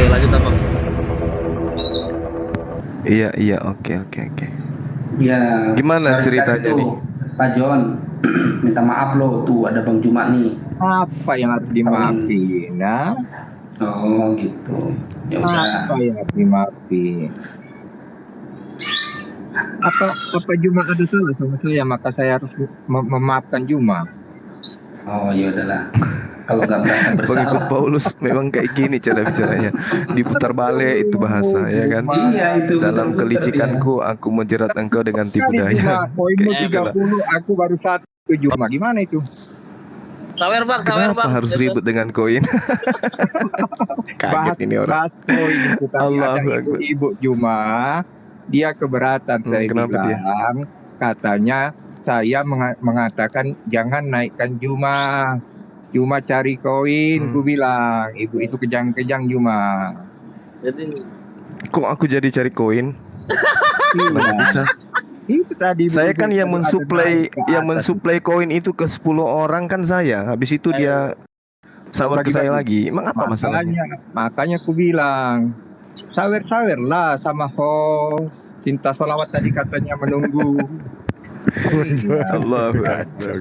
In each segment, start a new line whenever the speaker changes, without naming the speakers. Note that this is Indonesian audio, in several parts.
lanjut apa?
Iya, oke.
Ya,
Gimana
klarifikasi
ceritanya nih?
tuh, Pak John. Minta maaf loh, tuh ada Bang Juma nih.
Apa yang harus dimaafin? Nah,
Oh gitu. Ya
apa
udah.
yang harus dimaafin? Apa Juma ada salah sama saya, maka saya harus memaafkan Juma?
Oh ya udahlah. Kalau nggak merasa
Pengikut
bersalah.
Paulus memang kayak gini cara bicaranya. Diputar balik itu bahasa, ya kan?
Iya itu
Dalam
puter-puter dia.
kelicikanku aku menjerat engkau dengan tipu
Kali
daya.
Juma, poinmu
Kayak gitu lah.
30, aku baru 1 Juma. Gimana itu?
Sawer bang, sawer
Kenapa
bang.
harus ribut dengan koin? Kaget ini orang.
Bahas poin itu tadi.
Allahu
Ada
Akbar.
ibu Juma, dia keberatan. Saya
Kenapa dia?
bilang, katanya saya mengatakan jangan naikkan Juma. Juma cari koin, ku bilang. Ibu itu kejang-kejang Juma.
Jadi
Kok aku jadi cari koin? Mana
Iya.
bisa?
Itu tadi
Saya kan yang
ada
mensuplai
naik ke atas.
mensuplai koin itu ke 10 orang kan saya. Habis itu dia sawar ke saya lagi. Emang apa masalahnya?
Makanya ku bilang, sawer-sawer lah sama host. Cinta salawat tadi katanya menunggu.
Allahu Akbar.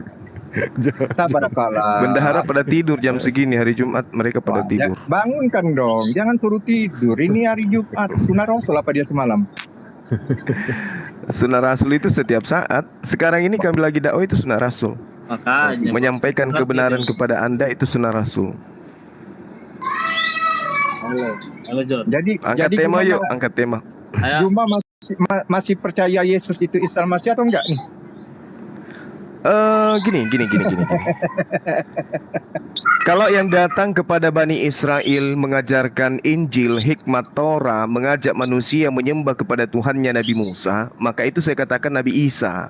Sabar kalah.
Bendahara pada tidur jam segini hari Jumat, mereka pada tidur.
Bangunkan dong, jangan suruh tidur. Ini hari Jumat, sunah Rasul apa dia semalam?
Sunnah Rasul itu setiap saat. Sekarang ini kami lagi dakwah itu sunnah Rasul.
makanya
Menyampaikan kebenaran kepada Anda itu sunnah Rasul.
Halo John.
Angkat tema yuk, angkat tema.
Ayo.
Juma masih percaya Yesus itu Isa Masih atau enggak nih?
Gini. Kalau yang datang kepada Bani Israel mengajarkan Injil, hikmat Torah, mengajak manusia menyembah kepada Tuhannya Nabi Musa, maka itu saya katakan Nabi Isa.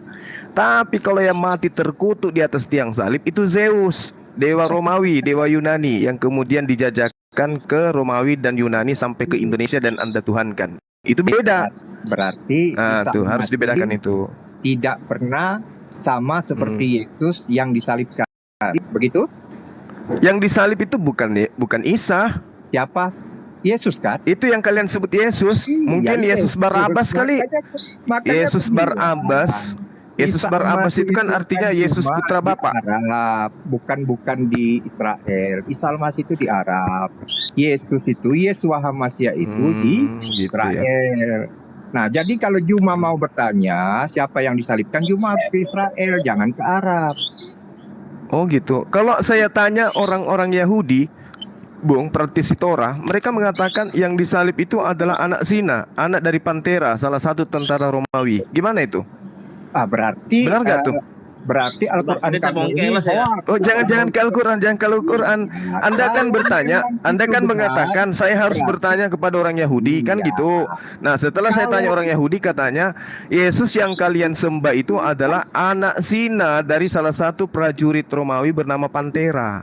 Tapi kalau yang mati terkutuk di atas tiang salib itu Zeus, dewa Romawi, dewa Yunani yang kemudian dijajakan ke Romawi dan Yunani sampai ke Indonesia dan Anda tuhankan. Itu beda.
Berarti
Nah, tuh harus dibedakan itu.
tidak pernah sama seperti Yesus yang disalibkan. Begitu?
Yang disalib itu bukan Isa.
Siapa? Yesus kan?
Itu yang kalian sebut Yesus. Mungkin
Ya,
Yesus Barabas kali.
Makanya
Yesus
aku bilang,
Barabas. Yesus
Isa
Barabas
Al-Masih
itu kan artinya Yesus
cuma
putra
di
Bapa.
Arab, bukan di Israel. Isa Al-Masih itu di Arab. Yesus itu Yesua HaMashiach itu di
Gitu
Israel.
ya.
Nah, jadi kalau Juma mau bertanya siapa yang disalibkan, Juma harus ke Israel, jangan ke Arab.
Oh gitu. Kalau saya tanya orang-orang Yahudi, Bung, praktisi Torah, mereka mengatakan yang disalib itu adalah anak Zina, anak dari Pantera, salah satu tentara Romawi. Gimana itu?
Berarti
Benar nggak tuh?
Berarti Al-Quran
Ini
kamu
bongkel
ini
lah saya.
hoax.
Oh, jangan ke Al-Quran, jangan ke Al-Quran. Anda kan bertanya, Anda kan mengatakan saya harus bertanya kepada orang Yahudi, kan gitu. Nah, setelah saya tanya orang Yahudi, katanya Yesus yang kalian sembah itu adalah anak zina dari salah satu prajurit Romawi bernama Pantera.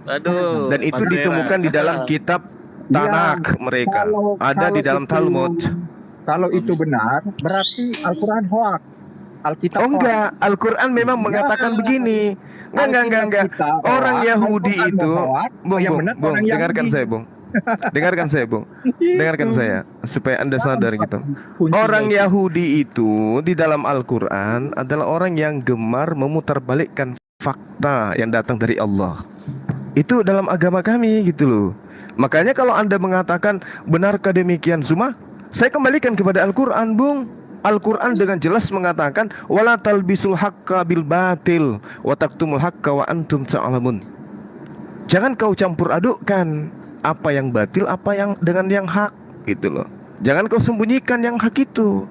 Aduh.
Dan itu
Pantera.
ditemukan di dalam kitab Tanakh mereka. Ada di dalam Talmud.
Kalau itu benar, berarti Al-Quran hoax. Alkitab
Oh enggak, Al-Quran memang mengatakan begini. Enggak. Orang Yahudi itu, Bung, dengarkan saya, Bung. Dengarkan saya supaya Anda sadar gitu. Orang Yahudi itu di dalam Al-Quran adalah orang yang gemar memutarbalikkan fakta yang datang dari Allah. Itu dalam agama kami gitu loh. Makanya kalau Anda mengatakan benarkah demikian semua, saya kembalikan kepada Al-Quran, Bung. Al-Quran dengan jelas mengatakan wala talbisul haqqa bil batil wa taktumul haqqa wa antum ta'lamun. Jangan kau campur adukkan apa yang batil apa yang dengan yang hak gitu loh. Jangan kau sembunyikan yang hak itu.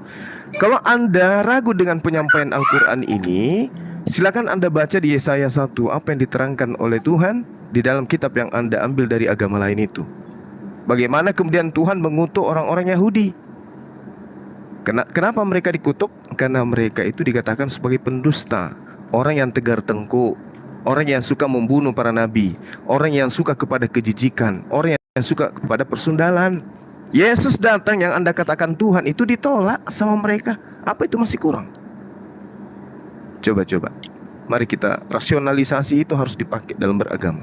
Kalau Anda ragu dengan penyampaian Al-Quran ini, silakan Anda baca di Yesaya 1 apa yang diterangkan oleh Tuhan di dalam kitab yang Anda ambil dari agama lain itu. Bagaimana kemudian Tuhan mengutuk orang-orang Yahudi. Kenapa mereka dikutuk? Karena mereka itu dikatakan sebagai pendusta, orang yang tegar tengkuk, orang yang suka membunuh para nabi, orang yang suka kepada kejijikan, orang yang suka kepada persundalan. Yesus datang yang Anda katakan Tuhan itu ditolak sama mereka. Apa itu masih kurang? Coba. Mari kita rasionalisasi itu harus dipakai dalam beragama.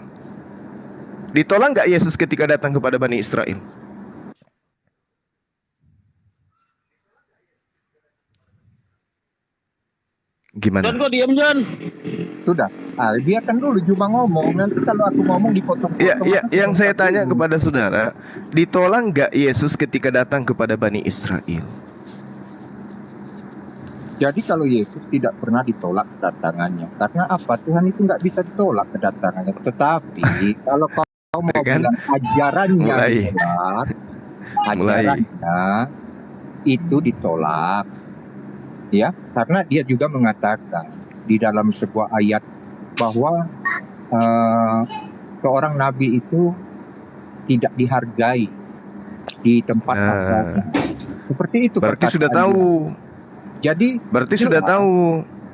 Ditolak nggak Yesus ketika datang kepada Bani Israel? Gimana?
John kok diem John?
Sudah. Biarkan dulu Juma ngomong. Nanti kalau aku ngomong dipotong-potong.
Ya, yang saya tanya kepada saudara, ditolak nggak Yesus ketika datang kepada Bani Israel?
Jadi kalau Yesus tidak pernah ditolak kedatangannya. Karena apa? Tuhan itu nggak bisa ditolak kedatangannya. Tetapi kalau kau mau
Kan?
bilang ajarannya
Mulai.
ditolak, ajarannya itu ditolak. Ya, karena dia juga mengatakan di dalam sebuah ayat bahwa seorang nabi itu tidak dihargai di tempat asalnya. Seperti itu.
Berarti sudah
perkataannya.
tahu.
Jadi
Berarti
jelas.
sudah tahu.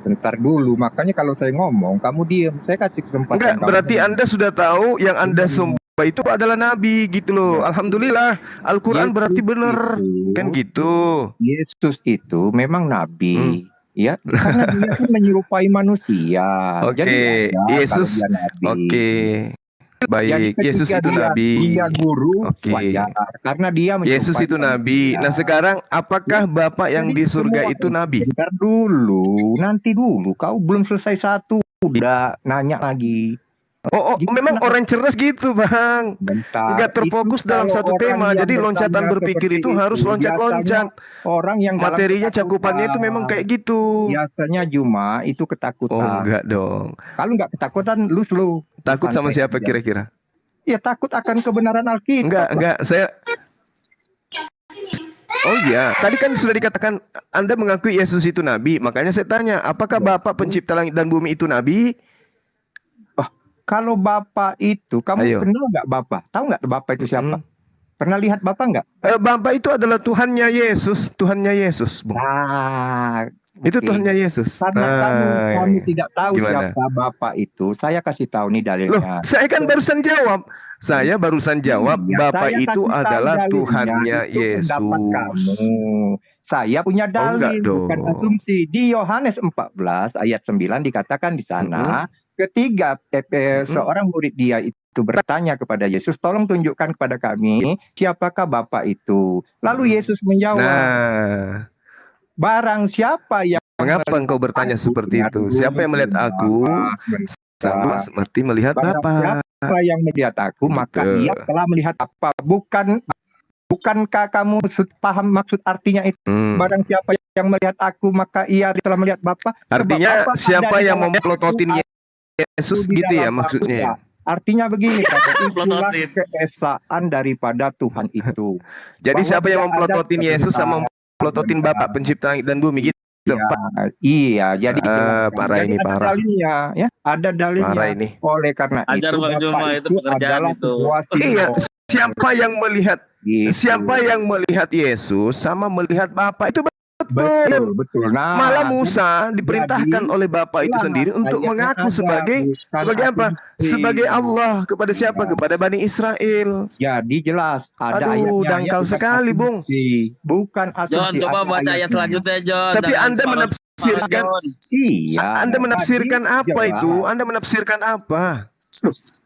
Bentar dulu, makanya kalau saya ngomong kamu diam, saya kasih kesempatan.
Enggak,
kamu.
berarti Anda sudah tahu yang Anda sembah itu adalah nabi gitu loh. Alhamdulillah, Al-Qur'an
Yesus
berarti benar.
itu-
Kan gitu.
Yesus itu memang nabi, ya, karena dia kan menyerupai manusia.
Oke,
Jadi wajar
Yesus-
kalau dia nabi.
Oke.
Jadi
Baik,
ketika
Yesus itu
dia-
nabi.
Dia guru,
Oke.
wajar, karena dia menyerupai
Yesus itu nabi.
manusia.
Nah, sekarang apakah Bapak yang
Jadi
di surga
semua-
itu nabi?
Bentar dulu, nanti dulu. Kau belum selesai satu, udah nanya lagi.
Oh,
Gitu
memang
lah.
orang cerdas gitu, Bang.
Bentar.
Nggak terfokus
Itu
dalam
kalau
satu
orang
tema.
yang
Jadi loncatan
bertanya
berpikir
seperti
itu harus loncat-loncat.
biasanya orang yang dalam
Materinya
ketakutan.
cakupannya itu memang kayak gitu.
Biasanya Juma itu
Oh,
ketakutan.
enggak dong.
Kalau nggak ketakutan, lu slow.
Takut sama
Santai
siapa
aja.
kira-kira?
Ya takut akan kebenaran Alkitab.
Enggak, saya. Oh iya, tadi kan sudah dikatakan Anda mengakui Yesus itu nabi. Makanya saya tanya, apakah Bapak pencipta langit dan bumi itu nabi?
Kalau Bapak itu, kamu
Ayo.
kenal nggak Bapak? Tahu nggak Bapak itu siapa? Pernah lihat Bapak nggak?
Bapak itu adalah Tuhannya Yesus, Tuhannya Yesus, Bung.
Nah,
Itu
oke.
Tuhannya Yesus.
Karena kamu tidak tahu
Gimana?
siapa Bapak itu, saya kasih tahu nih
Loh,
dalilnya.
saya kan barusan jawab. Saya barusan jawab,
Iya,
Bapak
saya
itu
kasih tahu
adalah
dalilnya,
Tuhannya
itu pendapat
Yesus.
kamu. Saya punya
enggak
dalil, bukan
dong.
asumsi. Di Yohanes 14 ayat 9 dikatakan di sana, ketika seorang murid dia itu bertanya kepada Yesus, tolong tunjukkan kepada kami siapakah Bapak itu. Lalu Yesus menjawab,
Nah,
barang siapa yang
mengapa engkau bertanya seperti itu? Siapa yang melihat aku, sama seperti melihat
barang
Bapa.
siapa yang melihat aku, maka
Gitu.
ia telah melihat apa? Bukankah kamu paham maksud artinya itu? Barang siapa yang melihat aku, maka ia telah melihat Bapa.
Artinya
Bapa
siapa
ada di
yang
dalam
memplototin
aku,
Yesus
aku di
gitu ya
dalam
maksudnya ya?
Bapa. Artinya begini, kata, itulah
Plototin.
keesaan daripada Tuhan itu.
Jadi
Bahwa
siapa yang
tidak ada
memplototin Yesus sama
sebentar.
memplototin Bapak pencipta langit dan bumi gitu? Pak.
Iya, jadi
parah
jadi
ini,
ada
parah.
dalilnya, ya, ada dalilnya.
Parah ini.
Oleh karena
Ajar
itu
Bang
Bapak
Juma, itu
itu
pekerjaan
adalah
itu.
sebuah
Iya,
simbol.
siapa yang melihat
Gitu.
siapa yang melihat Yesus sama melihat Bapa itu betul.
Betul. Nah,
Malah Musa diperintahkan
jadi,
oleh Bapa itu
itulah
sendiri untuk
ayatnya
mengaku
ada,
sebagai
bukan
sebagai apa?
asumsi.
Sebagai Allah kepada siapa? Kepada Bani Israel.
Jadi jelas ada
Aduh,
ayatnya.
dangkal
bukan
sekali, Bung.
asumsi. Bukan asumsi.
John, coba
ada
baca ayat
ayatnya.
selanjutnya John.
Tapi
Jangan
Anda
separuh-
menafsirkan
John.
Iya.
Anda menafsirkan
tadi
apa
jelas.
itu? Anda menafsirkan apa?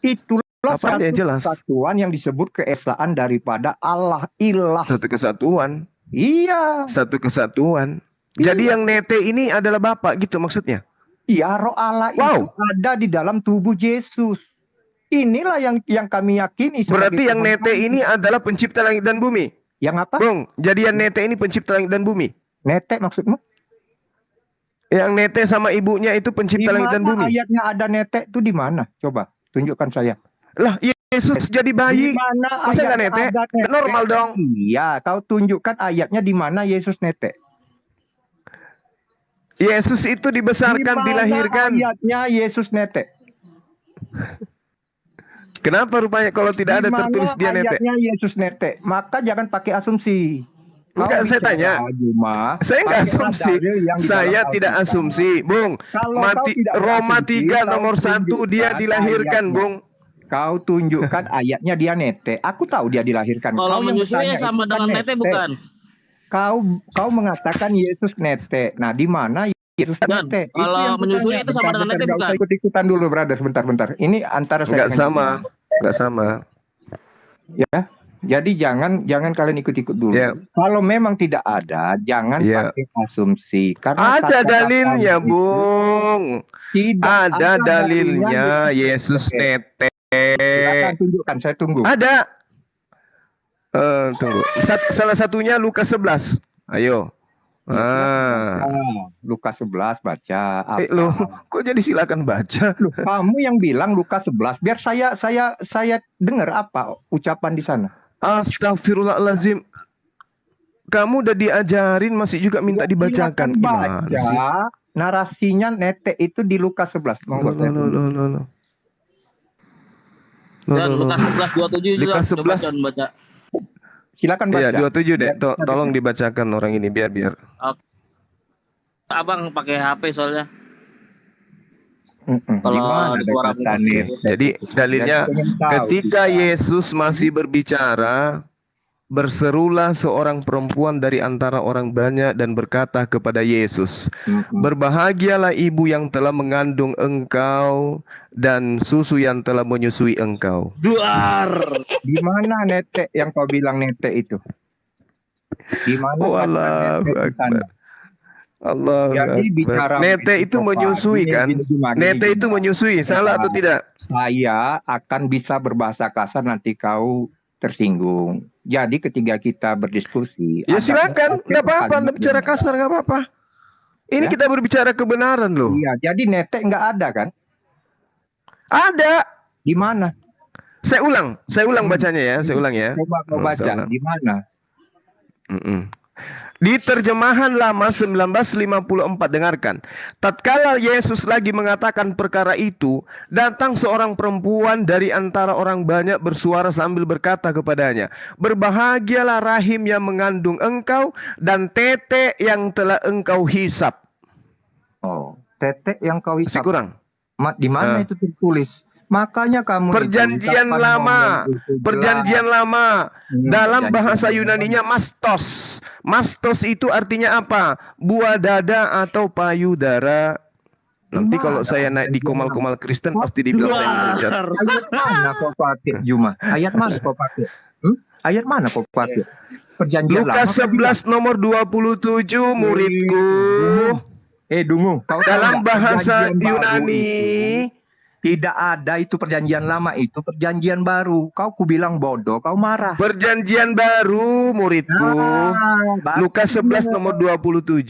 Itulah
Apa
satu
yang jelas?
kesatuan yang disebut keesaan daripada Allah ilah.
Satu kesatuan,
Iya.
satu kesatuan. Jadi yang nete ini adalah Bapak gitu maksudnya.
Iya, roh Allah
Wow.
itu ada di dalam tubuh Yesus. Inilah yang kami yakini. sebagai
Berarti yang
Tuhan
nete
kami.
ini adalah pencipta langit dan bumi.
Yang apa?
Bung, jadi yang nete ini pencipta langit dan bumi.
Netek maksudmu?
Yang nete sama ibunya itu
Di
pencipta langit dan
mana
bumi.
ayatnya ada netek itu di mana? Coba tunjukkan saya.
Lah, Yesus jadi bayi.
Di mana
Masa nggak
ayatnya
netek?
ada netek?
Normal dong.
Iya, kau tunjukkan ayatnya di mana Yesus netek.
Yesus itu dibesarkan,
Di mana
dilahirkan.
ayatnya Yesus netek?
Kenapa rupanya kalau tidak ada
Di mana
tertulis dia netek?
ayatnya Yesus netek? Maka jangan pakai asumsi.
Enggak, saya tanya.
Juma,
Saya nggak
pakailah
asumsi.
dalil yang di
Saya
dalam
tidak
Alkitab.
asumsi, Bung.
Kalau kau tidak
Roma
berasumsi,
3
kau
nomor 1 dia
tunjukkan
dilahirkan,
ayatnya.
Bung.
Kau tunjukkan ayatnya dia netek. Aku tahu dia dilahirkan.
Kalau
Kau yang
menyusui
bertanya,
ya sama
itu
dengan
kan
nete bukan?
Kau mengatakan Yesus netek. Nah, di mana Yesus
John,
netek?
kalau
yang
menyusui
bertanya.
itu sama dengan netek
Nggak
bukan?
usah ikut-ikutan dulu, brother. Sebentar. Ini antara saya
Enggak
dengan
sama.
Juma.
Enggak sama.
Ya. Jadi jangan kalian ikut-ikut dulu.
Ya.
Kalau memang tidak ada, jangan
Ya.
pakai asumsi. Karena
Ada
kata-kata
dalilnya,
itu
Bung.
Tidak
Ada dalilnya. Yesus
Oke.
netek.
Silakan tunjukkan, saya tunggu.
Ada. Tunggu. Salah satunya Lukas 11. Ayo.
Lukas 11 baca. Apa?
Loh, kok jadi silakan baca?
Loh, kamu yang bilang Lukas 11, biar saya dengar apa ucapan di sana.
Astagfirullahalazim. Kamu udah diajarin masih juga minta dibacakan.
Silakan
Gimana
baca.
sih?
Narasinya netek itu di Lukas 11. Monggo.
Loh.
Dan Lukas 11:27 juga.
Lukas
Coba
11.
John baca.
Silakan baca.
Iya, 27 deh. Tolong dibacakan orang ini biar.
Abang pakai HP soalnya.
Gimana
Kalau suara
kata-katanya?
Jadi dalilnya
Pengen tahu
ketika
kita.
Yesus masih berbicara, berserulah seorang perempuan dari antara orang banyak dan berkata kepada Yesus, "Berbahagialah ibu yang telah mengandung engkau dan susu yang telah menyusui engkau."
Duar.
Di mana netek yang kau bilang netek itu? Di mana kata
Wallahu
netek di sana?
Akbar. Allah
Jadi bicara
Nete itu
begitu, Pak.
menyusui kan?
Gini.
Nete itu menyusui, salah atau tidak?
Saya akan bisa berbahasa kasar nanti kau tersinggung. Jadi ketika kita berdiskusi,
Ya silakan, nggak apa-apa, Anda bicara kasar nggak apa-apa. Ini
Ya.
kita berbicara kebenaran loh.
Iya, jadi netek nggak ada kan?
Ada.
Di mana?
Saya ulang bacanya ya, saya ulang ya.
Coba kau baca.
Saya ulang.
Di mana?
Di terjemahan lama 1954, dengarkan. Tatkala Yesus lagi mengatakan perkara itu, datang seorang perempuan dari antara orang banyak bersuara sambil berkata kepadanya, "Berbahagialah rahim yang mengandung engkau dan tete yang telah engkau hisap."
Oh, tetek yang kau
Masih
hisap.
kurang?
Di mana itu tertulis? Makanya kamu
Perjanjian
itu,
lama, perjanjian lama. Dalam bahasa Yunaninya mastos. Mastos itu artinya apa? Buah dada atau payudara. Nanti kalau saya naik di komal-komal Kristen pasti dibilang saya mengejar.
Ayat mana kau pakai, Juma? Ayat mana kau pakai? Ayat mana kau pakai? Perjanjian
Lukas
lama.
11 nomor 27, muridku.
Dungu. Kau tahu
Dalam
nggak,
bahasa
perjanjian baru
Yunani.
itu tidak ada itu perjanjian lama, itu perjanjian baru. Kau kubilang bodoh, kau marah.
Perjanjian baru, muridku.
Baru
Lukas 11 nomor 27.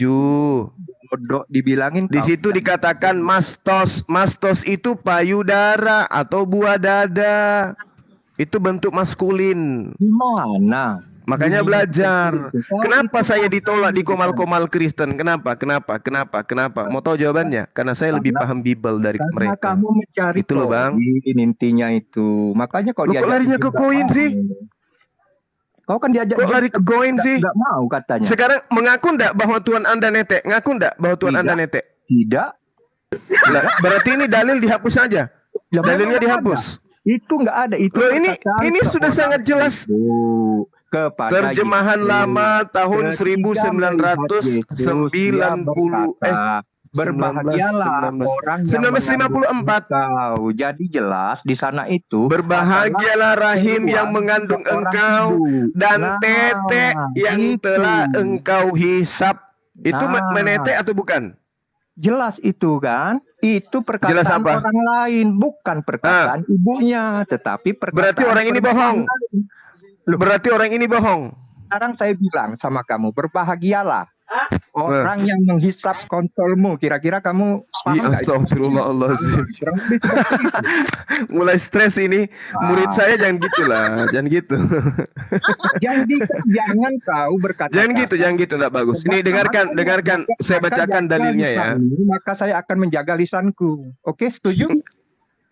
bodoh dibilangin.
Di situ dikatakan mastos. Mastos itu payudara atau buah dada. Itu bentuk maskulin.
Gimana?
Makanya belajar. Kenapa saya ditolak di komal-komal Kristen? Kenapa? Mau tahu jawabannya? Karena saya lebih paham Bible dari
Karena
mereka.
kamu mencari
Itu loh, Bang.
koin, intinya itu. Makanya kau
Lu kok larinya ke koin sih?
Kau kan diajak.
Kok lari ke koin sih?
Enggak mau katanya.
Sekarang mengaku enggak bahwa Tuhan Anda netek? Ngaku enggak bahwa Tuhan Anda netek?
Tidak.
Lah, berarti ini dalil dihapus saja. Dalilnya dihapus.
Itu enggak ada. Itu
Loh, ini
perkataan
sudah
seorang
sangat jelas.
ibu kepada
Terjemahan
Yesus.
lama tahun
Ketika
1990
berbahagialah orang yang
1954.
engkau. Jadi jelas di sana itu
Berbahagialah rahim yang mengandung engkau dan tete yang telah engkau hisap. Itu menetek atau bukan?
Jelas itu kan? Itu perkataan
Jelas apa?
orang lain, bukan perkataan ibunya, tetapi perkataan.
Berarti orang ini bohong. Berarti orang ini bohong.
Sekarang saya bilang sama kamu, berbahagialah orang yang menghisap kontolmu. Kira-kira kamu paham nggak?
Astagfirullahaladzim.
Kurang lebih seperti itu.
Mulai stres ini. Murid saya jangan gitulah. Jangan gitu.
Jangan kau berkata.
Jangan gitu, enggak bagus. Ini dengarkan. Saya bacakan dalilnya ya.
Maka saya akan menjaga lisanku. Oke, setuju?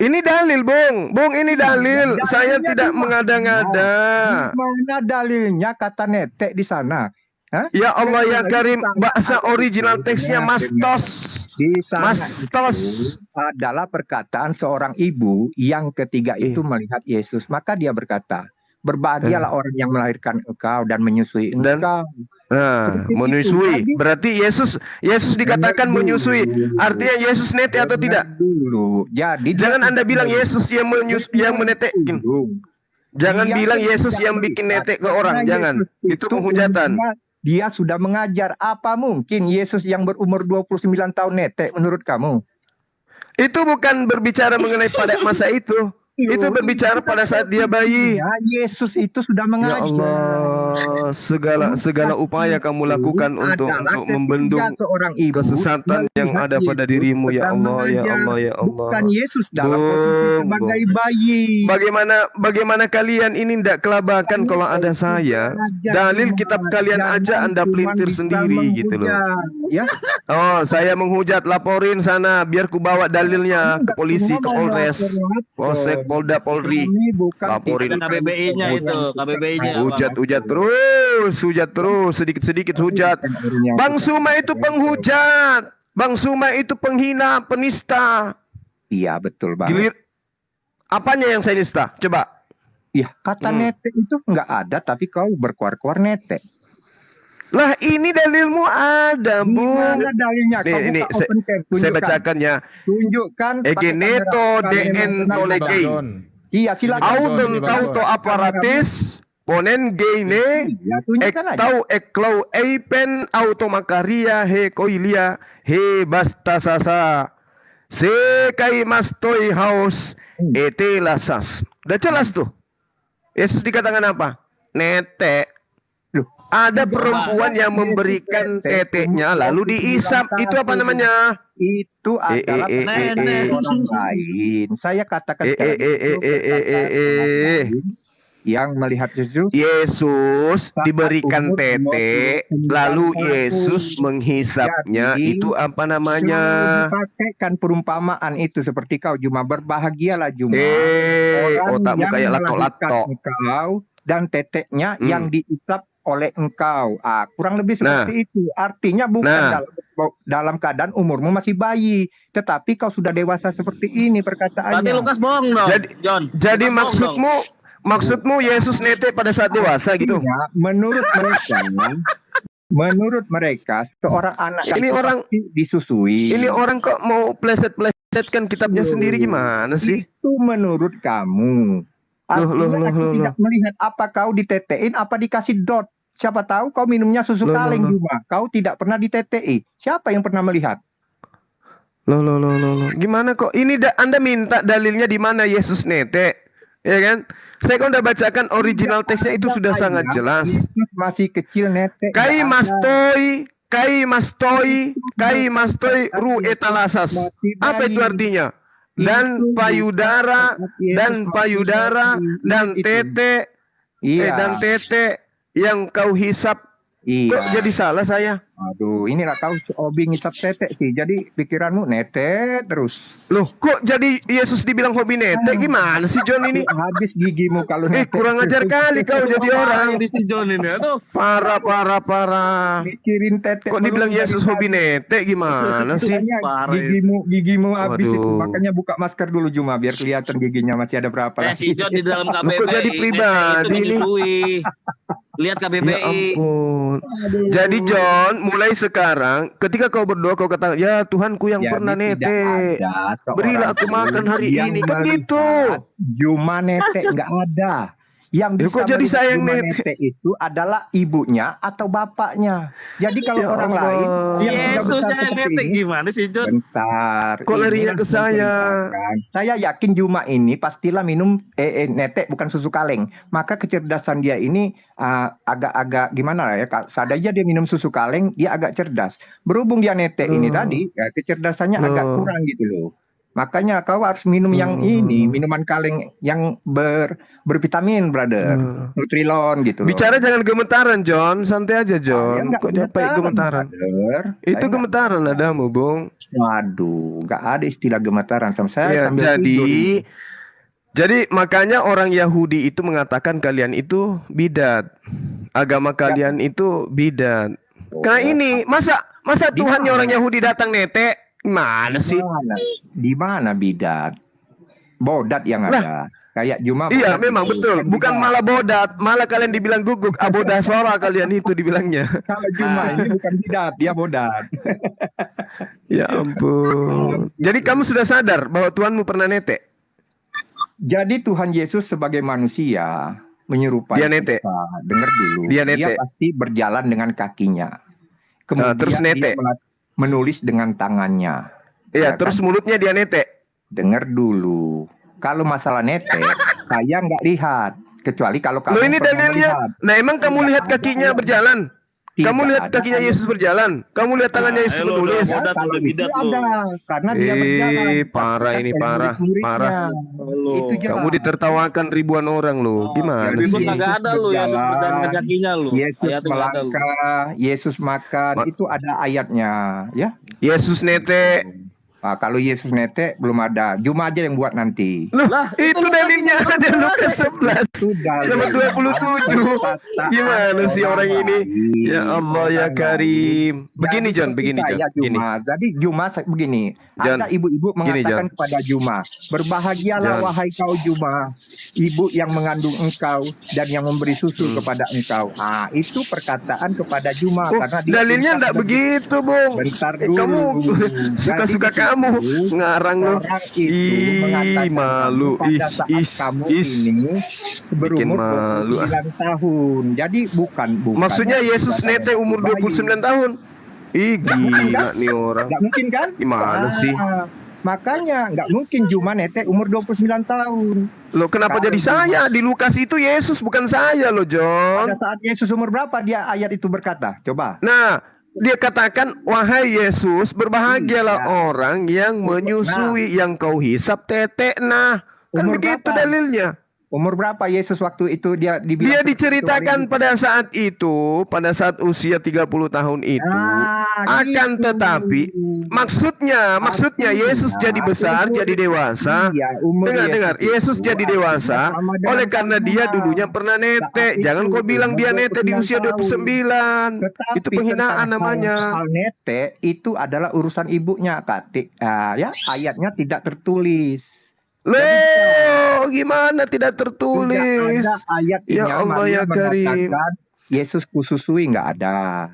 Ini dalil, Bung. Ini dalil. Saya tidak mengada-ngada.
Mana dalilnya kata netek di sana? Hah?
Ya Allah ya Karim, bahasa original teksnya mastos.
Di sana
Mastos.
itu adalah perkataan seorang ibu yang ketiga itu melihat Yesus. Maka dia berkata, berbahagialah orang yang melahirkan engkau dan menyusui engkau.
Nah, menyusui. Berarti Yesus dikatakan menyusui. Artinya Yesus netek atau tidak?
Dulu. Jadi
Jangan Anda bilang Yesus yang menetekin. Jangan
Dia
bilang
kan
Yesus
tidak
yang bikin
melihat,
netek ke orang,
karena
jangan.
Yesus
Itu penghujatan.
Dia sudah mengajar. Apa mungkin Yesus yang berumur 29 tahun netek menurut kamu?
Itu bukan berbicara mengenai pada masa itu. Itu berbicara pada saat dia bayi.
Ya, Yesus itu sudah
Ya
mengajar.
Allah, segala upaya kamu lakukan untuk membendung
seorang ibu
kesesatan yang ada pada dirimu, ya Allah, ya Allah, ya Allah.
Bukan Yesus dalam posisi sebagai bayi.
Bagaimana kalian ini tidak kelabakan kalau ada saya? Dalil kitab kalian aja Anda pelintir sendiri gitu loh.
Ya.
Oh, saya menghujat, laporin sana biar ku bawa dalilnya ke polisi, ke Polres, Polsek, Polda, Polri. Laporin.
KBBI-nya itu, KBBI-nya.
Hujat terus, sedikit-sedikit hujat. Bang Suma itu penghujat. Bang Suma itu penghina, penista.
Iya, betul banget.
Gilir. Apanya yang saya nista? Coba.
Ya, kata netek itu nggak ada, tapi kau berkuar-kuar netek.
Lah ini dalilmu ada, Bu.
Mana dalilnya? Kau
Ini
buka open chat,
saya bacakan ya.
Tunjukkan.
Egeneto DN Tolegei.
Iya, silakan.
Auton tauto aparatis ponen geine
Ya, tunjukkan aja.
tau eklau eipen automakaria he koilia he basta sasa se kai mastoi haus ete lasas. Udah jelas tuh. Yesus dikatakan apa? Netek.
Loh,
ada perempuan yang memberikan teteknya lalu diisap. Itu apa namanya?
Itu adalah orang lain. Saya katakan yang melihat
Yesus diberikan tete, lalu Yesus menghisapnya. Itu apa namanya?
Dipakaikan perumpamaan itu seperti kau Juma, berbahagialah Juma.
Otakmu kayak lato-lato.
Engkau dan teteknya yang diisap oleh engkau. Kurang lebih seperti itu. Artinya bukan dalam keadaan umurmu masih bayi, tetapi kau sudah dewasa seperti ini perkataannya.
Berarti Lukas bohong dong, John.
Jadi maksudmu Yesus netek pada saat dewasa gitu?
Ya, menurut mereka seorang anak
ini orang
disusui.
Ini orang kok mau pleset-plesetkan kitabnya sendiri, gimana sih?
Itu menurut kamu. Artinya aku tidak melihat apa kau ditetein, apa dikasih dot. Siapa tahu kau minumnya susu kaleng Juma. Kau tidak pernah ditetei. Siapa yang pernah melihat?
Loh. Gimana kok? Ini Anda minta dalilnya di mana Yesus netek, ya kan? Saya kan udah bacakan original teksnya itu sudah sangat jelas.
Masih kecil netek.
Kai mastoi ru etalasas. Apa itu artinya? Dan payudara dan tete yang kau hisap. Kok jadi salah saya?
Aduh, inilah kau hobi ngisap tete sih. Jadi pikiranmu netek terus.
Loh, kok jadi Yesus dibilang hobi netek? Gimana sih John ini?
Habis gigimu kalau netek.
Kurang ajar kali kau jadi orang.
Di si John ini, aduh.
Parah.
Mikirin tete.
Kok dibilang Yesus hobi netek? Gimana sih?
Gigimu habis itu. Makanya buka masker dulu Juma biar kelihatan giginya masih ada berapa lagi.
Si John di dalam KBBI.
Kok jadi pribadi ini?
Lihat KBBI.
Ya ampun. Jadi John, mulai sekarang ketika kau berdoa kau katakan, ya Tuhanku yang pernah netek, berilah aku makan hari ini, kan gitu.
Juma netek nggak ada. Yang bisa
jadi sayang
netek itu adalah ibunya atau bapaknya. Jadi kalau orang lain yang
Yesus yang netek gimana sih John?
Bentar.
Kok larinya ke saya?
Saya yakin Juma ini pastilah minum netek bukan susu kaleng. Maka kecerdasan dia ini agak-agak gimana ya? Sadaya dia minum susu kaleng, dia agak cerdas. Berhubung dia netek ini tadi, ya, kecerdasannya agak kurang gitu loh. Makanya kau harus minum yang ini, minuman kaleng yang bervitamin, brother. Nutrilon gitu loh.
Bicara jangan gemetaran, John. Santai aja, John. Kok sampai gemetaran?
Brother.
Itu gemetaran adamu, Bung.
Waduh, nggak ada istilah gemetaran sama saya.
Ya, jadi makanya orang Yahudi itu mengatakan kalian itu bidat. Agama kalian itu bidat. Karena ini, masa Tuhannya orang Yahudi datang netek? Gimana sih?
Di mana bidat? Bodat yang ada. Kayak Juma.
Iya, memang betul. Bukan malah bodat, malah kalian dibilang guguk. Abodasora kalian itu dibilangnya.
Kalau Juma ini bukan bidat, dia bodat.
Ya ampun. Jadi kamu sudah sadar bahwa Tuhanmu pernah netek?
Jadi Tuhan Yesus sebagai manusia menyerupai
Dia nete.
kita. Dengar dulu.
Dia nete.
pasti berjalan dengan kakinya. Kemudian
terus nete.
dia menulis dengan tangannya.
Iya,
Ya
terus
kan?
mulutnya dia nete.
Dengar dulu. Kalau masalah nete, saya nggak lihat. Kecuali kalau kamu
Loh, ini
pernah
dalilnya.
melihat.
Nah, emang kamu
Tidak
lihat
ada
kakinya
ayat.
berjalan?
Tidak
Kamu lihat
ada
kakinya
ayat.
Yesus berjalan? Kamu lihat tangannya Yesus
Nah, lu
menulis?
udah Bidat,
Kalau
lu
itu
bidat lu.
ada, karena dia berjalan.
Parah ini,
Tapi
parah,
murid-muridnya.
parah.
Lu.
Itu jelas.
Kamu ditertawakan ribuan orang loh. Gimana
jadi
sih?
Ribut kagak ada lu ya,
berjalan,
berjalan ke kakinya lu.
Yesus
Ayatnya nggak ada lu.
melangkah, Yesus makan, itu ada ayatnya, ya.
Yesus nete.
Nah, kalau Yesus nete belum ada. Juma aja yang buat nanti.
Loh,
Lah,
itu
itu
dalilnya
Lukas
ada Lukas 11.
Sudah.
Nomor 27. Gimana sih orang ini? Ya Allah ya Karim. Begini John, begini John. Begini.
Jadi Juma begini.
John.
Ada ibu-ibu
Gini,
mengatakan
John.
kepada Juma, berbahagialah
John.
wahai kau Juma, ibu yang mengandung engkau dan yang memberi susu kepada engkau. Ah, itu perkataan kepada Juma
Oh,
karena dia
dalilnya
pintar
enggak
dan-
begitu, Bung.
Bentar
Eh,
dulu.
kamu suka-suka
Jadi
kamu
itu,
ngarang lo.
orang itu
Ih,
mengatakan
malu.
kamu pada saat kamu ini berumur
malu,
29 tahun. Jadi bukan.
Maksudnya Yesus nete umur 29 tahun. Ih, gila nih orang.
Nggak mungkin kan?
Gimana sih?
Makanya nggak mungkin Juma nete umur 29 tahun.
Loh, kenapa
Kalau
jadi saya? Di Lukas itu Yesus, bukan saya loh, John.
Pada saat Yesus umur berapa dia ayat itu berkata? Coba.
Nah, dia katakan, wahai Yesus, berbahagialah
Iya.
orang yang menyusui, yang kau hisap tetek. Nah, kan
Umur
begitu
berapa?
dalilnya.
Umur berapa Yesus waktu itu dia dibilang?
Dia
seperti
diceritakan
itu?
pada saat itu, pada saat usia 30 tahun itu. Akan
Gitu.
tetapi, maksudnya
Artinya,
Yesus jadi besar,
umur-
jadi dewasa.
Iya, umur
Dengar, Yesus
itu
jadi dewasa
sama dengan
oleh karena
kamu.
dia dulunya pernah nete.
Saat
Jangan
itu,
kau bilang dia
umur
nete di
29
usia 29.
Tetapi
Itu penghinaan
tentang
namanya.
Hal nete itu adalah urusan ibunya, Kak. Ya, ayatnya tidak tertulis.
Loh, gimana tidak tertulis?
Tidak ada ayatnya.
Ya Allah,
Maria
ya Karim.
mengatakan Yesus kususui, nggak ada.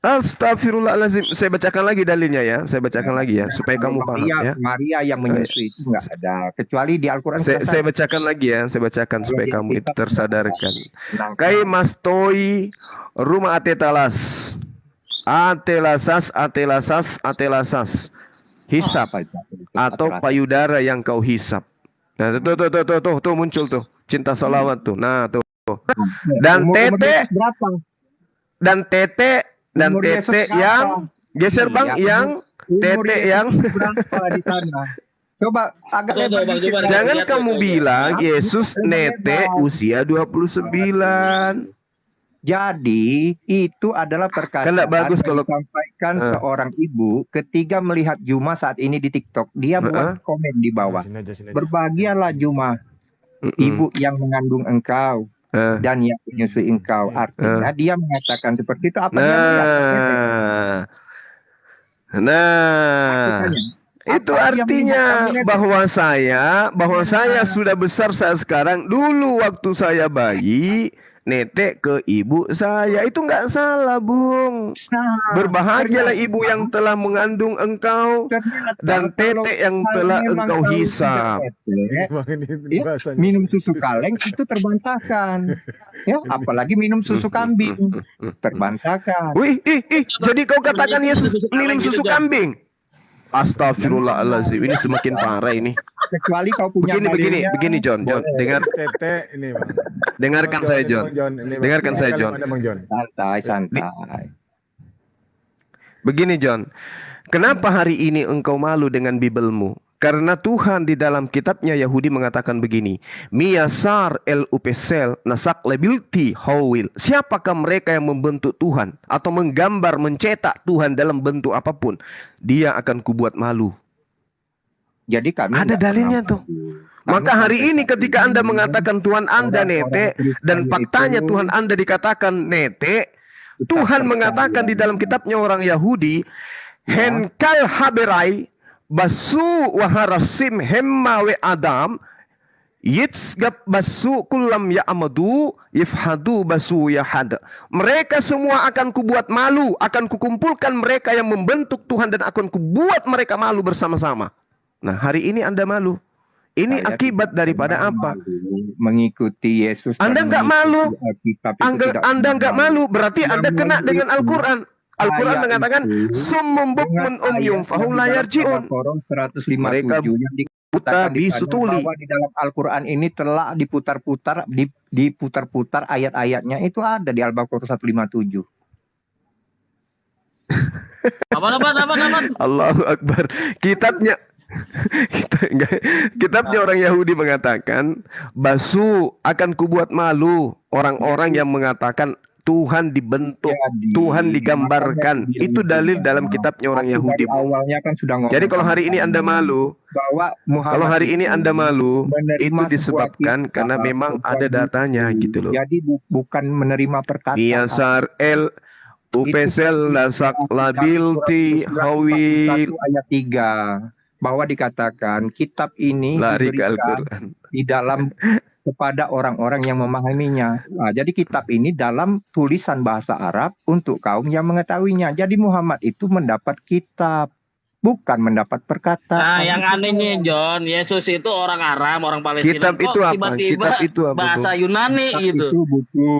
Astagfirullahaladzim. Saya bacakan lagi dalilnya ya. Saya bacakan lagi ya supaya kamu paham ya.
Maria yang menyusui itu nggak ada. Kecuali di Al-Quran.
Saya bacakan lagi ya. Saya bacakan supaya
di
kamu itu
Alkitab
tersadarkan.
Nah,
Kai mastoi rumah atetalas. Atelasas. Hisap
apa itu?
atau payudara yang kau hisap. Nah, tuh muncul tuh. Cinta salawat tuh. Nah, tuh. Dan
Umur
tete
Yesus berapa?
dan
Umur Yesus
tete
berapa?
yang geser Bang,
Iya,
yang
umur
tete
Yesus
yang
berapa di sana? Coba agak
Tuh,
lebar
Bang,
dikit.
coba.
jangan
Lihat,
kamu
lihat,
bilang
lihat.
Yesus nete usia 29.
Jadi itu adalah perkataan
Kan nggak bagus
yang
kalau-
disampaikan seorang ibu ketika melihat Juma saat ini di TikTok. Dia buat komen di bawah. Berbahagialah Juma, ibu yang mengandung engkau dan yang menyusui engkau. Artinya dia mengatakan seperti itu. Apa dia melihat?
Nah, itu artinya bahwa saya sudah besar saat sekarang. Dulu waktu saya bayi, nete ke ibu saya. Itu nggak salah, Bung. Berbahagialah ibu yang telah mengandung engkau dan tete yang telah engkau hisap.
Minum susu kaleng itu terbantahkan. Ya, apalagi minum susu kambing. Terbantahkan.
Wih, jadi kau katakan Yesus minum susu kambing? Astagfirullahaladzim, ini semakin parah ini.
Kecuali kau punya
Begini John, dengar.
Tete ini Bang.
Dengarkan saya John. Dengarkan saya John.
Santai.
Begini John, kenapa hari ini engkau malu dengan Bibelmu? Karena Tuhan di dalam kitabnya Yahudi mengatakan begini, Miyasar el upesel nasak lebilti hawil. Siapakah mereka yang membentuk Tuhan atau menggambar, mencetak Tuhan dalam bentuk apapun? Dia akan kubuat malu.
Jadi kami
ada dalilnya tuh. Maka hari ini ketika Anda mengatakan Tuhan Anda nete dan faktanya Tuhan Anda dikatakan nete, Tuhan mengatakan di dalam kitabnya orang Yahudi, Henkal haberai basu waharasim hemma we adam yitsgab basu kulam ya amadu yifhadu basu yahad. Mereka semua akan kubuat malu, akan kukumpulkan mereka yang membentuk Tuhan dan akan kubuat mereka malu bersama-sama. Nah, hari ini Anda malu. Ini
Saya
akibat
tidak
daripada
pernah
apa?
malu mengikuti Yesus
Anda
dan
nggak
mengikuti
malu.
Alkitab itu tidak
Anda
pernah
nggak
malu.
malu, berarti Anda
Yang
kena
malu
dengan
itu
Al-Quran. Al-Quran
ayat
mengatakan
itu
summum
dengan
bukmun umyum
ayat yang
fahum
di
la
dalam
yarji'un.
Al-Qur'an
Mereka
157 yang
buta
dikatakan di
bisu
sana
tuli.
bahwa di dalam Al-Qur'an ini telah diputar-putar ayat-ayatnya itu ada di Al-Baqarah 157.
Apa?
Allahu Akbar. Kitabnya orang Yahudi mengatakan, basu akan kubuat malu orang-orang yang mengatakan Tuhan dibentuk,
Jadi,
Tuhan digambarkan.
makanya
Itu dalil dalam kitabnya orang
aku
Yahudi.
dari awalnya kan sudah ngomong
Jadi kalau hari ini
sama
Anda
kamu
malu,
bahwa Muhammad
kalau hari ini
itu
Anda malu,
menerima
itu
sebuah
disebabkan
kitab,
karena memang ada
sebuah
datanya
buku.
gitu loh.
Jadi bukan menerima perkataan.
Niasar el upesel lasak labil ti hawil
41 ayat 3 bahwa dikatakan kitab ini
lari ke
diberikan
Al-Quran.
di dalam kepada orang-orang yang memahaminya. Nah, jadi kitab ini dalam tulisan bahasa Arab untuk kaum yang mengetahuinya. Jadi Muhammad itu mendapat kitab, bukan mendapat perkataan.
Nah, yang anehnya John, Yesus itu orang Aram, orang Palestina.
Kitab itu apa?
Tiba-tiba
Kitab itu apa,
bahasa
Bung?
Yunani
Kitab
gitu.
itu buku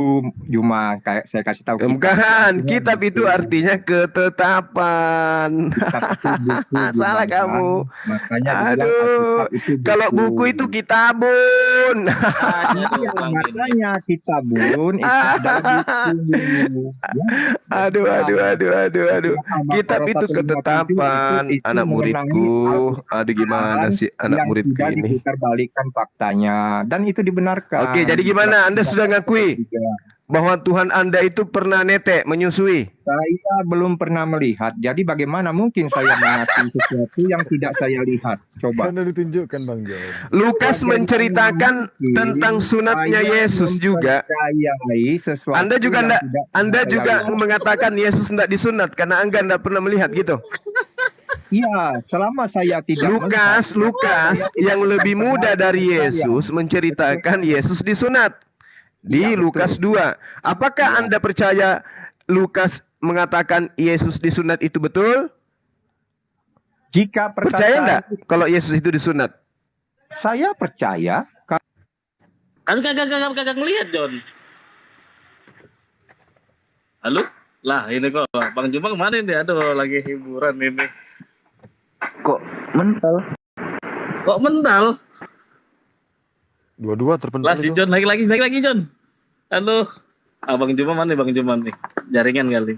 cuma kayak saya kasih tahu.
Bukan, kitab itu artinya ketetapan.
Kitab itu buku,
Salah
Bang.
kamu.
Makanya
Aduh,
Alkitab itu buku.
kalau buku itu kitabun.
Iya, makanya kitabun itu adalah buku. Ya.
Aduh. Kitab itu ketetapan. Anak muridku, aduh gimana sih anak
yang
muridku
sudah
ini.
diputarbalikkan faktanya dan itu dibenarkan.
Oke, jadi gimana? Anda sudah ngakui bahwa Tuhan Anda itu pernah netek, menyusui?
Saya belum pernah melihat. Jadi bagaimana mungkin saya mengakui sesuatu yang tidak saya lihat? Coba.
Karena ditunjukkan Bang John.
Lukas menceritakan tentang sunatnya Yesus juga. Anda juga mengatakan Yesus tidak disunat karena Anda tidak pernah melihat gitu.
Iya, selama saya tidak
Lukas yang lebih muda dari Yesus menceritakan Yesus disunat di Lukas 2. Apakah Anda percaya Lukas mengatakan Yesus disunat itu betul?
Jika
Percaya enggak kalau Yesus itu disunat?
Saya percaya.
Kan kagak ngelihat John. Halo? Lah ini kok Bang Juma kemana ini? Aduh lagi hiburan ini.
Kok mental?
Dua-dua terpental
Lah si
itu.
John naik lagi John. Halo. Bang Juma mana Bang Juma nih? Jaringan kali.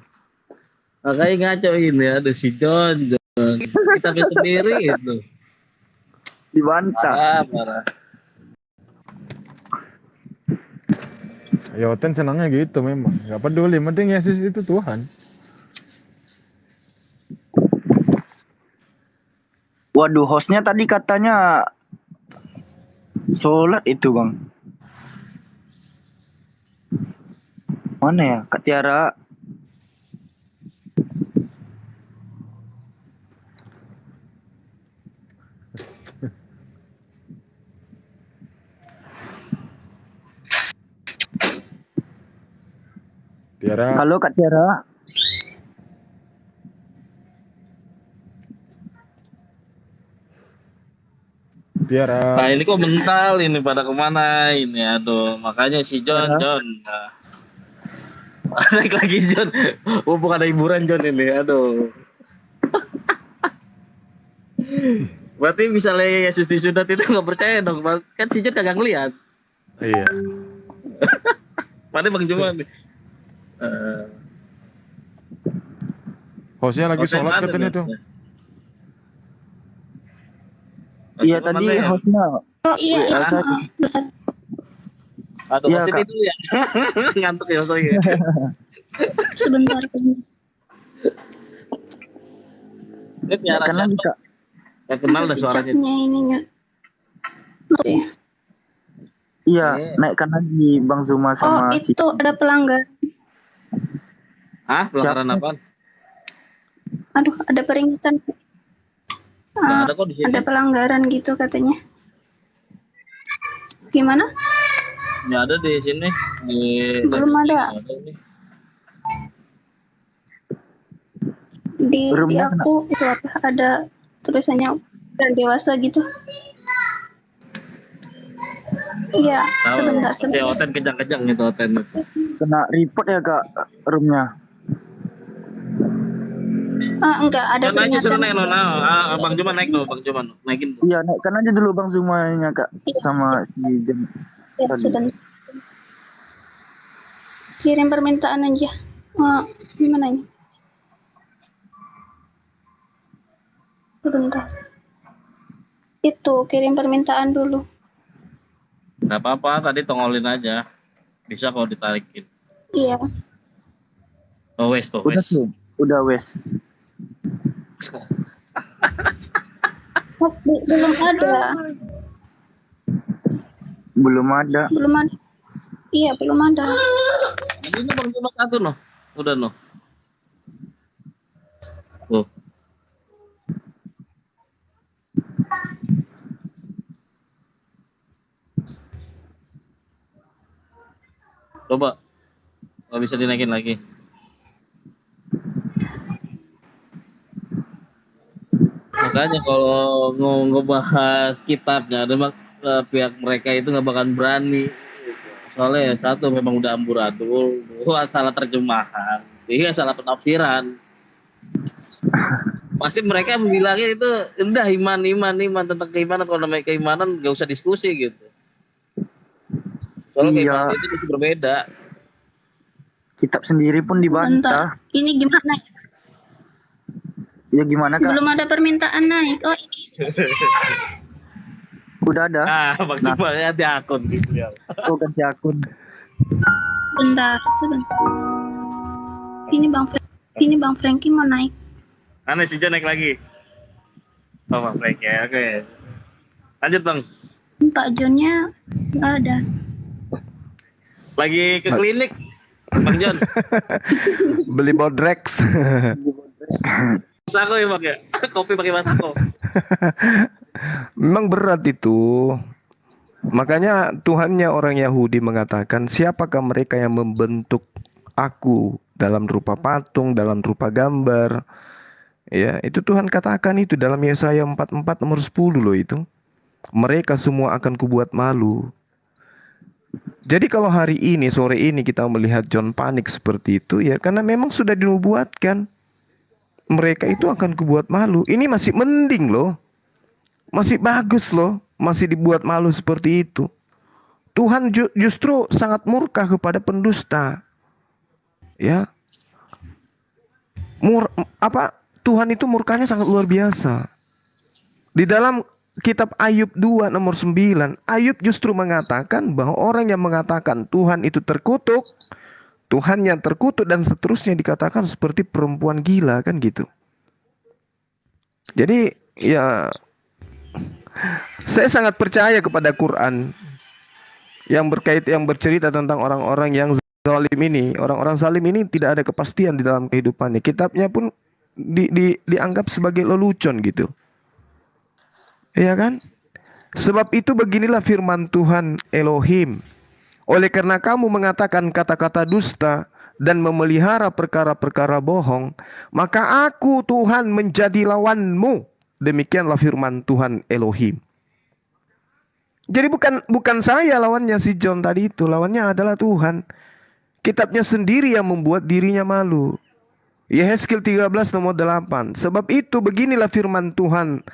Makanya ngaco ini aduh si John. Kita sendiri itu.
Dibantah.
Parah.
Ya Oten senangnya gitu memang. Gak peduli, penting Yesus itu Tuhan.
Waduh, hostnya tadi katanya sholat itu Bang. Mana ya Kak Tiara?
Tiara.
Halo Kak Tiara.
Tiara.
Nah ini kok mental ini pada kemana ini aduh makanya si John nah. Naik lagi John. Bukan ada hiburan John ini aduh. Berarti misalnya Yesus disunat itu nggak percaya dong kan si John kagak ngeliat.
Iya.
Mana Bang Juma nih?
Hostnya lagi sholat katanya tuh.
Iya tadi hostnya.
Oh iya.
Aduh
Iya,
hostnya
Kak.
itu ya. Ngantuk ya hostnya.
Sebentar.
Ini piara
Kan lagi
siapa?
Kak.
Gak kenal dah suaranya.
Chatnya ininya.
Iya, naikkan lagi Bang Zuma sama si.
Itu ada pelanggar.
Hah? Pelanggaran apa?
Aduh, ada peringatan.
Nggak ada kok di sini.
Ada pelanggaran gitu katanya. Gimana?
Nggak ada di sini.
Belum ada.
Ini.
Di
Belumnya
aku itu apa? Ada tulisannya dan dewasa gitu. Iya,
Tahu.
sebentar,
Si
sebentar.
Oten kejang-kejang gitu Oten itu.
Kena report ya kak roomnya.
Enggak, ada
Kan aja suruh
peringatan.
naik Nona. Bang Juman naik dong, Bang Juman. Naikin dong.
Iya naikkan aja dulu bang Zumanya kak
Iya,
sama si Jen.
Ya,
Tadi.
sebentar. Kirim permintaan aja. Gimana ini? Sebentar. Itu, kirim permintaan dulu.
Gak apa-apa, tadi tongolin aja. Bisa kalau ditarikin.
Iya.
Oh, wes tuh,
Udah
wes.
tuh, udah wes.
Belum ada.
Belum ada.
Belum ada. Iya, belum ada.
Ini Bang Juman satu noh. Udah noh. Tuh. Coba. Nggak bisa dinaikin lagi. Makanya kalau ngebahas kitabnya, ada pihak mereka itu nggak bakal berani. Soalnya ya, satu memang udah amburadul, dua salah terjemahan, tiga salah penafsiran. Pasti mereka bilangnya itu udah iman tentang keimanan. Kalau namanya keimanan nggak usah diskusi gitu. Soalnya
Iya.
keimanan itu mesti berbeda.
Kitab sendiri pun dibantah.
Bentar. Ini gimana?
Ya gimana kak?
Belum ada permintaan naik. Oh,
Udah ada.
Bang Cuma ya di akun gitu ya.
Oh ganti akun.
bentar, sebentar. Ini Bang Franky mau naik.
Aneh si Jo naik lagi. Oh, Bang Frank ya, oke. Lanjut Bang.
Pak Jonnya nggak ada.
Lagi ke klinik, Bang Jon.
Beli Bodrex.
Masako ya Bang ya. Kopi pakai Masako.
Memang berat itu. Makanya Tuhannya orang Yahudi mengatakan, siapakah mereka yang membentuk aku dalam rupa patung, dalam rupa gambar. Ya, itu Tuhan katakan itu dalam Yesaya 44 nomor 10 loh itu. Mereka semua akan kubuat malu. Jadi kalau hari ini, sore ini kita melihat John panik seperti itu ya, karena memang sudah dinubuatkan. Mereka itu akan kubuat malu. Ini masih mending loh. Masih bagus loh. Masih dibuat malu seperti itu. Tuhan justru sangat murka kepada pendusta. Ya. Tuhan itu murkanya sangat luar biasa. Di dalam kitab Ayub 2 nomor 9, Ayub justru mengatakan bahwa orang yang mengatakan Tuhan itu terkutuk, Tuhan yang terkutuk dan seterusnya dikatakan seperti perempuan gila kan gitu. Jadi ya saya sangat percaya kepada Quran yang bercerita tentang orang-orang yang zalim ini. Orang-orang zalim ini tidak ada kepastian di dalam kehidupannya. Kitabnya pun dianggap sebagai lelucon gitu. Iya kan? Sebab itu beginilah firman Tuhan Elohim. Oleh karena kamu mengatakan kata-kata dusta dan memelihara perkara-perkara bohong, maka aku Tuhan menjadi lawanmu. Demikianlah firman Tuhan Elohim. Jadi bukan saya lawannya si John tadi itu, lawannya adalah Tuhan. Kitabnya sendiri yang membuat dirinya malu. Yehezkiel 13 nomor 8. Sebab itu beginilah firman Tuhan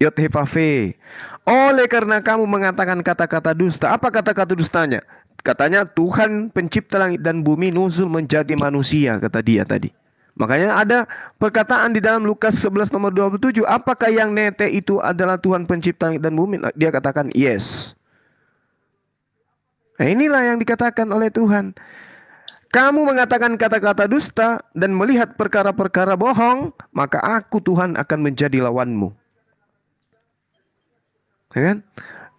Yod-Heh-Vaveh. Oleh karena kamu mengatakan kata-kata dusta. Apa kata-kata dustanya? Katanya Tuhan pencipta langit dan bumi nuzul menjadi manusia, kata dia tadi. Makanya ada perkataan di dalam Lukas 11 nomor 27. Apakah yang nete itu adalah Tuhan pencipta langit dan bumi? Dia katakan yes. Nah, inilah yang dikatakan oleh Tuhan. Kamu mengatakan kata-kata dusta dan melihat perkara-perkara bohong, maka aku Tuhan akan menjadi lawanmu. Ya kan?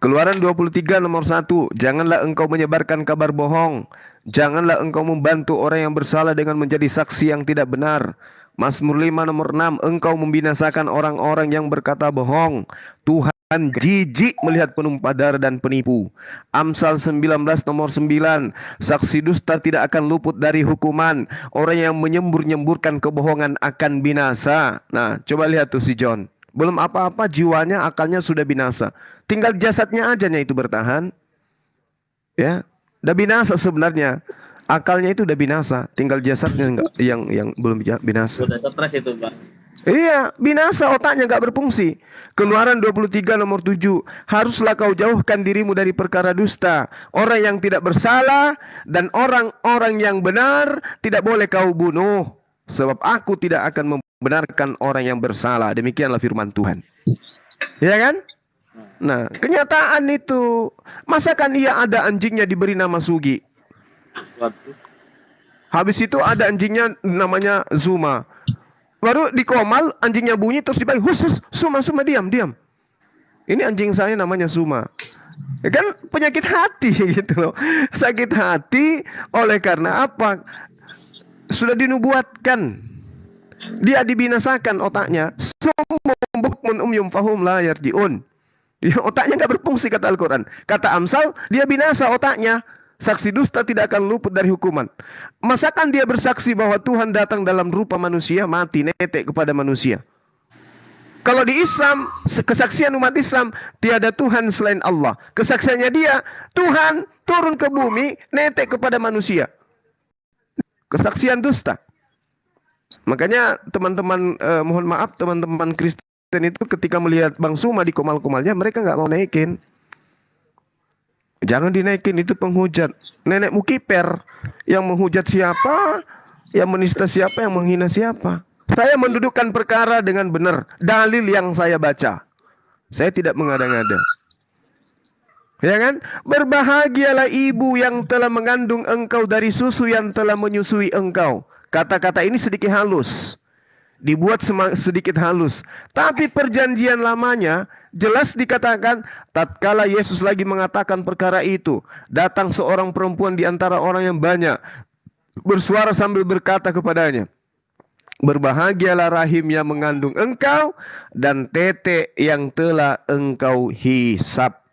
Keluaran 23 nomor 1. Janganlah engkau menyebarkan kabar bohong. Janganlah engkau membantu orang yang bersalah dengan menjadi saksi yang tidak benar. Mazmur 5 nomor 6. Engkau membinasakan orang-orang yang berkata bohong. Tuhan jijik melihat penumpah darah dan penipu. Amsal 19 nomor 9. Saksi dusta tidak akan luput dari hukuman. Orang yang menyembur-nyemburkan kebohongan akan binasa. Nah, coba lihat tuh si John. Belum apa-apa jiwanya, akalnya sudah binasa. Tinggal jasadnya aja itu bertahan. Ya, udah binasa sebenarnya. Akalnya itu udah binasa, tinggal jasadnya enggak yang belum binasa.
Udah stres itu, Pak.
Iya, binasa, otaknya nggak berfungsi. Keluaran 23 nomor 7. Haruslah kau jauhkan dirimu dari perkara dusta. Orang yang tidak bersalah dan orang-orang yang benar tidak boleh kau bunuh. Sebab aku tidak akan membenarkan orang yang bersalah. Demikianlah firman Tuhan. Ya kan? Nah, kenyataan itu. Masakan ia ada anjingnya diberi nama Sugi?
Waduh.
Habis itu ada anjingnya namanya Zuma. Baru di komal anjingnya bunyi terus dipanggil, "Hus, Suma, diam. Ini anjing saya namanya Suma." Ya kan penyakit hati gitu loh. Sakit hati oleh karena apa? Sudah dinubuatkan. Dia dibinasakan otaknya. Summum bukmun umyum fahum la yarjiun. Ya, otaknya nggak berfungsi kata Al-Quran. Kata Amsal, dia binasa otaknya. Saksi dusta tidak akan luput dari hukuman. Masakan dia bersaksi bahwa Tuhan datang dalam rupa manusia, mati netek kepada manusia. Kalau di Islam, kesaksian umat Islam, tiada Tuhan selain Allah. Kesaksiannya dia, Tuhan turun ke bumi, netek kepada manusia. Kesaksian dusta. Makanya teman-teman, mohon maaf teman-teman Kristen itu ketika melihat Bang Suma di komal-komalnya, mereka nggak mau naikin. Jangan dinaikin, itu penghujat. Nenek Mukiper yang menghujat siapa, yang menista siapa, yang menghina siapa. Saya mendudukkan perkara dengan benar, dalil yang saya baca. Saya tidak mengada-ngada. Ya kan? Berbahagialah ibu yang telah mengandung engkau dari susu yang telah menyusui engkau. Kata-kata ini sedikit halus. Dibuat sedikit halus. Tapi perjanjian lamanya jelas dikatakan tatkala Yesus lagi mengatakan perkara itu, datang seorang perempuan di antara orang yang banyak, bersuara sambil berkata kepadanya, "Berbahagialah rahim yang mengandung engkau dan tete yang telah engkau hisap."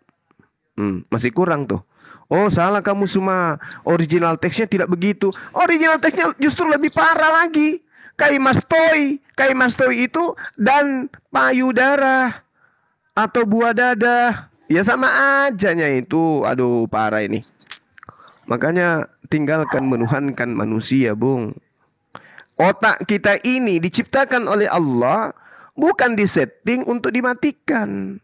Masih kurang tuh. Oh, salah kamu semua. Original teksnya tidak begitu. Original teksnya justru lebih parah lagi. Kaimastoi itu dan payudara atau buah dada. Ya sama ajanya itu. Aduh, parah ini. Makanya tinggalkan menuhankan manusia, Bung. Otak kita ini diciptakan oleh Allah, bukan disetting untuk dimatikan.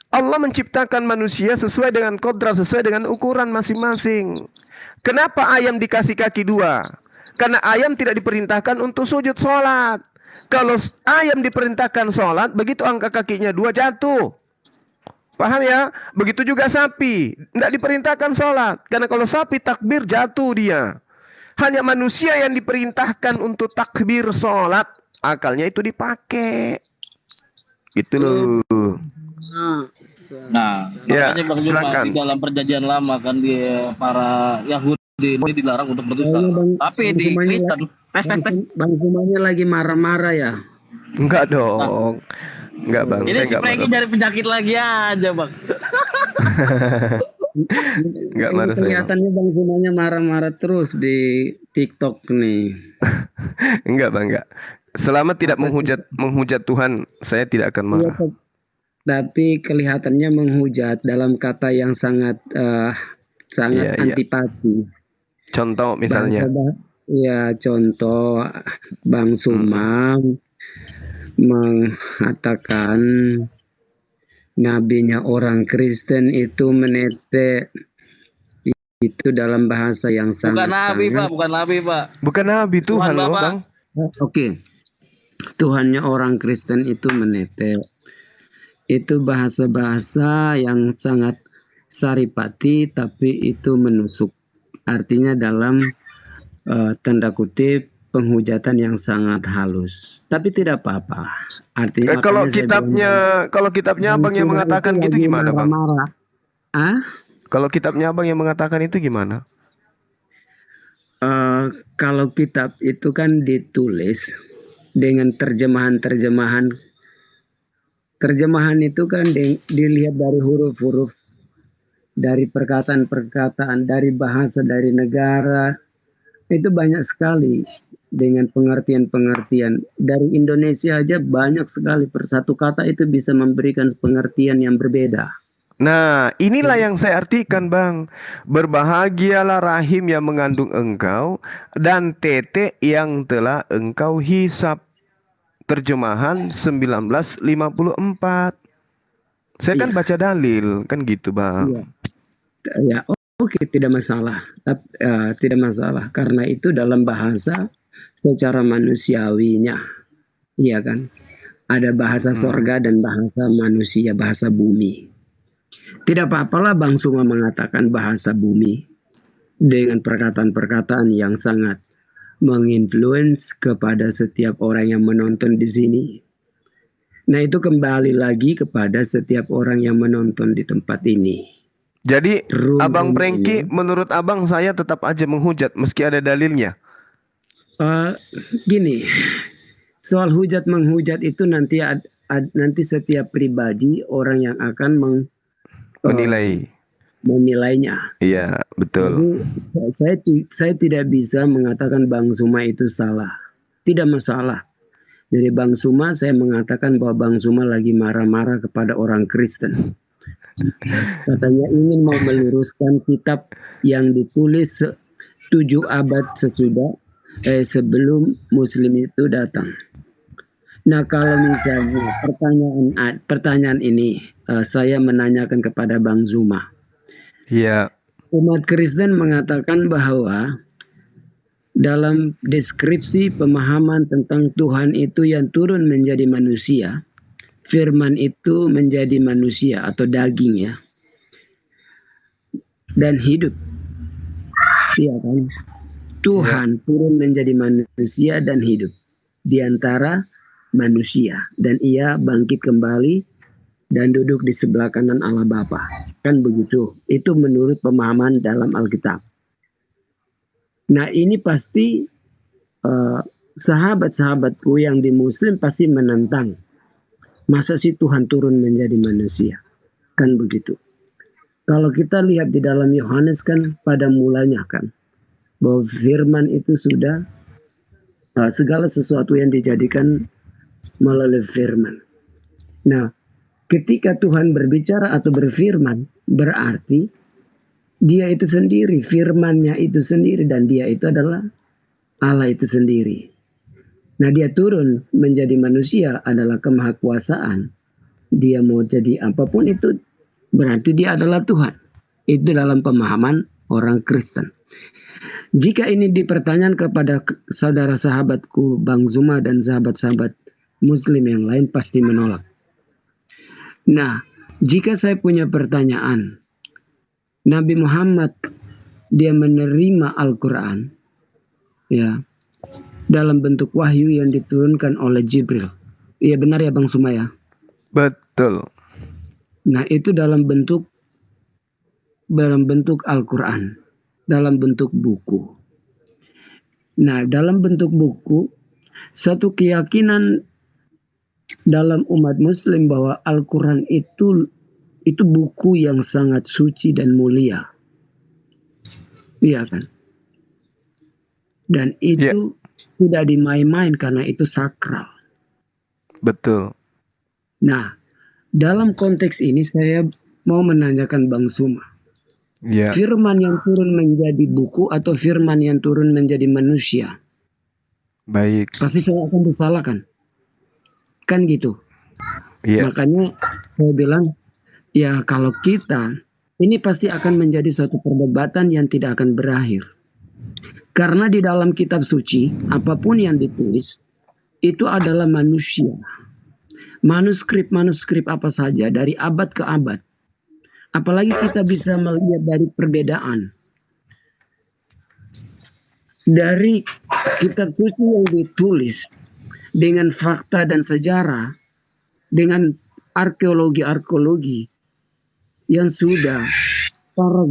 Allah menciptakan manusia sesuai dengan kodrat, sesuai dengan ukuran masing-masing. Kenapa ayam dikasih kaki dua? Karena ayam tidak diperintahkan untuk sujud sholat. Kalau ayam diperintahkan sholat, begitu angka kakinya dua jatuh. Paham ya? Begitu juga sapi, tidak diperintahkan sholat. Karena kalau sapi takbir jatuh dia. Hanya manusia yang diperintahkan untuk takbir sholat, akalnya itu dipakai. Gitu loh.
Nah,
ya,
makanya Bang Zuma di dalam perjanjian lama kan dia para Yahudi ini dilarang untuk berdusta. Tapi di Kristen,
Bang Zumanya lagi marah-marah ya?
Enggak dong. Enggak, Bang.
Ini
saya
si Franky cari penyakit lagi aja, Bang.
Enggak marah saya.
Kelihatannya Bang Zumanya marah-marah terus di TikTok nih.
Enggak, Bang, enggak. Selama tidak menghujat Tuhan, saya tidak akan marah.
Ya, tapi kelihatannya menghujat dalam kata yang sangat antipati.
Contoh misalnya.
Ya, contoh Bang Suma mengatakan nabinya orang Kristen itu menetek, itu dalam bahasa yang sangat.
Bukan nabi, Pak. Bukan nabi, Pak.
Bukan nabi, Tuhan loh, Bang.
Oke. Tuhannya orang Kristen itu menetek. Itu bahasa-bahasa yang sangat saripati, tapi itu menusuk. Artinya dalam tanda kutip penghujatan yang sangat halus. Tapi tidak apa-apa. Artinya
kalau kitabnya Abang yang mengatakan gitu gimana, Bang? Kalau kitabnya Abang yang mengatakan itu gimana?
Kalau kitab itu kan ditulis dengan terjemahan. Terjemahan itu kan dilihat dari huruf-huruf, dari perkataan-perkataan, dari bahasa, dari negara. Itu banyak sekali dengan pengertian-pengertian. Dari Indonesia aja banyak sekali. Per satu kata itu bisa memberikan pengertian yang berbeda.
Nah, inilah yang saya artikan, Bang. Berbahagialah rahim yang mengandung engkau dan tete yang telah engkau hisap. Terjemahan 1954. Saya kan
Iya,
baca dalil, kan gitu, Bang.
iya, ya. Oke, tidak masalah. Tidak masalah karena itu dalam bahasa secara manusiawinya, iya kan? Ada bahasa sorga dan bahasa manusia, bahasa bumi. Tidak apa-apalah Bang Suma mengatakan bahasa bumi dengan perkataan-perkataan yang sangat menginfluence kepada setiap orang yang menonton di sini. Nah, itu kembali lagi kepada setiap orang yang menonton di tempat ini.
Jadi, Abang
Room
Prengki,
ini,
menurut Abang saya tetap aja menghujat meski ada dalilnya.
gini, soal hujat menghujat itu nanti nanti setiap pribadi orang yang akan menilainya.
Iya, betul.
Jadi saya tidak bisa mengatakan Bang Suma itu salah. Tidak masalah. Dari Bang Suma saya mengatakan bahwa Bang Suma lagi marah-marah kepada orang Kristen. Katanya ingin mau meluruskan kitab yang ditulis 7 abad sebelum Muslim itu datang. Nah, kalau misalnya pertanyaan ini saya menanyakan kepada Bang Zuma.
Iya.
Umat Kristen mengatakan bahwa dalam deskripsi pemahaman tentang Tuhan itu yang turun menjadi manusia, firman itu menjadi manusia atau daging ya, dan hidup. Iya kan? Tuhan turun menjadi manusia dan hidup di antara manusia, dan ia bangkit kembali dan duduk di sebelah kanan Allah Bapa. Kan begitu. Itu menurut pemahaman dalam Alkitab. Nah, ini pasti sahabat-sahabatku yang di Muslim pasti menentang. Masa sih Tuhan turun menjadi manusia? Kan begitu. Kalau kita lihat di dalam Yohanes kan pada mulanya kan, bahwa firman itu sudah segala sesuatu yang dijadikan melalui firman. Nah, ketika Tuhan berbicara atau berfirman, berarti dia itu sendiri, firman-Nya itu sendiri, dan dia itu adalah Allah itu sendiri. Nah, dia turun menjadi manusia adalah kemahakuasaan. Dia mau jadi apapun itu, berarti dia adalah Tuhan. Itu dalam pemahaman orang Kristen. Jika ini dipertanyakan kepada saudara sahabatku Bang Zuma dan sahabat-sahabat Muslim yang lain pasti menolak. Nah, jika saya punya pertanyaan, Nabi Muhammad dia menerima Al-Quran ya dalam bentuk wahyu yang diturunkan oleh Jibril. Iya benar ya Bang Sumaya?
Betul.
Nah, itu dalam bentuk Al-Quran, dalam bentuk buku. Nah, dalam bentuk buku, satu keyakinan dalam umat Muslim bahwa Al-Quran itu buku yang sangat suci dan mulia. Iya kan? Dan itu tidak dimain-main karena itu sakral.
Betul.
Nah, dalam konteks ini saya mau menanyakan Bang Suma.
Iya.
Firman yang turun menjadi buku atau firman yang turun menjadi manusia?
Baik.
Pasti saya akan disalahkan. Kan gitu.
Iya.
Makanya saya bilang, ya kalau kita, ini pasti akan menjadi suatu perdebatan yang tidak akan berakhir. Karena di dalam kitab suci, apapun yang ditulis, itu adalah manusia. Manuskrip apa saja, dari abad ke abad. Apalagi kita bisa melihat dari perbedaan. Dari kitab suci yang ditulis, dengan fakta dan sejarah, dengan arkeologi yang sudah para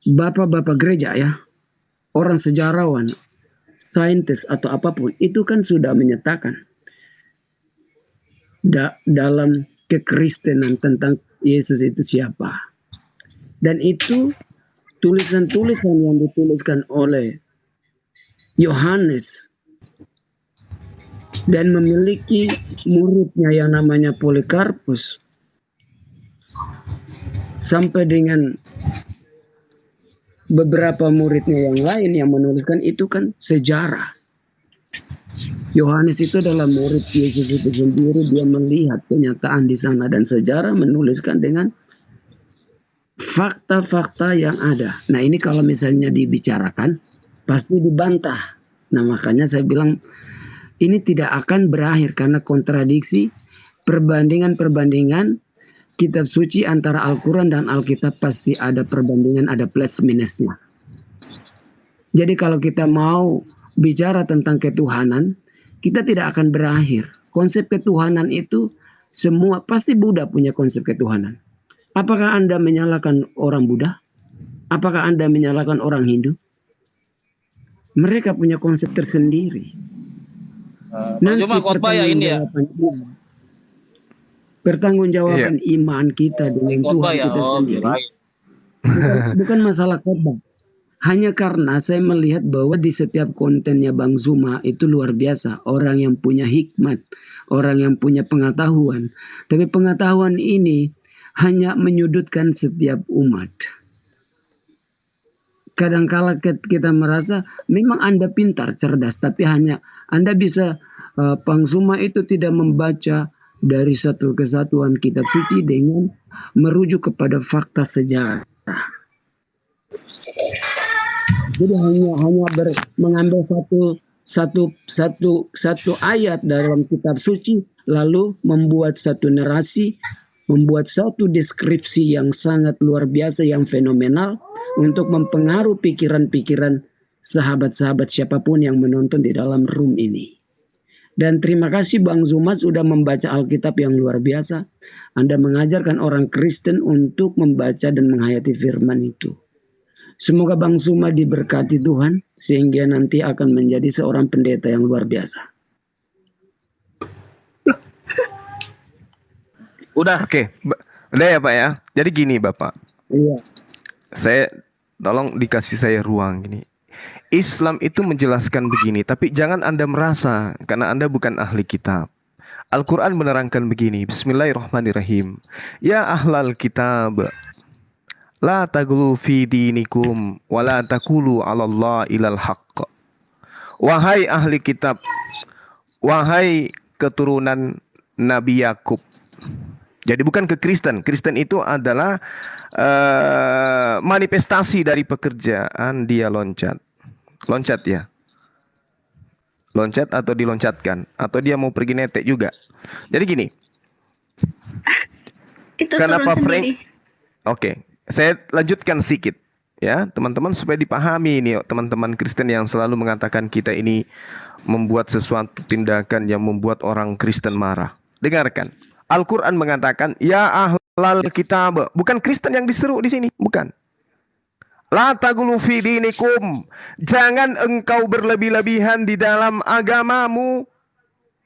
bapak-bapak gereja ya, orang sejarawan, saintis atau apapun, itu kan sudah menyatakan dalam kekristenan tentang Yesus itu siapa. Dan itu tulisan-tulisan yang dituliskan oleh Yohanes dan memiliki muridnya yang namanya Polikarpus. sampai dengan beberapa muridnya yang lain yang menuliskan itu kan sejarah. Yohanes itu adalah murid Yesus itu sendiri, dia melihat kenyataan di sana dan sejarah menuliskan dengan fakta-fakta yang ada. Nah ini kalau misalnya dibicarakan pasti dibantah. Nah makanya saya bilang ini tidak akan berakhir karena kontradiksi, perbandingan kitab suci antara Al-Quran dan Alkitab pasti ada perbandingan, ada plus minusnya. Jadi kalau kita mau bicara tentang ketuhanan, kita tidak akan berakhir. Konsep ketuhanan itu semua, pasti Buddha punya konsep ketuhanan. Apakah Anda menyalahkan orang Buddha? Apakah Anda menyalahkan orang Hindu? Mereka punya konsep tersendiri.
Cuma khotbah ya ini ya.
Pertanggungjawaban iman kita dengan Tuhan
Ya,
kita sendiri. Bukan masalah khotbah. Hanya karena saya melihat bahwa di setiap kontennya Bang Zuma itu luar biasa. Orang yang punya hikmat, orang yang punya pengetahuan. Tapi pengetahuan ini hanya menyudutkan setiap umat. Kadangkala kita merasa memang Anda pintar, cerdas, tapi hanya Anda bisa, Bang Zuma itu tidak membaca dari satu kesatuan kitab suci dengan merujuk kepada fakta sejarah. Jadi hanya mengambil satu ayat dalam kitab suci lalu membuat satu narasi, membuat satu deskripsi yang sangat luar biasa, yang fenomenal untuk mempengaruhi pikiran-pikiran sahabat-sahabat siapapun yang menonton di dalam room ini. Dan terima kasih Bang Zuma sudah membaca Alkitab yang luar biasa. Anda mengajarkan orang Kristen untuk membaca dan menghayati firman itu. Semoga Bang Zuma diberkati Tuhan sehingga nanti akan menjadi seorang pendeta yang luar biasa.
Udah. Oke. Udah ya Pak ya. Jadi gini Bapak.
Iya.
Saya tolong dikasih saya ruang gini. Islam itu menjelaskan begini, tapi jangan Anda merasa karena Anda bukan ahli kitab. Al-Quran menerangkan begini, Bismillahirrahmanirrahim. Ya ahlal kitab, la taglu fi dinikum, wa la taqulu 'alallah ilal haqq. Wahai ahli kitab, wahai keturunan Nabi Yakub. Jadi bukan ke Kristen. Kristen itu adalah manifestasi dari pekerjaan dia loncat. Loncat ya. Loncat atau diloncatkan. Atau dia mau pergi netek juga. Jadi gini.
Itu
kenapa
turun sendiri.
Oke. Saya lanjutkan sedikit. Ya, teman-teman supaya dipahami ini teman-teman Kristen yang selalu mengatakan kita ini membuat sesuatu tindakan yang membuat orang Kristen marah. Dengarkan. Al-Quran mengatakan, ya ahlal kitab. Bukan Kristen yang diseru di sini, bukan. La taglu fi dinikum. Jangan engkau berlebih-lebihan di dalam agamamu.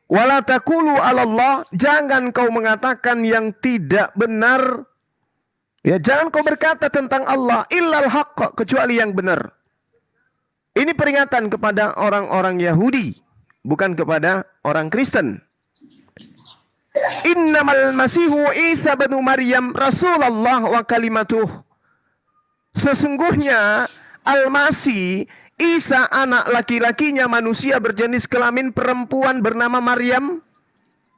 Wala taqulu 'alallah. Jangan kau mengatakan yang tidak benar. Ya, jangan kau berkata tentang Allah illal haqq, kecuali yang benar. Ini peringatan kepada orang-orang Yahudi, bukan kepada orang Kristen. Innamal masihu Isa bin Maryam Rasulullah wa kalimatuh. Sesungguhnya Al-Masih Isa anak laki-lakinya manusia berjenis kelamin perempuan bernama Maryam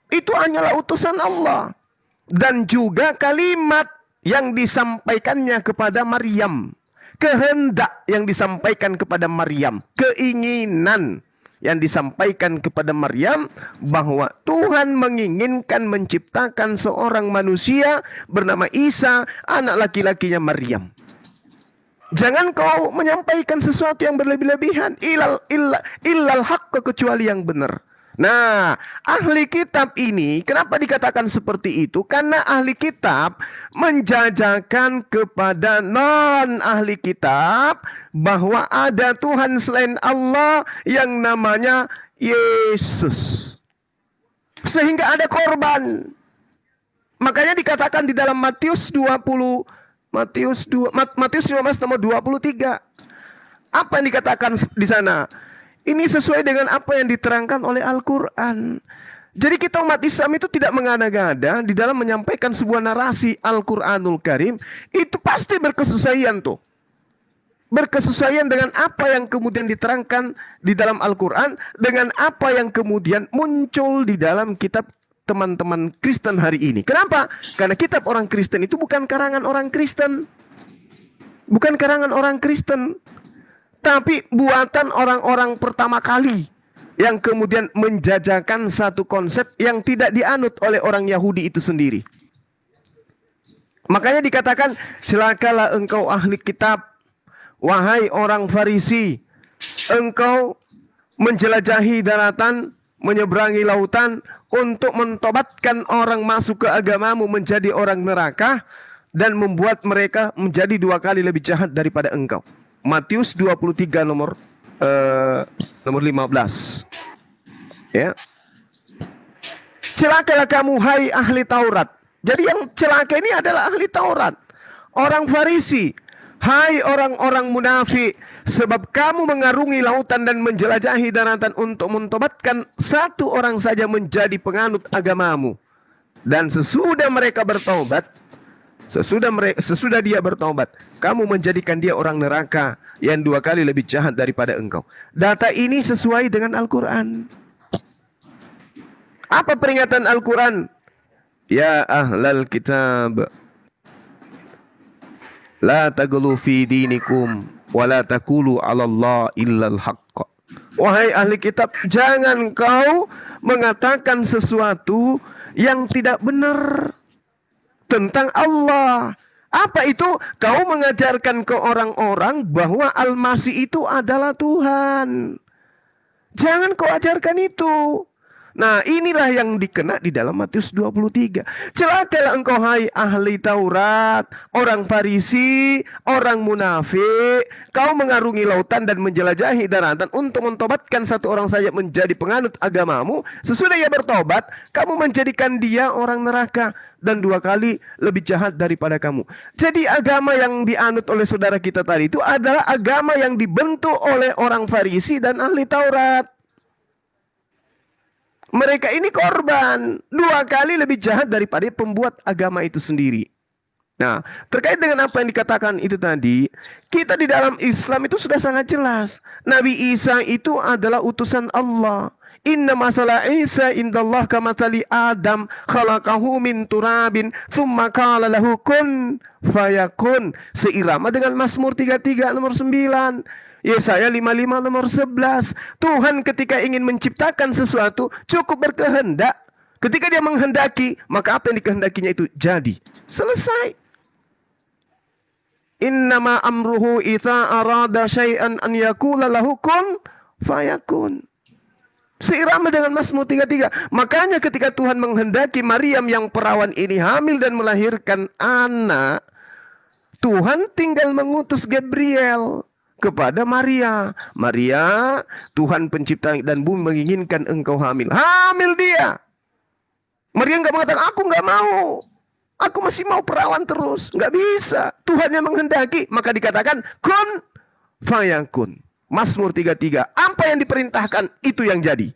itu hanyalah utusan Allah dan juga kalimat yang disampaikannya kepada Maryam, kehendak yang disampaikan kepada Maryam, keinginan yang disampaikan kepada Maryam bahwa Tuhan menginginkan menciptakan seorang manusia bernama Isa, anak laki-lakinya Maryam. Jangan kau menyampaikan sesuatu yang berlebih-lebihan, illal haqq, kecuali yang benar. Nah, ahli kitab ini kenapa dikatakan seperti itu? Karena ahli kitab menjajakan kepada non ahli kitab bahwa ada Tuhan selain Allah yang namanya Yesus. Sehingga ada korban. Makanya dikatakan di dalam Matius 15 nomor 23. Apa yang dikatakan di sana? Ini sesuai dengan apa yang diterangkan oleh Al-Quran. Jadi kita umat Islam itu tidak mengada-ngada di dalam menyampaikan sebuah narasi Al-Quranul Karim. Itu pasti berkesesuaian tuh. Berkesesuaian dengan apa yang kemudian diterangkan di dalam Al-Quran, dengan apa yang kemudian muncul di dalam kitab teman-teman Kristen hari ini. Kenapa? Karena kitab orang Kristen itu bukan karangan orang Kristen. Bukan karangan orang Kristen, tapi buatan orang-orang pertama kali yang kemudian menjajakan satu konsep yang tidak dianut oleh orang Yahudi itu sendiri. Makanya dikatakan, celakalah engkau ahli kitab, wahai orang Farisi, engkau menjelajahi daratan, menyeberangi lautan untuk mentobatkan orang masuk ke agamamu menjadi orang neraka dan membuat mereka menjadi 2 kali lebih jahat daripada engkau. Matius 23 nomor 15. Ya. Celakalah kamu hai ahli Taurat. Jadi yang celaka ini adalah ahli Taurat, orang Farisi. Hai orang-orang munafik, sebab kamu mengarungi lautan dan menjelajahi daratan untuk mentobatkan satu orang saja menjadi penganut agamamu. Dan sesudah mereka bertaubat, sesudah dia bertaubat, kamu menjadikan dia orang neraka yang 2 kali lebih jahat daripada engkau. Data ini sesuai dengan Al-Quran. Apa peringatan Al-Quran? Ya ahlal kitab, la taglu fi dinikum wa la taqulu 'ala Allah illal haqq. Wahai ahli kitab, jangan kau mengatakan sesuatu yang tidak benar tentang Allah. Apa itu? Kau mengajarkan ke orang-orang bahwa Al-Masih itu adalah Tuhan. Jangan kau ajarkan itu. Nah, inilah yang dikena di dalam Matius 23. Celakalah engkau hai ahli Taurat, orang Farisi, orang munafik. Kau mengarungi lautan dan menjelajahi daratan untuk mentobatkan satu orang saja menjadi penganut agamamu. Sesudah ia bertobat, kamu menjadikan dia orang neraka dan 2 kali lebih jahat daripada kamu. Jadi agama yang dianut oleh saudara kita tadi itu adalah agama yang dibentuk oleh orang Farisi dan ahli Taurat. Mereka ini korban 2 kali lebih jahat daripada pembuat agama itu sendiri. Nah, terkait dengan apa yang dikatakan itu tadi, kita di dalam Islam itu sudah sangat jelas. Nabi Isa itu adalah utusan Allah. Inna masala Isa indallah kamathali Adam khalaqahu min turabin thumma qala lahu kun fayakun. Seirama dengan Mazmur 33 nomor 9. Yesaya 55 nomor 11. Tuhan ketika ingin menciptakan sesuatu cukup berkehendak. Ketika dia menghendaki, maka apa yang dikehendakinya itu jadi. Selesai. Innama amruhu idza arada syai'an an yaqula lahu kun fayakun. Seirama dengan Mazmur 33. Makanya ketika Tuhan menghendaki Maryam yang perawan ini hamil dan melahirkan anak, Tuhan tinggal mengutus Gabriel kepada Maria. Maria, Tuhan pencipta dan bumi menginginkan engkau hamil. Hamil dia. Maria nggak mengatakan, aku nggak mau. Aku masih mau perawan terus. Nggak bisa. Tuhan yang menghendaki. Maka dikatakan, kun fayakun. Mazmur 33. Apa yang diperintahkan, itu yang jadi.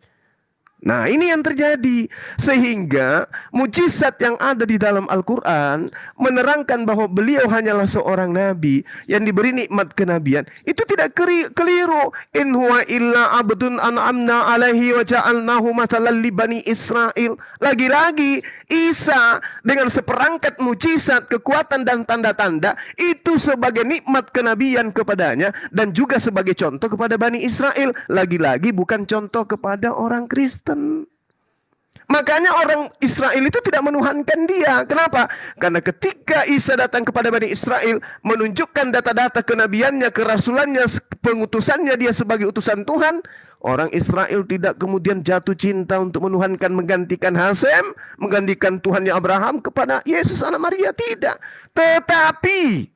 Nah, ini yang terjadi. Sehingga mujizat yang ada di dalam Al-Quran menerangkan bahwa beliau hanyalah seorang nabi yang diberi nikmat kenabian. Itu tidak keliru. In huwa illa abdun an'amna alaihi wa ja'alnahu mathalan li bani Israel. Lagi-lagi Isa dengan seperangkat mujizat, kekuatan dan tanda-tanda itu sebagai nikmat kenabian kepadanya dan juga sebagai contoh kepada Bani Israel. Lagi-lagi bukan contoh kepada orang Kristen. Makanya orang Israel itu tidak menuhankan dia. Kenapa? Karena ketika Isa datang kepada Bani Israel, menunjukkan data-data kenabiannya, kerasulannya, pengutusannya dia sebagai utusan Tuhan, orang Israel tidak kemudian jatuh cinta untuk menuhankan, menggantikan Hasem, menggantikan Tuhannya Abraham kepada Yesus anak Maria. Tidak. Tetapi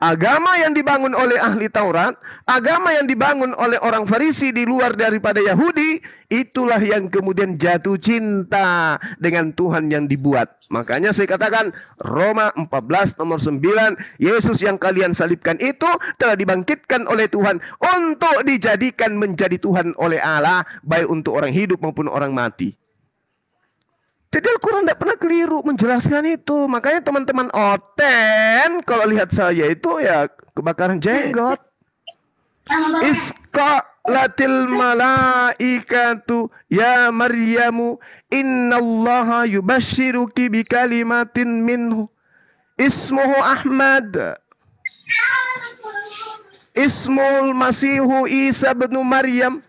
agama yang dibangun oleh ahli Taurat, agama yang dibangun oleh orang Farisi di luar daripada Yahudi, itulah yang kemudian jatuh cinta dengan Tuhan yang dibuat. Makanya saya katakan Roma 14 nomor 9, Yesus yang kalian salibkan itu telah dibangkitkan oleh Tuhan untuk dijadikan menjadi Tuhan oleh Allah, baik untuk orang hidup maupun orang mati. Jadi Al-Quran tidak pernah keliru menjelaskan itu. Makanya teman-teman Oten kalau lihat saya itu ya kebakaran jenggot. Isqalatil malaikatu ya Maryamu innallaha yubashiruki bikalimatin minhu ismuhu Ahmad ismul masihu Isa bin Maryam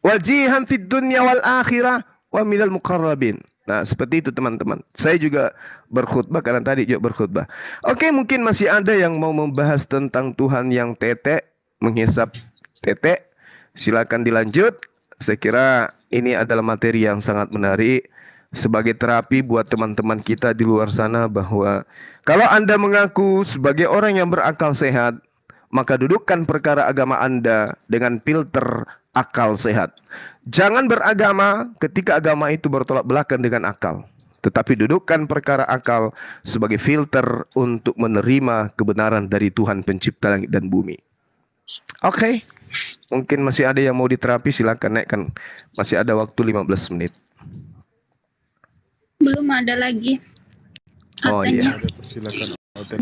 wajihan fid dunya wal akhirah wa minal muqarrabin. Nah, seperti itu teman-teman. Saya juga berkhutbah karena tadi juga berkhutbah. Oke, mungkin masih ada yang mau membahas tentang Tuhan yang tetek, menghisap tetek. Silakan dilanjut. Saya kira ini adalah materi yang sangat menarik sebagai terapi buat teman-teman kita di luar sana, bahwa kalau Anda mengaku sebagai orang yang berakal sehat, maka dudukkan perkara agama Anda dengan filter akal sehat. Jangan beragama ketika agama itu bertolak belakang dengan akal, tetapi dudukkan perkara akal sebagai filter untuk menerima kebenaran dari Tuhan pencipta langit dan bumi. Oke, mungkin masih ada yang mau diterapi, silakan naikkan. Masih ada waktu 15 menit.
Belum ada lagi.
Oh iya.
Silakan Oten.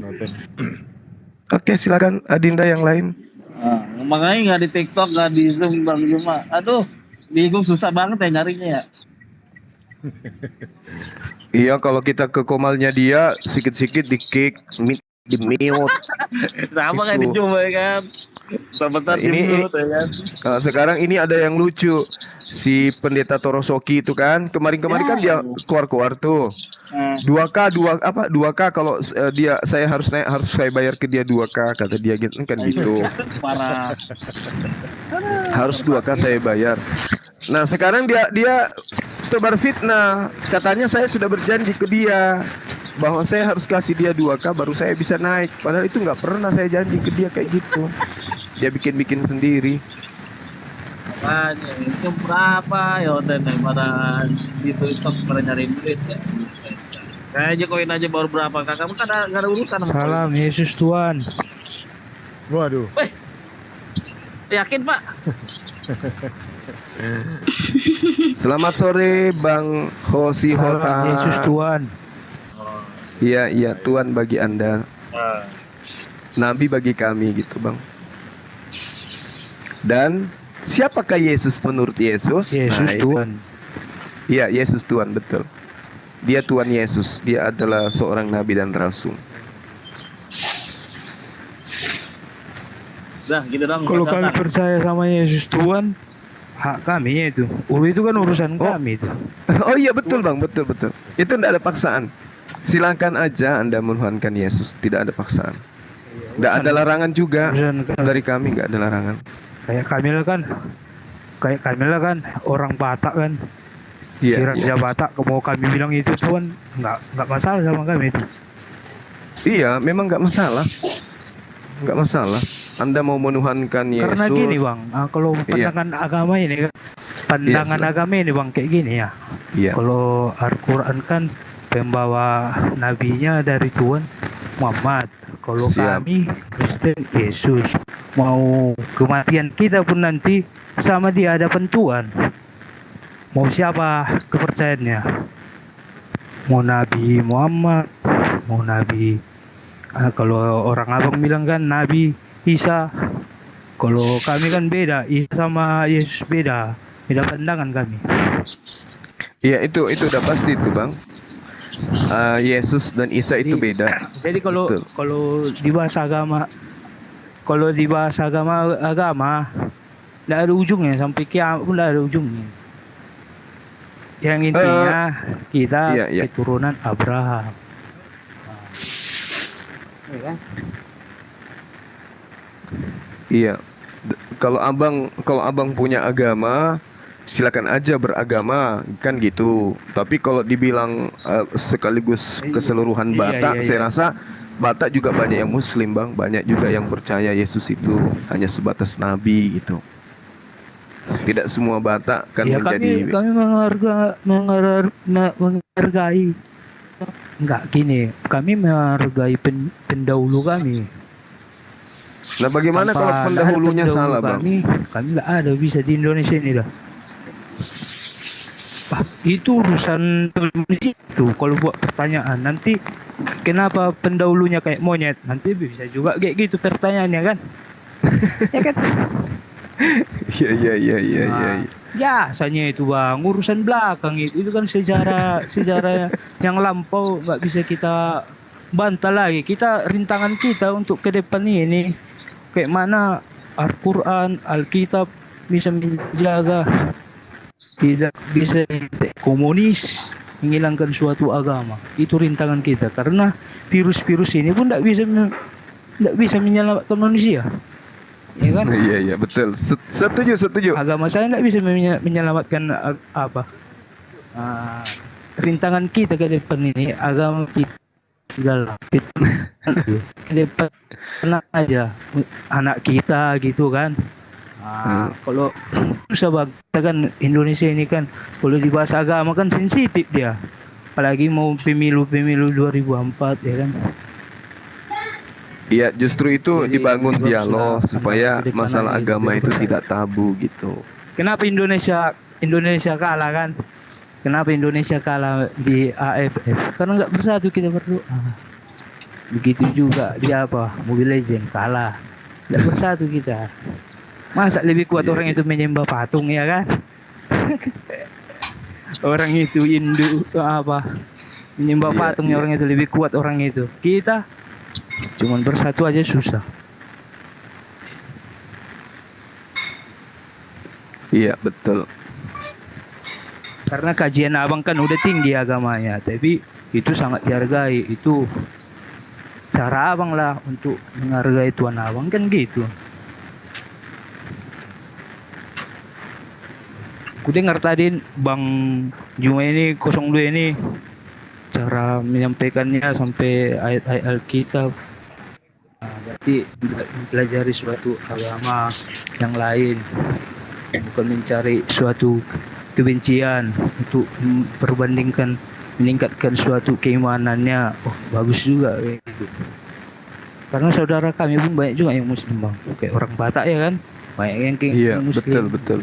Oke, silakan Adinda yang lain.
Nah, makanya nggak di TikTok, nggak di Zoom Bang Zuma. Aduh, bingung, susah banget ya nyarinya ya.
Iya, kalau kita ke komalnya dia sikit-sikit di-kick, di-mute.
Sama kayak di
Itu.
Zoom ya kan. Sebentar
Nah, ini-
di-mute ya kan.
Sekarang ini ada yang lucu. Si pendeta Torosoki itu kan, kemarin-kemarin kan dia keluar-keluar tuh.
Nah,
2K kalau saya harus saya bayar ke dia 2K, kata dia gitu kan gitu.
parah.
Harus 2K saya bayar. Nah, sekarang dia tebar fitnah. Katanya saya sudah berjanji ke dia bahwa saya harus kasih dia 2K baru saya bisa naik. Padahal itu nggak pernah saya janji ke dia kayak gitu. Dia bikin sendiri.
Makanya itu berapa ya Oten pada di TikTok pada nyari duit ya. Kayaknya koin aja baru berapa, kakak kan nggak ada urusan sama koin.
Salam Yesus Tuhan.
Waduh.
Yakin Pak?
Selamat sore Bang Hosi
Salam
Hota.
Yesus Tuhan.
Iya, Tuhan bagi Anda,
Nah,
Nabi bagi kami gitu Bang. Dan siapakah Yesus menurut Yesus?
Yesus
Nah,
Tuhan.
Iya, Yesus Tuhan, betul. Dia Tuhan Yesus, dia adalah seorang nabi dan rasul.
Dah gitu dong.
Kalau
Pak
kami
Tatang.
percaya sama Yesus Tuhan, hak kami itu. Itu kan urusan kami itu.
Oh iya, betul Bang, betul. Itu tidak ada paksaan. Silakan aja Anda menuhankan Yesus, tidak ada paksaan. Tidak ada larangan juga
Urusan
dari kami, nggak ada larangan.
kayak kami lah kan orang Batak kan. Si
Iya,
Raja Batak mau kami bilang itu Tuhan, nggak masalah sama kami itu.
iya, memang nggak masalah, nggak masalah. Anda mau menuhankan Yesus.
Karena gini Bang, kalau
Iya.
pandangan agama ini kan, pandangan
silakan.
agama ini Bang kayak gini ya.
Iya.
Kalau Al-Quran kan pembawa nabinya dari Tuhan Muhammad. Kalau
Siap.
kami Kristen Yesus. Mau kematian kita pun nanti sama di hadapan Tuhan. Mau siapa kepercayaannya? Mau Nabi Muhammad, mau Nabi kalau orang abang bilang kan Nabi Isa. Kalau kami kan beda, Isa sama Yesus beda pandangan kami.
Iya, itu udah pasti itu Bang. Yesus dan Isa itu beda.
Jadi kalau
Betul.
kalau di bahasa agama tidak ada ujungnya, sampai kiamat pun tidak ada ujungnya. Yang intinya kita
iya.
keturunan Abraham.
Iya. Kalau abang punya agama, silakan aja beragama kan gitu. Tapi kalau dibilang sekaligus keseluruhan Batak, saya rasa Batak juga banyak yang Muslim Bang, banyak juga yang percaya Yesus itu hanya sebatas nabi gitu. Tidak semua Batak kan
Ya
menjadi.
kami menghargai. Enggak gini, kami menghargai pendahulu kami.
Nah, bagaimana kalau
Tanpa
pendahulunya
pendahulu
salah Bang?
Kami nggak ada bisa di Indonesia ini dah. Itu urusan itu. Kalau buat pertanyaan nanti kenapa pendahulunya kayak monyet, nanti bisa juga kayak gitu pertanyaannya kan. Ya kan?
Iya.
Biasanya itu bang, urusan belakang itu kan sejarah yang lampau, nggak bisa kita bantah lagi. Kita rintangan kita untuk ke depan ini kayak mana Al-Quran, Alkitab bisa menjaga, tidak bisa komunis menghilangkan suatu agama. Itu rintangan kita karena virus-virus ini pun tidak bisa menyelamatkan manusia. Ya kan?
Iya betul. Setuju.
Agama saya tidak bisa menyelamatkan rintangan kita ke depan ini. Agama kita segala ke depan tenang aja anak kita gitu kan. Kalau susah banget kan Indonesia ini kan, kalau dibahas agama kan sensitif dia, apalagi mau pemilu 2004 ya kan.
Iya, justru itu
Jadi,
dibangun
baguslah
dialog supaya
anak
masalah
kedepannya
agama itu
berbeda.
tidak tabu gitu.
Kenapa Indonesia kalah kan? Kenapa Indonesia kalah di AFF? Karena nggak bersatu kita berdoa. Begitu juga di Mobile Legend kalah, nggak bersatu kita. Masa lebih kuat orang itu menyembah patung ya kan? Orang itu Hindu menyembah patungnya orang itu lebih kuat orang itu. Kita cuman bersatu aja susah.
Iya betul.
Karena kajian abang kan udah tinggi agamanya, tapi itu sangat dihargai. Itu cara abang lah untuk menghargai Tuhan abang kan gitu. Aku dengar tadi Bang Juma ini 02 ini cara menyampaikannya sampai ayat-ayat Alkitab. Berarti mempelajari suatu agama yang lain, bukan mencari suatu kebencian untuk meningkatkan suatu keimanannya. Oh bagus juga gitu. Karena saudara kami pun banyak juga yang Muslim bang, kayak orang Batak ya kan, banyak yang kayak Muslim.
Betul.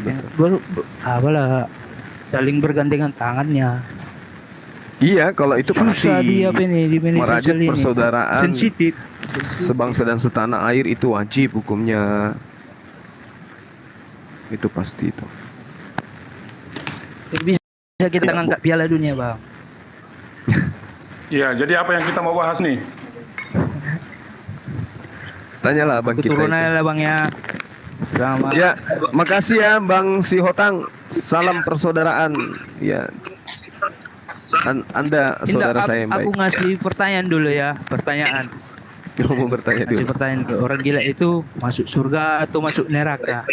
Saling bergandengan tangannya.
Iya, kalau itu
Susah
pasti
dia di media
merajut
sosial ini.
persaudaraan
Sensitif.
sebangsa dan setanah air itu wajib hukumnya. Itu pasti itu.
Bisa kita ngangkat Piala Dunia bang.
Iya, jadi apa yang kita mau bahas nih?
Tanyalah bang kita.
Keturunannya lah bang ya. Selamat.
Ya, makasih ya Bang Sihotang. Salam persaudaraan. Ya. Anda saudara saya yang
Aku
baik.
ngasih pertanyaan dulu ya, pertanyaan.
Mau bertanya
Ngasih
dulu.
pertanyaan ke orang gila itu masuk surga atau masuk neraka?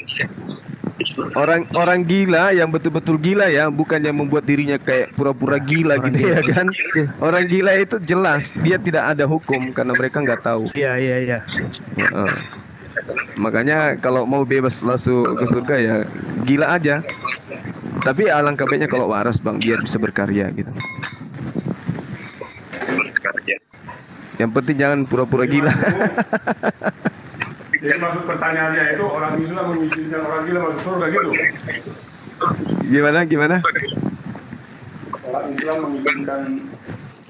Orang gila yang betul-betul gila ya, bukan yang membuat dirinya kayak pura-pura gila
Orang
gitu
gila.
ya kan. Orang gila itu jelas dia tidak ada hukum karena mereka nggak tahu.
Iya.
Heeh. Makanya kalau mau bebas masuk ke surga ya gila aja. Tapi alangkah baiknya kalau waras bang, biar bisa berkarya gitu. Yang penting jangan pura-pura gila.
Jadi maksud pertanyaannya itu orang Islam mengizinkan orang gila masuk surga gitu?
Gimana?
Orang Islam mengizinkan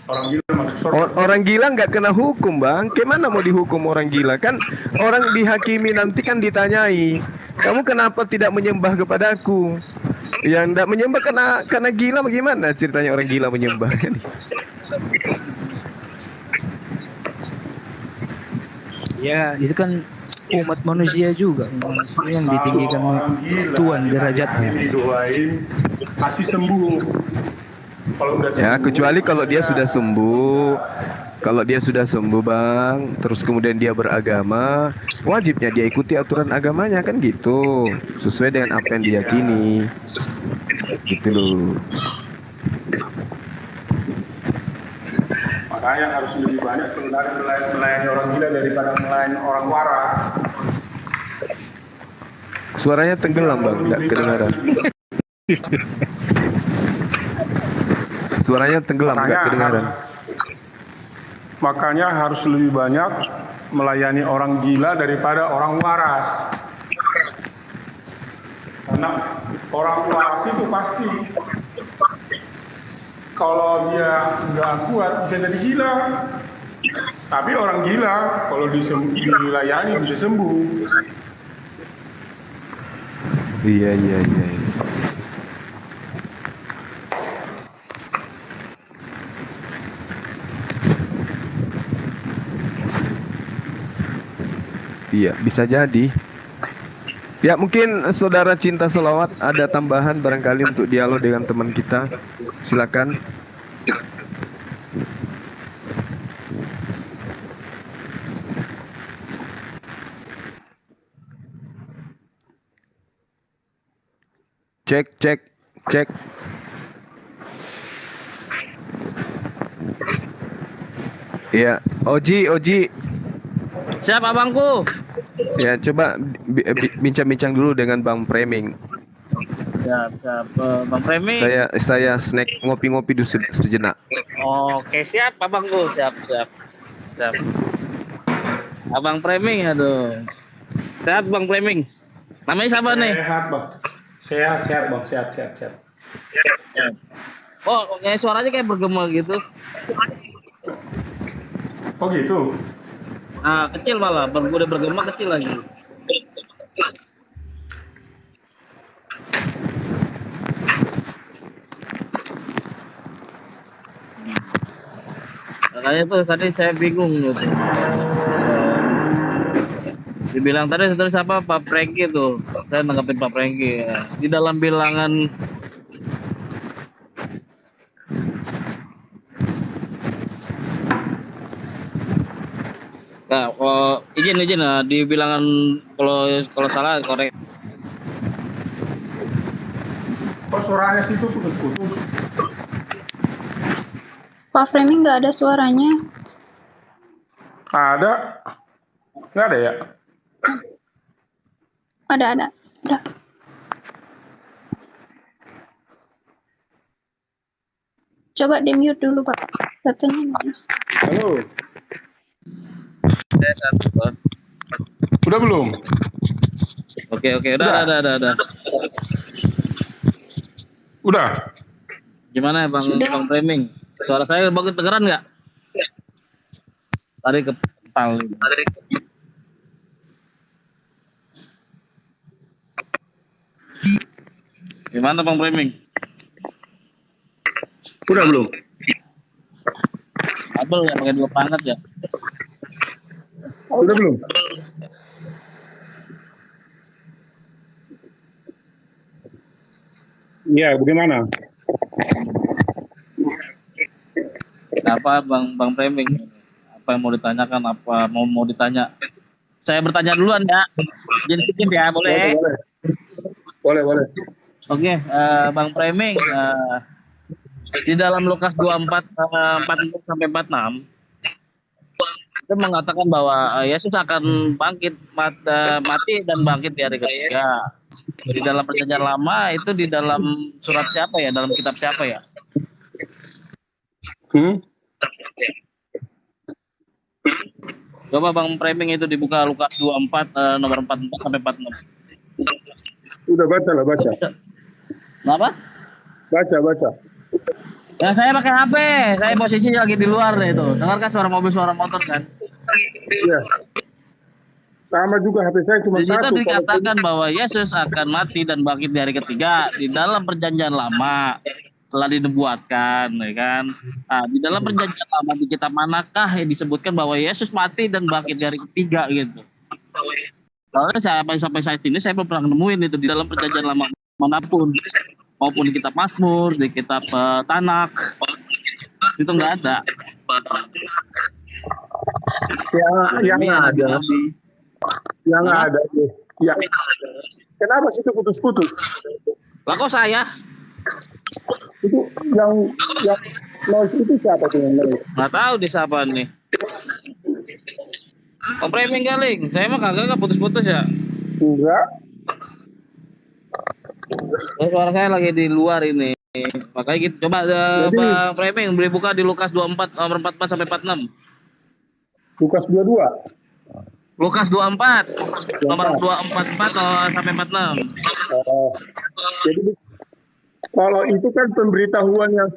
orang gila masuk surga?
Orang gila nggak kena hukum bang. Gimana mau dihukum orang gila kan? Orang dihakimi nanti kan ditanyai, kamu kenapa tidak menyembah kepadaku? Yang tidak menyembah karena gila, bagaimana ceritanya orang gila menyembah?
Ya, itu kan umat manusia juga, manusia yang ditinggikan Tuhan derajatnya.
Didoain pasti sembuh. Kalau udah
Ya,
sembuh,
kecuali kalau dia sudah sembuh. Kalau dia sudah sembuh bang, terus kemudian dia beragama, wajibnya dia ikuti aturan agamanya kan gitu, sesuai dengan apa yang diyakini, gitu loh.
makanya harus lebih banyak melayani orang gila daripada melayani orang waras.
Suaranya tenggelam bang, nggak kedengaran. Suaranya tenggelam, nggak kedengaran.
Makanya harus lebih banyak melayani orang gila daripada orang waras. Karena orang waras itu pasti kalau dia nggak kuat bisa jadi gila. Tapi orang gila kalau dilayani bisa sembuh.
Iya. Iya, bisa jadi. Ya, mungkin saudara cinta selawat ada tambahan barangkali untuk dialog dengan teman kita. Silakan. Cek. Iya, Oji.
Siap abangku.
Ya, coba bincang-bincang dulu dengan Bang Preming.
Siap. Bang Preming.
Saya snack ngopi-ngopi dulu sejenak.
Oke, siap abangku. Siap. Abang Preming, aduh. Sehat Bang Preming. Namanya siapa nih?
Sehat bang. Sehat bang. Sehat.
Oh, kayak suaranya kayak bergema gitu.
Oh gitu.
Nah, kecil malah, udah bergema kecil lagi. Makanya tuh tadi saya bingung gitu. Dibilang tadi siapa Pak Prengki tuh. Saya nanggapin Pak Prengki ya. Di dalam bilangan nah, kalau izin di bilangan kalau salah korek.
Kok suaranya situ putus-putus?
Pak Framing nggak ada suaranya.
Ada? Nggak ada ya?
Ada. Coba di mute dulu Pak. Katanya mas.
Halo.
Saya satu.
Udah belum?
Oke, udah.
Udah.
Gimana Bang Framing? Suara saya bagus dengeran nggak? Tadi kepal. Gimana Bang Framing?
Udah belum?
Abel ya pakai 2 pangkat ya?
Udah belum? Iya, bagaimana?
Apa Bang Framing? Apa yang mau ditanyakan? Apa mau ditanya? Saya bertanya duluan ya. Jadi sedikit ya, boleh?
Boleh.
Oke, Bang Framing, di dalam Lukas 24 44 sampai 46 itu mengatakan bahwa Yesus akan bangkit mati dan bangkit di hari ketiga. Di dalam perjanjian lama itu di dalam surat siapa ya? Dalam kitab siapa ya? Coba Bang Framing itu dibuka Lukas 24 nomor 44 sampai 46.
Udah baca.
Kenapa?
Baca.
Ya saya pakai HP, saya posisinya lagi di luar deh itu. Dengarkan suara mobil, suara motor kan?
Iya. Sama juga HP saya cuma
di situ
satu.
dikatakan bahwa Yesus akan mati dan bangkit di hari ketiga di dalam perjanjian lama telah dinubuatkan, ya kan? Nah, di dalam perjanjian lama di kitab manakah yang disebutkan bahwa Yesus mati dan bangkit di hari ketiga gitu? Soalnya sampai saat ini saya belum pernah nemuin itu di dalam perjanjian lama manapun, maupun di kitab Mazmur, di kitab Tanak, itu nggak ada.
Yang ada. Yang ada. Ya. Kenapa sih itu putus-putus?
Lah kok saya?
Itu yang noise itu siapa tuh yang noise?
Nggak tahu di siapa nih. Om Framing galing, saya mah kagak putus-putus ya.
Enggak.
Suara saya lagi di luar ini. Makanya gitu. Coba Bang Framing beri buka di Lukas 24 nomor 44 sampai 46.
Lukas 22.
Lukas 24 nomor 244 sampai 46.
Kalau itu kan pemberitahuan yang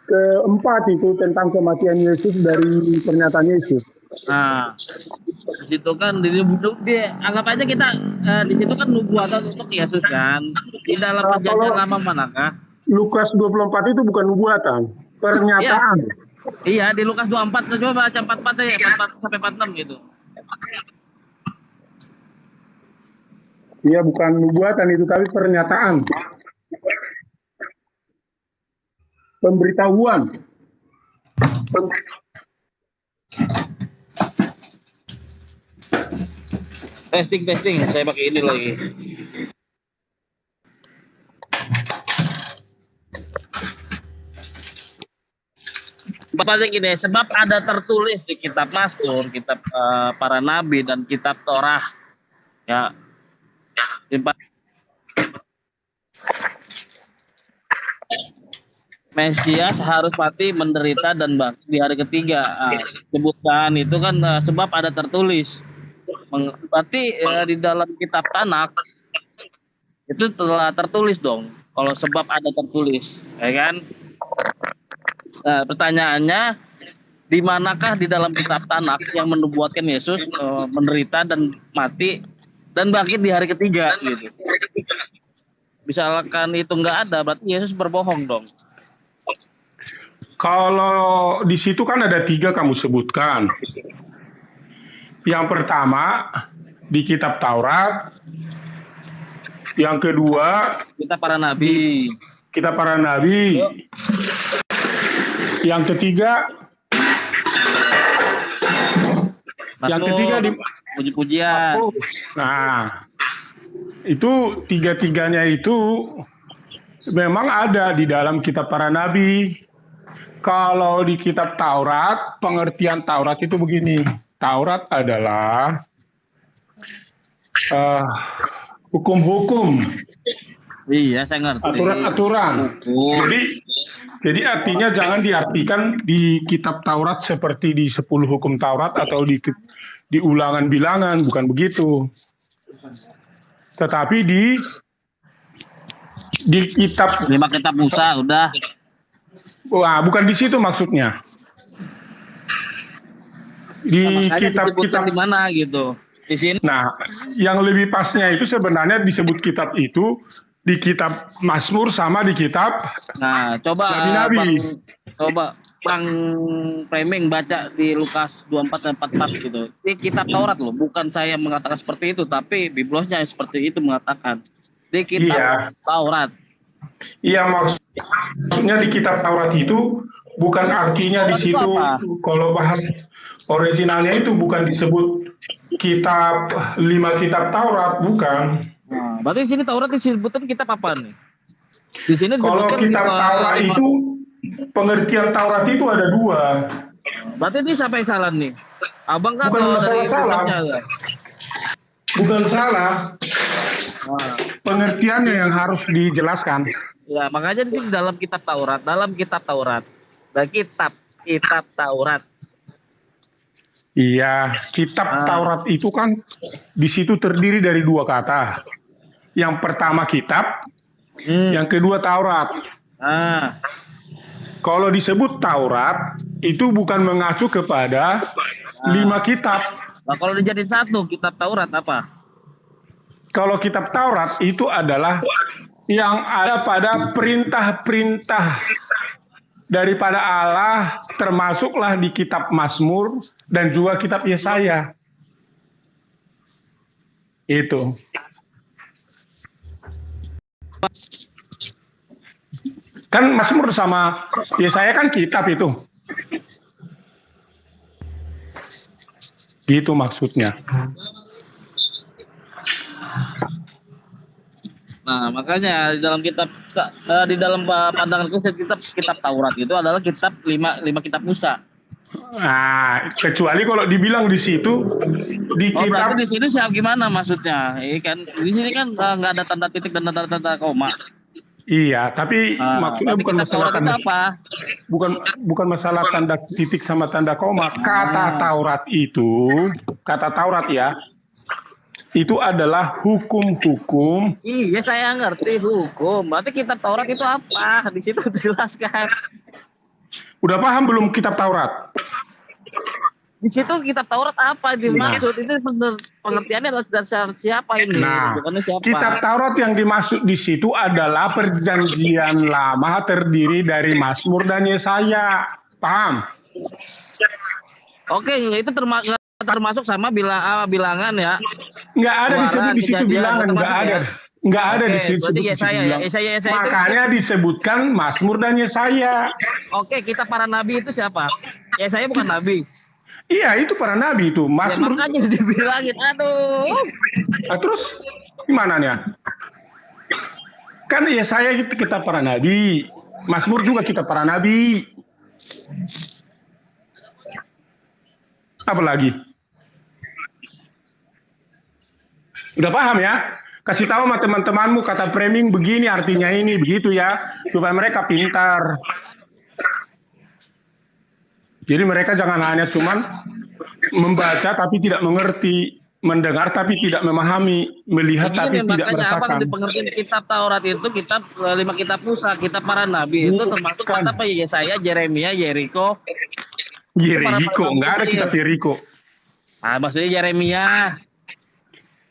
keempat itu tentang kematian Yesus dari pernyataan Yesus.
Nah, di situ kan anggap aja kita di situ kan nubuatan untuk Yesus kan. Di dalam perjanjian lama manakah?
Lukas 24 itu bukan nubuatan, pernyataan.
Iya, di Lukas 24 coba baca 44 aja, 44 sampai 46 gitu.
Iya, bukan nubuatan itu tapi pernyataan. Pemberitahuan.
Testing, saya pakai ini lagi. Bapaknya gini, sebab ada tertulis di kitab Mazmur, kitab para nabi dan kitab Torah. Ya. Mesias harus mati, menderita dan bangkit di hari ketiga. Sebutkan itu kan sebab ada tertulis. Berarti di dalam kitab Tanakh itu telah tertulis dong. Kalau sebab ada tertulis, ya kan? Nah, pertanyaannya, di manakah di dalam kitab Tanakh yang menubuatkan Yesus menderita dan mati dan bangkit di hari ketiga gitu? Misalkan itu nggak ada, berarti Yesus berbohong dong.
Kalau di situ kan ada 3 kamu sebutkan. Yang pertama di kitab Taurat, yang kedua
kitab para nabi.
Yang ketiga di
puji-pujian.
Nah, itu 3-tiganya itu memang ada di dalam kitab para nabi. Kalau di kitab Taurat, pengertian Taurat itu begini. Taurat adalah hukum-hukum.
Iya, saya ngerti.
Aturan-aturan. Jadi artinya jangan diartikan di kitab Taurat seperti di 10 hukum Taurat atau di ulangan bilangan, bukan begitu. Tetapi di kitab
5 kitab Musa udah.
Wah, bukan di situ maksudnya. Di kitab-kitab
di mana gitu. Di sini.
Nah, yang lebih pasnya itu sebenarnya disebut kitab itu di kitab Mazmur sama di kitab
Nabi-nabi. Coba Bang Framing baca di Lukas 24 dan 44 gitu. Ini kitab Taurat loh, bukan saya mengatakan seperti itu, tapi Biblosnya seperti itu mengatakan. Di kitab Taurat.
Iya, maksudnya di kitab Taurat itu bukan artinya di situ kalau bahas originalnya itu bukan disebut kitab 5 kitab Taurat, bukan.
Nah, berarti di sini Taurat disebutkan kitab apa nih? Di sini
kalau kitab Taurat itu pengertian Taurat itu ada 2.
Berarti ini siapa yang salah nih? Abang kan
bukan masalah salah. Bukan salah. Pengertiannya yang harus dijelaskan.
Ya, makanya di sini dalam kitab Taurat, dan kitab Taurat.
Iya, kitab Taurat itu kan di situ terdiri dari 2 kata. Yang pertama kitab, yang kedua Taurat. Kalau disebut Taurat itu bukan mengacu kepada 5 kitab.
Nah, kalau dijadiin satu kitab Taurat apa?
Kalau kitab Taurat itu adalah yang ada pada perintah-perintah daripada Allah, termasuklah di kitab Mazmur dan juga kitab Yesaya. Itu. Kan Mazmur sama Yesaya kan kitab itu. Gitu maksudnya.
Nah, makanya di dalam pandangan kitab Taurat itu adalah kitab 5 kitab Musa.
Nah, kecuali kalau dibilang di situ di kitab.
Berarti di sini siapa gimana maksudnya? Kan di sini kan nggak ada tanda titik dan tanda koma.
Iya, tapi maksudnya bukan masalah tanda
apa?
Bukan masalah tanda titik sama tanda koma. Kata Taurat itu, kata Taurat ya. itu adalah hukum-hukum.
Iya, saya ngerti hukum. Berarti kitab Taurat itu apa? Di situ dijelaskan.
Udah paham belum kitab Taurat?
Di situ kitab Taurat apa dimaksud? Itu pengertiannya adalah dasar siapa ini?
Nah,
Bukannya siapa?
kitab Taurat yang dimaksud di situ adalah perjanjian lama terdiri dari Mazmur dan Yesaya. Paham?
Oke, itu termasuk sama bilangan ya.
Nggak ada disebut di situ bilangan, nggak ada. Nggak ada
Oke,
di situ.
berarti Yesaya ya. Yesaya
Makanya disebutkan Mazmur dan Yesaya.
Oke, kita para nabi itu siapa? Yesaya bukan nabi.
Iya, itu para nabi itu.
Ya,
Mazmur.
makanya dibilangin, aduh.
Nah, terus gimana nya? Kan Yesaya kita para nabi. Mazmur juga kita para nabi. Apa lagi? Udah paham ya? Kasih tahu sama teman-temanmu kata framing begini artinya ini begitu ya, supaya mereka pintar. Jadi mereka jangan hanya cuman membaca tapi tidak mengerti, mendengar tapi tidak memahami, melihat tapi tidak merasakan.
Di pengertian kitab Taurat itu kitab 5 kitab Musa, kitab para nabi itu termasuk kata apa? Yesaya, Yeremia, Yeriko.
Yeriko, enggak ada kitab Yeriko.
Ah, maksudnya Yeremia.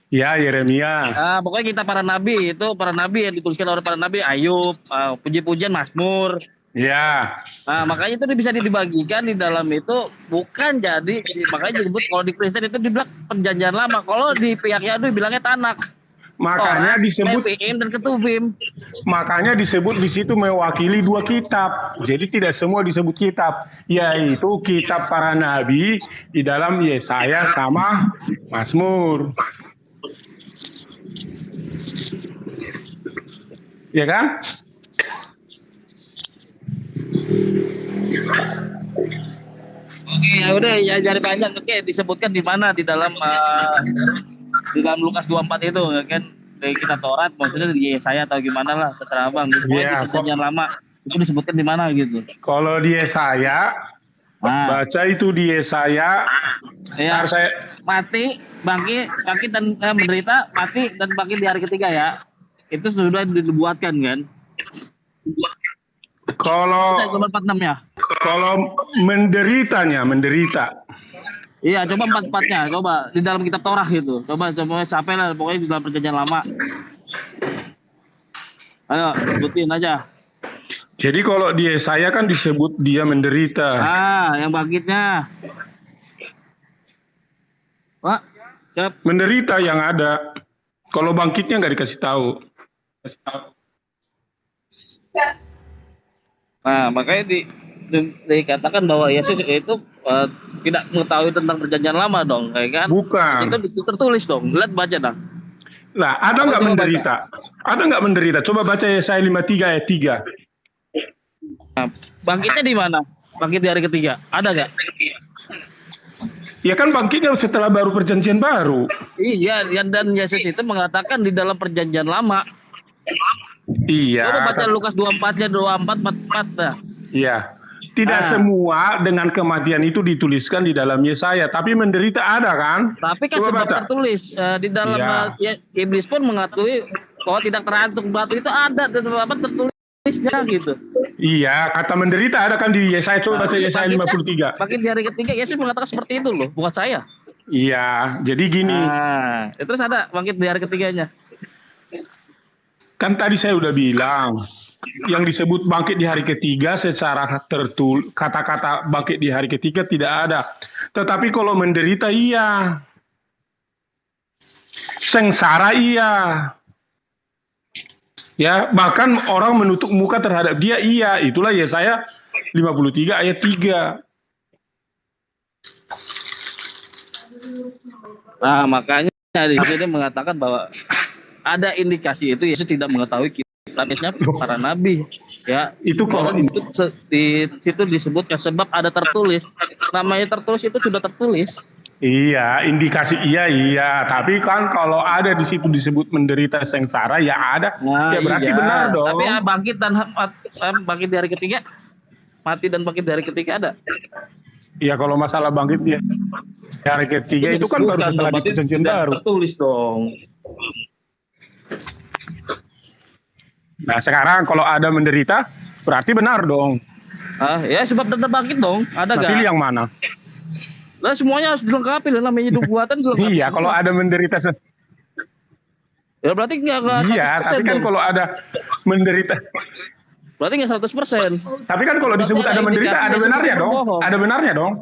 Ya, Yeremia.
Pokoknya kita para nabi itu para nabi yang dituliskan oleh para nabi Ayub, puji-pujian Mazmur.
Ya.
Makanya itu bisa dibagikan di dalam itu bukan jadi makanya disebut kalau di Kristen itu dibilang perjanjian lama. Kalau di pihak Yahudi bilangnya Tanak.
Makanya disebut
Nephiim dan Ketuvim.
Makanya disebut di situ mewakili 2 kitab. Jadi tidak semua disebut kitab, yaitu kitab para nabi di dalam Yesaya sama Mazmur. Ya kan?
Oke, ya udah ya jadi panjang. Oke, disebutkan di mana di dalam Lukas 24 itu kan dari kita Taurat maksudnya di Yesaya atau gimana lah terserah Bang.
Iya,
perjanjian lama itu disebutkan di mana gitu.
Kalau di Yesaya baca itu di Yesaya
ya, saya mati, bangkit dan menderita, mati dan bangkit di hari ketiga ya. Itu sudah dibuatkan kan?
Kalau
46 ya.
Kalau menderita.
Iya, coba 44-nya, coba di dalam kitab Taurat gitu. Coba capek lah, pokoknya di dalam perjanjian lama. Ayo, sebutin aja.
Jadi kalau di Yesaya kan disebut dia menderita.
Yang bangkitnya. Pak, siap.
Menderita yang ada. Kalau bangkitnya nggak dikasih tahu.
Makanya dikatakan bahwa Yesus itu tidak mengetahui tentang perjanjian lama dong, kayak kan?
Bukan.
Itu tertulis dong, lihat baca dong.
Nah, ada nggak menderita? Ada nggak menderita? Coba baca Yesaya 53 ayat 3.
Bangkitnya di mana? Bangkit di hari ketiga, ada nggak?
Ya kan bangkitnya setelah baru perjanjian baru.
Iya, dan Yesus itu mengatakan di dalam perjanjian lama.
Iya.
Coba baca Lukas 24-nya 44 dah.
Iya. Tidak semua dengan kematian itu dituliskan di dalam Yesaya, tapi menderita ada kan?
Tapi kan sebab tertulis di dalam iblis pun mengakui bahwa tidak terantuk batu itu ada tertulisnya gitu.
Iya, kata menderita ada kan di Yesaya. Coba baca Yesaya 53.
Bangkit di hari ketiga Yesus mengatakan seperti itu loh, bukan saya.
Iya, jadi gini.
Terus ada bangkit di hari ketiganya.
Kan tadi saya udah bilang, yang disebut bangkit di hari ketiga secara kata-kata bangkit di hari ketiga tidak ada. Tetapi kalau menderita iya. Sengsara iya. Ya, bahkan orang menutup muka terhadap dia iya. Itulah Yesaya 53 ayat 3.
Makanya di sini mengatakan bahwa ada indikasi itu Yesus tidak mengetahui kitabnya para nabi ya. Itu kalau di situ disebutkan sebab ada tertulis, namanya tertulis itu sudah tertulis.
Iya, indikasi iya, tapi kan kalau ada di situ disebut menderita sengsara ya ada, ya berarti benar dong.
Tapi bangkit dan bangkit di hari ketiga, mati dan bangkit di hari ketiga ada.
Ya kalau masalah bangkit di hari ketiga itu kan baru setelah di perjanjian baru.
Tertulis dong.
Nah sekarang kalau ada menderita, berarti benar dong.
Ah, ya sebab tetap bangkit dong. Ada
Nah,
gak?
pilih yang mana?
Lah semuanya harus dilengkapi lah, namanya hidup buatan dilengkapi.
Iya, kalau ada menderita.
Ya berarti nggak 100%.
Iya, tapi kan
dong.
kalau ada menderita.
Berarti nggak 100%.
Tapi kan kalau disebut ada menderita, ada benarnya dong. Ada benarnya dong.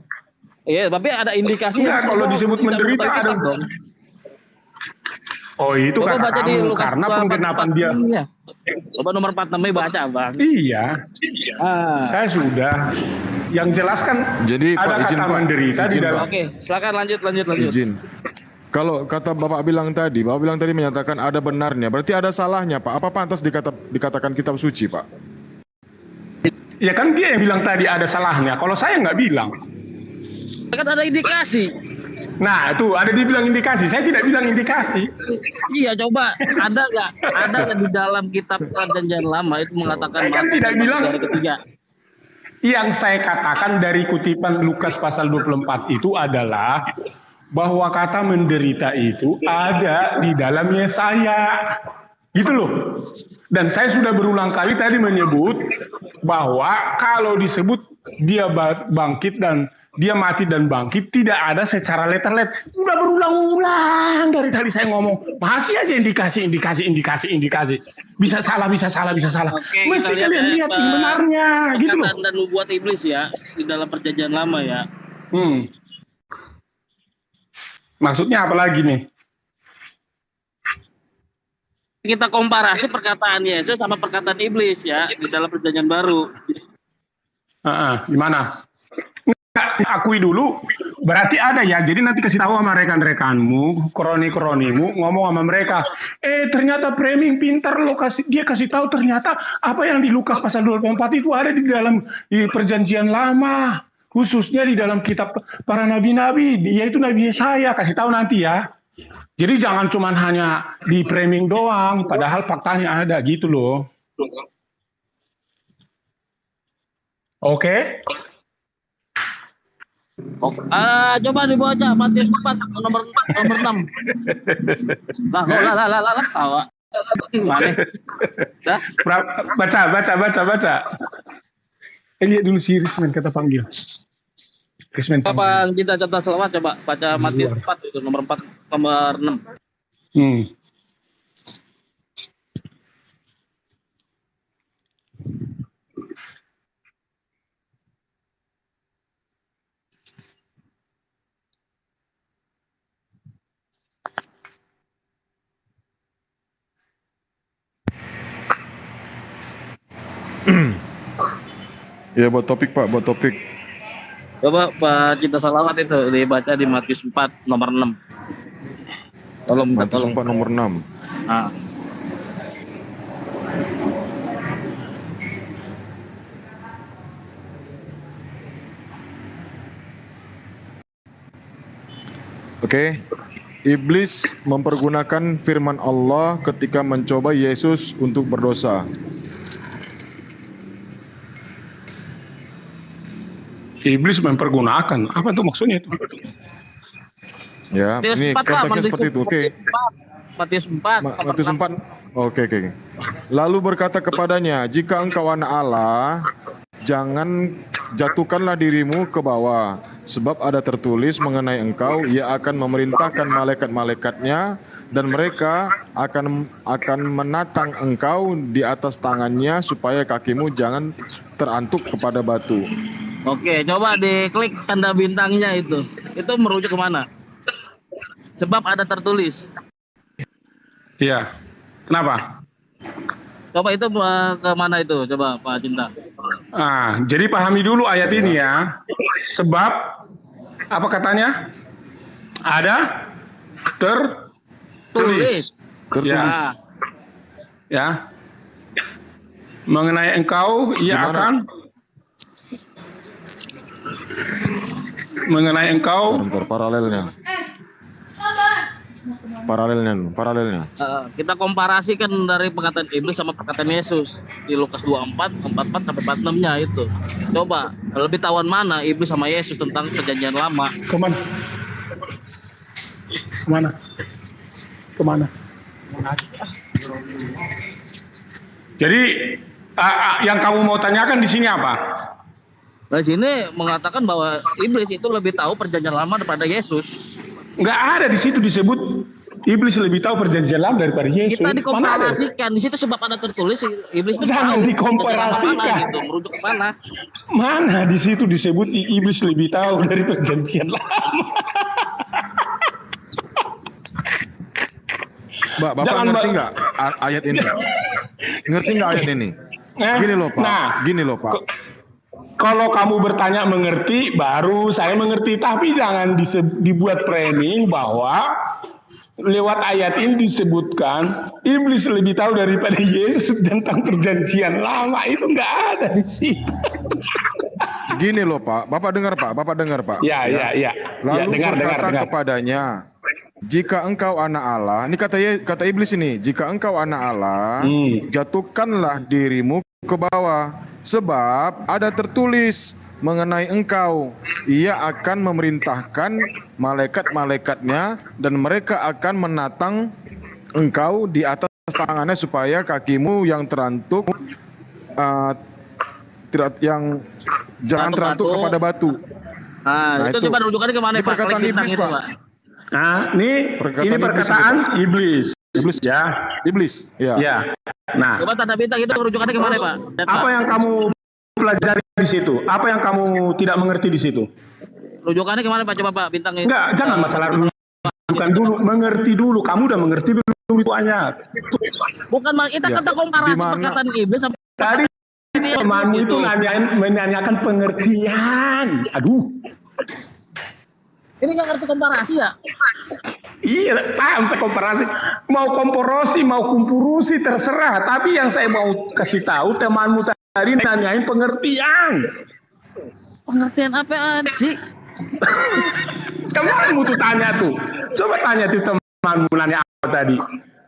Iya, tapi ada indikasi.
Enggak, kalau disebut menderita ada
dong.
Oh itu
Coba
kata
baca di
kamu,
Lukas
karena penggenapan dia.
Coba nomor 46 baca bang.
Iya, saya sudah. Yang jelas kan
Jadi
ada
Pak izin
kata
Pak.
menderita di
Izin,
dalam.
Pak.
Oke, silakan lanjut.
Izin. Kalau kata Bapak bilang tadi menyatakan ada benarnya, berarti ada salahnya Pak. Apa pantas dikatakan kitab suci Pak?
Ya kan dia yang bilang tadi ada salahnya. Kalau saya nggak bilang.
Kan ada indikasi.
Nah itu ada dibilang indikasi. Saya tidak bilang indikasi.
Iya coba ada nggak di dalam kitab perjanjian lama itu mengatakan
Saya kan tidak bilang.
hari ketiga.
Yang saya katakan dari kutipan Lukas pasal 24 itu adalah bahwa kata menderita itu ada di dalam Yesaya. Gitu loh. Dan saya sudah berulang kali tadi menyebut bahwa kalau disebut dia bangkit dan dia mati dan bangkit tidak ada secara letter-let. Sudah berulang-ulang dari tadi saya ngomong. Masih aja indikasi. Bisa salah.
Oke,
Mesti kalian lihat yang benarnya gitu loh.
Dan nubuat iblis ya di dalam perjanjian lama ya.
Maksudnya apa lagi nih?
Kita komparasi perkataan Yesus sama perkataan iblis ya di dalam perjanjian baru.
Gimana? Akui dulu, berarti ada ya. Jadi nanti kasih tahu sama rekan-rekanmu, kroni-kronimu, ngomong sama mereka. Ternyata framing pintar lo dia kasih tahu ternyata apa yang di Lukas pasal 24 itu ada di perjanjian lama, khususnya di dalam kitab para nabi-nabi, yaitu Nabi Yesaya. Kasih tahu nanti ya. Jadi jangan cuma hanya di framing doang, padahal faktanya ada gitu loh. Oke?
Coba dibaca Matius 4 nomor 6. Lah. Gimana?
Baca. Lihat dulu si Risman kata panggil. Risman
Kapan kita catat selawat coba baca Matius 4 itu nomor 4 nomor 6.
Ya buat topik Pak, buat topik.
Coba Pak Cinta Salawat itu dibaca di Matius 4 nomor 6. Tolong.
Matius 4 nomor 6.
Nah.
Oke. Iblis mempergunakan firman Allah ketika mencoba Yesus untuk berdosa.
Iblis mempergunakan. Apa tuh maksudnya itu?
Ya, ini konteksnya seperti itu. Oke.
Matius 4.
Matius 4. Oke. Lalu berkata kepadanya, jika engkau anak Allah, jangan jatuhkanlah dirimu ke bawah, sebab ada tertulis mengenai engkau, ia akan memerintahkan malaikat-malaikatnya, dan mereka akan menatang engkau di atas tangannya, supaya kakimu jangan terantuk kepada batu.
Oke, coba diklik tanda bintangnya itu. Itu merujuk kemana? Sebab ada tertulis.
Iya. Kenapa?
Coba itu ke mana itu? Coba Pak Cinta.
Jadi pahami dulu ayat ini ya. Sebab apa katanya? Ada tertulis. Ya. Mengenai engkau, ia akan mengenai engkau.
Bentar, paralelnya. Paralelnya.
Kita komparasikan dari perkataan iblis sama perkataan Yesus di Lukas 24, 44 sampai 46-nya itu. Coba lebih tahuan mana iblis sama Yesus tentang perjanjian lama.
Kemana? Jadi yang kamu mau tanyakan di sini apa?
Di sini mengatakan bahwa iblis itu lebih tahu perjanjian lama daripada Yesus.
Nggak ada di situ disebut iblis lebih tahu perjanjian lama daripada Yesus.
Kita dikomparasikan di situ sebab ada tertulis iblis
jangan
tahu
dikomparasikan
gitu, merujuk ke mana?
Mana di situ disebut iblis lebih tahu dari perjanjian lama?
Bapak ngerti nggak ayat ini? Ngerti nggak ayat ini? Gini loh Pak.
Kalau kamu bertanya mengerti, baru saya mengerti. Tapi jangan dibuat framing bahwa lewat ayat ini disebutkan iblis lebih tahu daripada Yesus tentang perjanjian lama. Itu nggak ada di sini.
Gini loh Pak, Bapak dengar Pak.
Ya.
Lalu
Dengar.
kepadanya, jika engkau anak Allah, ini kata iblis ini, jika engkau anak Allah, jatuhkanlah dirimu ke bawah. Sebab ada tertulis mengenai engkau, ia akan memerintahkan malaikat-malaikatnya dan mereka akan menatang engkau di atas tangannya supaya kakimu yang terantuk jangan terantuk kepada batu.
Nah, itu coba rujukannya kemana
ini
Pak?
Perkataan iblis Pak.
Ini perkataan iblis.
Iblis.
Ya. Nah,
coba tanda bintang itu rujukannya kemana Pak?
Apa yang kamu pelajari di situ? Apa yang kamu tidak mengerti di situ?
Rujukannya kemana Pak? Coba Pak bintangnya.
Enggak, jangan masalah rujukan dulu, mengerti dulu. Kamu udah mengerti belum itu ayat?
Bukan kita kata komparasi perkataan iblis sama
tadi temanmu itu menanyakan pengertian. Aduh.
Ini nggak ngerti komparasi ya?
Iya, paham saya komparasi. Mau komparasi, mau kumpurusi terserah. Tapi yang saya mau kasih tahu temanmu tadi nanyain pengertian.
Pengertian apa sih?
Temanmu tuh tanya tuh. Coba tanya tuh temanmu nanya apa tadi.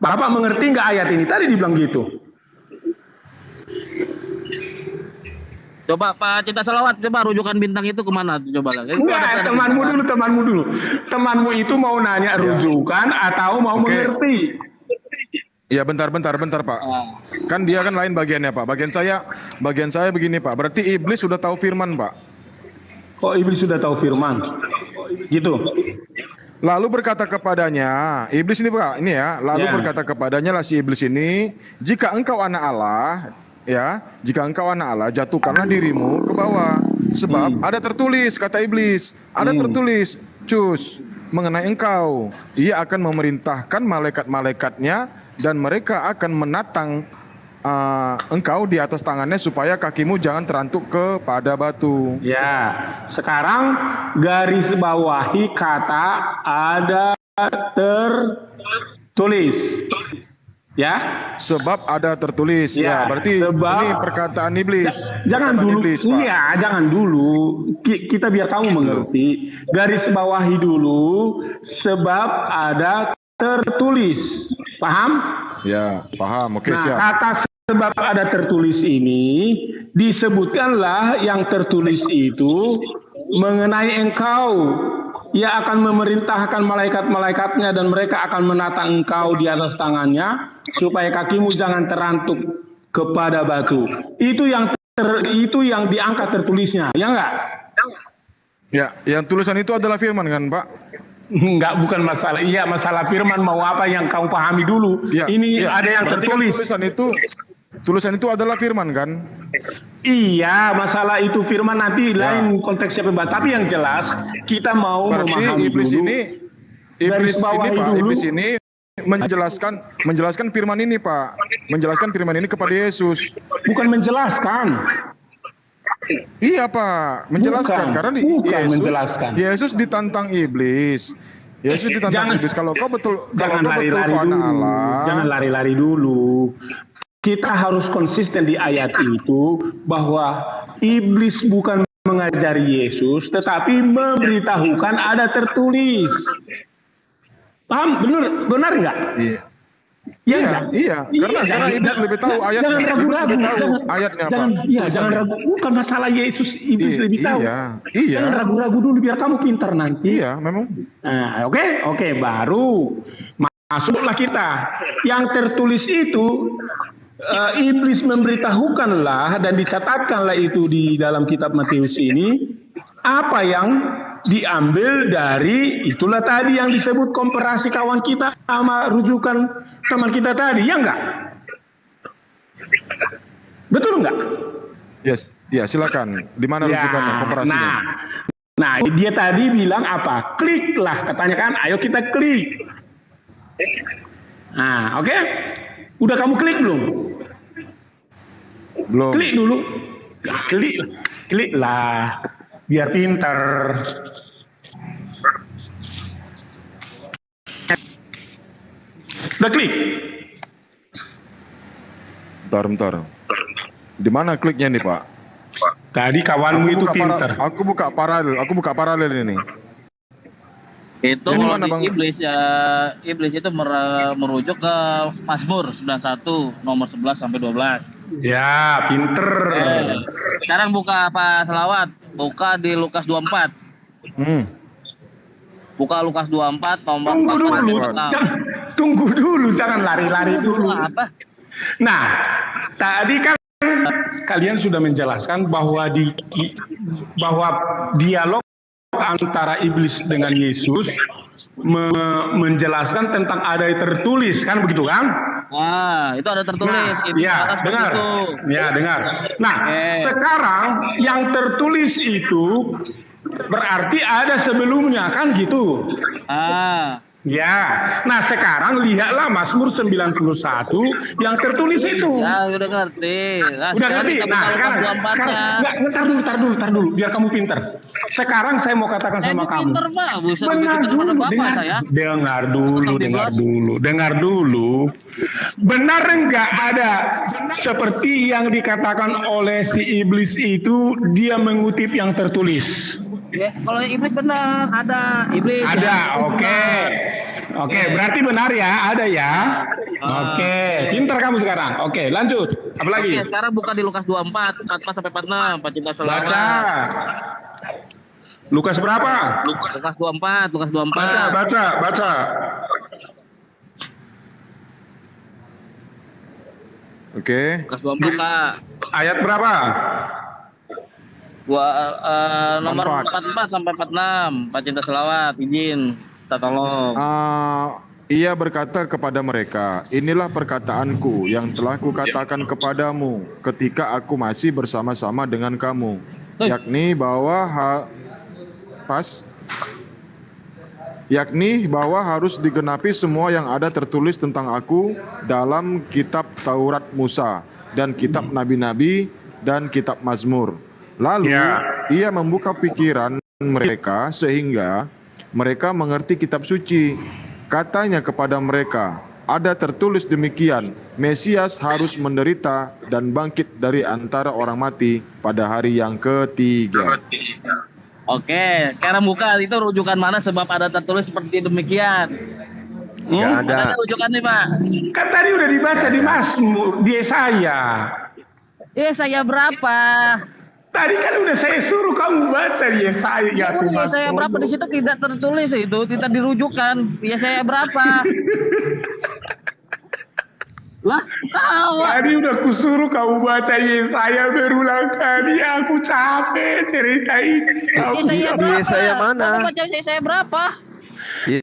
Bapak mengerti nggak ayat ini? Tadi dibilang gitu.
Coba Pak Cinta Salawat, coba rujukan bintang itu kemana? Coba lah.
Enggak, temanmu dulu. Temanmu itu mau nanya rujukan atau mau mengerti?
Ya bentar Pak. Kan dia kan lain bagiannya Pak. Bagian saya begini Pak. Berarti iblis sudah tahu firman Pak.
Oh, iblis sudah tahu firman. Gitu.
Lalu berkata kepadanya, iblis ini Pak, ini ya. Lalu berkata kepadanya lah si iblis ini, jika engkau anak Allah, jatuhkanlah dirimu ke bawah. Sebab ada tertulis, kata iblis, ada tertulis, mengenai engkau. Ia akan memerintahkan malaikat-malaikatnya dan mereka akan menatang engkau di atas tangannya supaya kakimu jangan terantuk kepada batu.
Ya, sekarang garis bawahi kata ada tertulis. Ya,
sebab ada tertulis. Ya, berarti ini perkataan iblis.
Jangan dulu. Iya, jangan dulu. Kita biar kamu mengerti. Garis bawahi dulu. Sebab ada tertulis. Paham?
Ya, paham. Oke, siap.
Kata sebab ada tertulis ini disebutkanlah yang tertulis itu mengenai engkau. Ia akan memerintahkan malaikat-malaikatnya dan mereka akan menatang engkau di atas tangannya supaya kakimu jangan terantuk kepada batu. Itu yang diangkat tertulisnya, ya enggak?
Ya, yang tulisan itu adalah firman kan, Pak?
Enggak, bukan masalah. Iya, masalah firman mau apa yang kau pahami dulu.
Ya,
ini ada yang tertulis.
Kan tulisan itu adalah firman kan?
Iya, masalah itu firman nanti lain konteksnya pembahas. Tapi yang jelas kita mau memahami
iblis
dulu.
Iblis ini menjelaskan firman ini Pak. Menjelaskan firman ini kepada Yesus.
Bukan menjelaskan.
Iya Pak, menjelaskan. Karena Yesus ditantang iblis. Iblis. Kalau kau betul
lari-lari dulu.
Allah,
jangan lari-lari dulu. Kita harus konsisten di ayat itu bahwa iblis bukan mengajari Yesus, tetapi memberitahukan ada tertulis. Paham? Benar nggak?
Iya.
Ya,
Iya, karena iblis lebih tahu ayatnya.
Jangan
Iblis
ragu-ragu.
lebih tahu ayatnya apa.
Jangan ragu. Bukan masalah Yesus, iblis lebih tahu.
Iya.
Jangan ragu-ragu dulu biar kamu pintar nanti.
Iya, memang.
Nah, oke, baru masuklah kita. Yang tertulis itu iblis memberitahukanlah dan dicatatkanlah itu di dalam kitab Matius ini apa yang diambil dari itulah tadi yang disebut komparasi kawan kita sama rujukan teman kita tadi, ya enggak? Betul enggak?
Yes, ya silakan. Di mana rujukannya, komparasinya?
Nah, dia tadi bilang apa? Kliklah, katanya kan. Ayo kita klik. Nah, oke? Udah kamu klik belum?
Belum.
Klik dulu. Klik lah. Biar pinter. Udah klik.
Bentar. Di mana kliknya nih, Pak?
Tadi kawanmu itu pinter.
Aku buka paralel ini.
Itu
Ini
kalau
mana, Bang?
iblis itu merujuk ke Mazmur 91 nomor 11 sampai 12.
Ya, pinter.
Sekarang buka apa selawat? Buka di Lukas 24. Buka Lukas 24 nomor 4.
Tunggu dulu, jangan lari-lari dulu.
Apa?
Nah, tadi kan kalian sudah menjelaskan bahwa dialog antara iblis dengan Yesus menjelaskan tentang ada yang tertulis, kan begitu kan?
Nah, itu ada tertulis.
Dengar. Nah, sekarang yang tertulis itu berarti ada sebelumnya, kan gitu? Ya, nah sekarang lihatlah Mazmur 91 yang tertulis itu.
Ya, udah ngerti.
Udah ngerti. Nah, sekarang ntar dulu, biar kamu pintar. Sekarang saya mau katakan sama kamu.
Pinter, Pak. Benar dulu,
dengar dulu. Benar enggak ada seperti yang dikatakan oleh si iblis itu dia mengutip yang tertulis?
Ya, kalau iblis benar, ada iblis.
Ada, oke, berarti benar ya, ada ya. Oke, pintar kamu sekarang. Oke, lanjut. Apa lagi?
Oke, sekarang buka di Lukas 24, 44 sampai 46, Pacinta selawat.
Baca. Lukas berapa?
Lukas 24.
Baca.
Oke.
Lukas 24, Kak.
Ayat berapa?
Nomor 44 sampai 46, Pacinta selawat, izin, kita tolong.
Ia berkata kepada mereka, inilah perkataanku yang telah kukatakan kepadamu ketika aku masih bersama-sama dengan kamu, yakni bahwa harus digenapi semua yang ada tertulis tentang aku dalam kitab Taurat Musa dan kitab nabi-nabi dan kitab Mazmur. Lalu ia membuka pikiran mereka sehingga mereka mengerti kitab suci. Katanya kepada mereka, ada tertulis demikian, Mesias harus menderita dan bangkit dari antara orang mati pada hari yang ketiga.
Oke, sekarang buka itu rujukan mana sebab ada tertulis seperti demikian.
Nggak ada.
Mana rujukan nih, Pak?
Kan tadi udah dibaca di Mazmur, di Yesaya.
Yesaya berapa?
Tadi kan udah saya suruh kamu baca di Yesaya.
Yesaya berapa di situ tidak tertulis itu, tidak dirujukan. Yesaya berapa? Lah, tahu.
Tadi udah kusuruh kamu baca Yesaya berulang kali. Aku capek cerita ini.
Yesaya mana?
Kamu baca Yesaya berapa?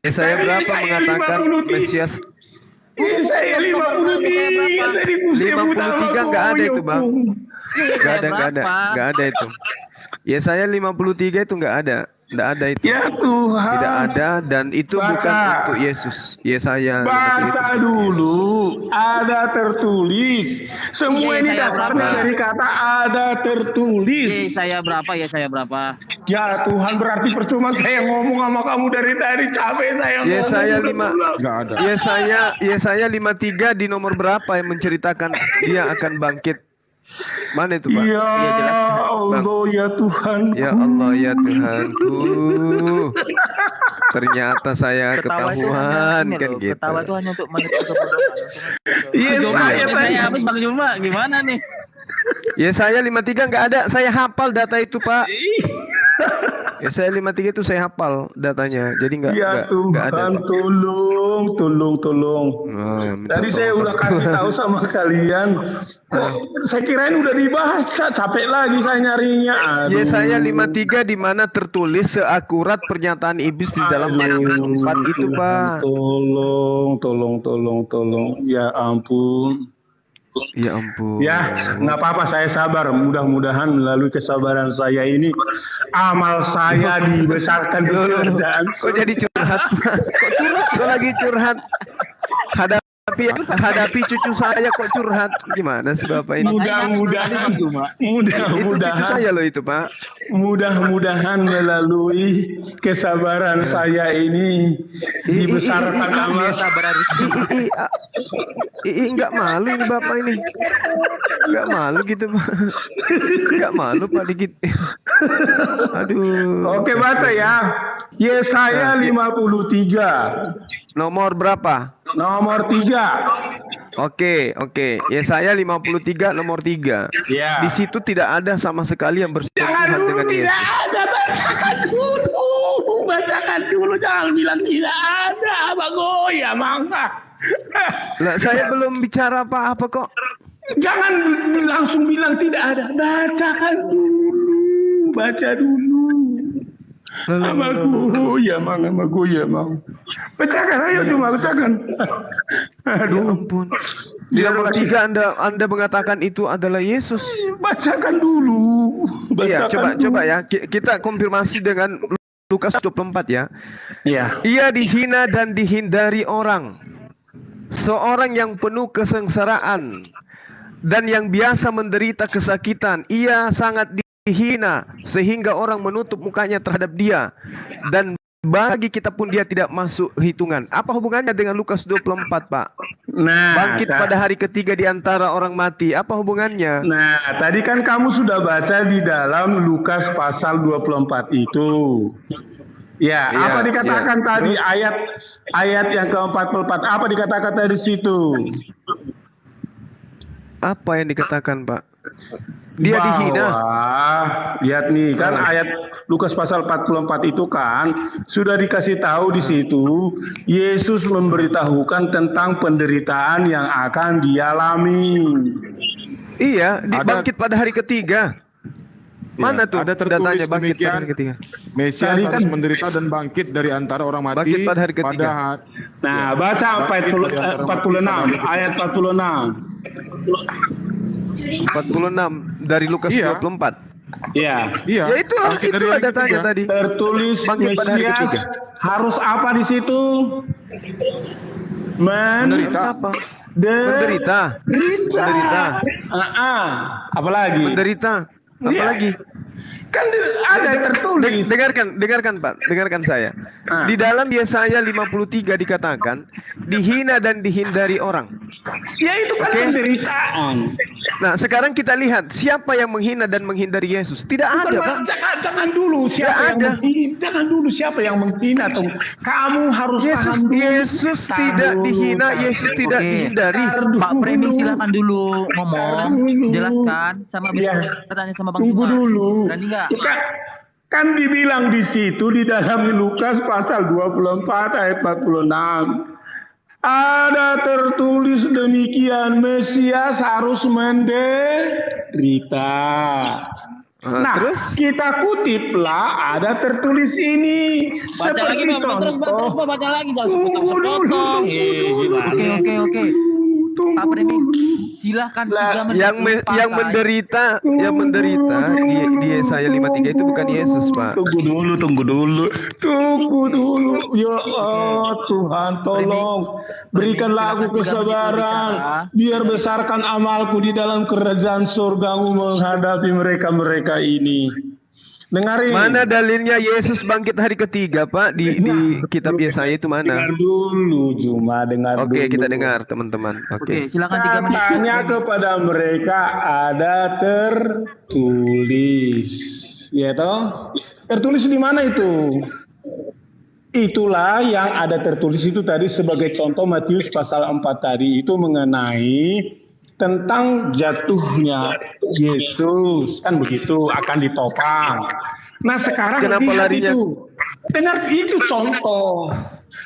Yesaya berapa mengatakan Mesias?
Yesaya 53.
53 nggak ada itu, Bang. Nggak ada itu. Yesaya 53 itu nggak ada itu.
Ya Tuhan.
Tidak ada dan itu bukan untuk Yesus. Yesaya.
Baca dulu, ada tertulis. Semua ini dasarnya dari kata ada tertulis.
Yesaya berapa?
Ya Tuhan, berarti percuma saya ngomong sama kamu dari tadi, capek saya.
Yesaya 5.
Nggak ada.
Yesaya 53 di nomor berapa yang menceritakan dia akan bangkit? Mana itu, Pak?
Ya Allah, ya Tuhan.
Ya Allah, ya Tuhanku. ternyata saya
Ketawa itu hanya
ketahuan
ini
kan
loh,
gitu.
ketawa itu hanya untuk menutup kebodohan.
Iya,
Saya habis Bang Juma gimana nih?
Ya saya 53 nggak ada, saya hafal data itu Pak. Ya saya 53 itu saya hafal datanya, jadi nggak
Ya
ada.
Tuhan,
Pak.
tolong.
Minta
Tadi saya
tolong
udah
sama
kasih tahu sama kalian. Kok saya kirain udah dibahas, capek lagi saya nyarinya. Aduh.
Ya saya 53 di mana tertulis seakurat pernyataan iblis di dalam Matius 4 itu Pak.
Tolong. Ya ampun.
Ya ampun.
Ya, nggak apa-apa, saya sabar. Mudah-mudahan melalui kesabaran saya ini, amal saya dibesarkan di kerjaan.
Kok jadi curhat? Kok lagi curhat? Hadapi cucu saya kok curhat. Gimana sih Bapak ini?
Mudah-mudahan
Itu cucu saya loh itu Pak.
Mudah-mudahan melalui kesabaran saya ini dibesarkan amal.
Enggak malu ini Bapak ini. Enggak malu gitu Pak. Enggak malu Pak dikit. Aduh.
Oke, baca ya. Yesaya 53.
Nomor berapa?
Nomor 3.
Oke. Yesaya 53 nomor 3.
Ya.
Di situ tidak ada sama sekali yang bersentuhan dengan Yesus.
Tidak ada, bacakan dulu, jangan bilang tidak ada, Bang Goya, mangga.
Lah saya belum bicara apa-apa kok.
Jangan langsung bilang tidak ada, bacakan dulu, baca dulu. Sama Goya, Mang. Bacakan, ayo cuma bacakan. Aduh.
Ya ampun. Di nomor 3 Anda mengatakan itu adalah Yesus.
Bacakan dulu.
Iya, coba ya. Kita konfirmasi dengan Lukas 24 ya.
Iya.
Ia dihina dan dihindari orang. Seorang yang penuh kesengsaraan dan yang biasa menderita kesakitan. Ia sangat dihina sehingga orang menutup mukanya terhadap dia. Dan bagi kita pun dia tidak masuk hitungan. Apa hubungannya dengan Lukas 24 Pak?
Nah,
bangkit pada hari ketiga di antara orang mati. Apa hubungannya?
Nah, tadi kan kamu sudah baca di dalam Lukas pasal 24 itu. Ya,
Iya,
apa dikatakan
iya.
tadi?
Terus?
Ayat yang ke-44. Apa dikatakan dari situ?
Apa yang dikatakan Pak? Dia dihina.
Lihat nih kan ayat Lukas pasal 44 itu kan sudah dikasih tahu di situ Yesus memberitahukan tentang penderitaan yang akan dialami.
Iya, bangkit pada hari ketiga. Mana tuh
ada tertulis
datanya bangkit pada hari ketiga?
Mesias harus menderita dan bangkit dari antara orang mati
Bangkit pada hari ketiga.
Nah, baca 46 ayat 46.
46 dari Lukas 24.
Iya.
Ya itulah datanya tadi.
Tertulis
bangkit pada hari
Mesias
ketiga.
harus apa di situ?
Menderita. Menderita.
Apalagi?
Menderita. Apalagi?
Kan ada tertulis.
Dengarkan Pak, dengarkan saya. Di dalam Yesaya 53 dikatakan dihina dan dihindari orang.
Ya itu kan penderitaan.
Nah, sekarang kita lihat siapa yang menghina dan menghindari Yesus. Tidak ada, Pak.
Jangan dulu siapa yang menghina. Jangan dulu siapa yang menghina tuh. Kamu harus paham dulu.
Yesus tidak dihina, Yesus tidak dihindari.
Pak Premi silakan dulu ngomong, jelaskan sama bertanya sama Bang Zuma. Berani nggak?
Kan dibilang di situ di dalam Lukas pasal 24 ayat 46. Ada tertulis demikian, Mesias harus menderita. Nah, terus kita kutiplah ada tertulis ini.
Baca lagi Pak, baca lagi jangan sepotong-sepotong.
Oke. Pak Premi, silahkan 3 menit.
Yang menderita di Yesaya 53 itu bukan Yesus, Pak.
Tunggu dulu. Ya Tuhan, tolong berikanlah aku kesabaran, biar besarkan amalku di dalam kerajaan surgamu menghadapi mereka ini. Dengarin.
Mana dalilnya Yesus bangkit hari ketiga, Pak? Di kitab Yesaya itu mana?
Dengar dulu, Cuma dengar dulu.
Oke, kita dengar, teman-teman. Oke,
silakan 3 menit.
Tanya kepada mereka ada tertulis. Ya toh? Tertulis di mana itu? itulah yang ada tertulis itu tadi sebagai contoh Matius pasal 4 tadi itu mengenai tentang jatuhnya Yesus, kan begitu, akan ditopang. Nah sekarang
Kenapa
lihat
larinya?
itu, dengar itu contoh.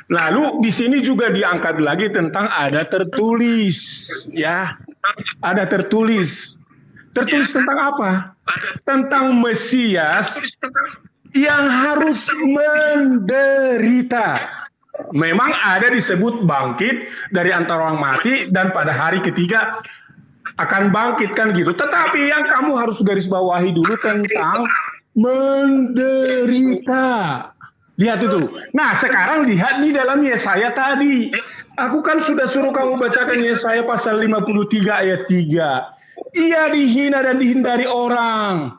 Lalu di sini juga diangkat lagi tentang ada tertulis, ya, ada tertulis. Tertulis tentang apa? Tentang Mesias yang harus menderita. Memang ada disebut bangkit dari antara orang mati dan pada hari ketiga akan bangkit kan gitu. Tetapi yang kamu harus garis bawahi dulu tentang menderita. Lihat itu. Nah sekarang lihat di dalam Yesaya tadi. Aku kan sudah suruh kamu bacakan Yesaya pasal 53 ayat 3. Ia dihina dan dihindari orang.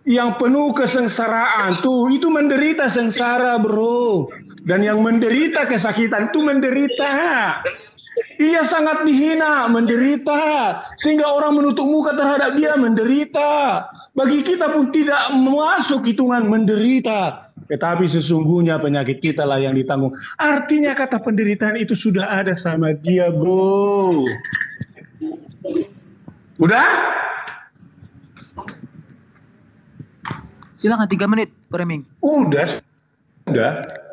Yang penuh kesengsaraan. Tuh itu menderita sengsara bro. Dan yang menderita kesakitan itu menderita. Ia sangat dihina, menderita. Sehingga orang menutup muka terhadap dia, menderita. Bagi kita pun tidak masuk hitungan menderita. Tetapi sesungguhnya penyakit kita lah yang ditanggung. Artinya kata penderitaan itu sudah ada sama dia, bro. Udah?
Silakan 3 menit, Pak Reming.
Udah.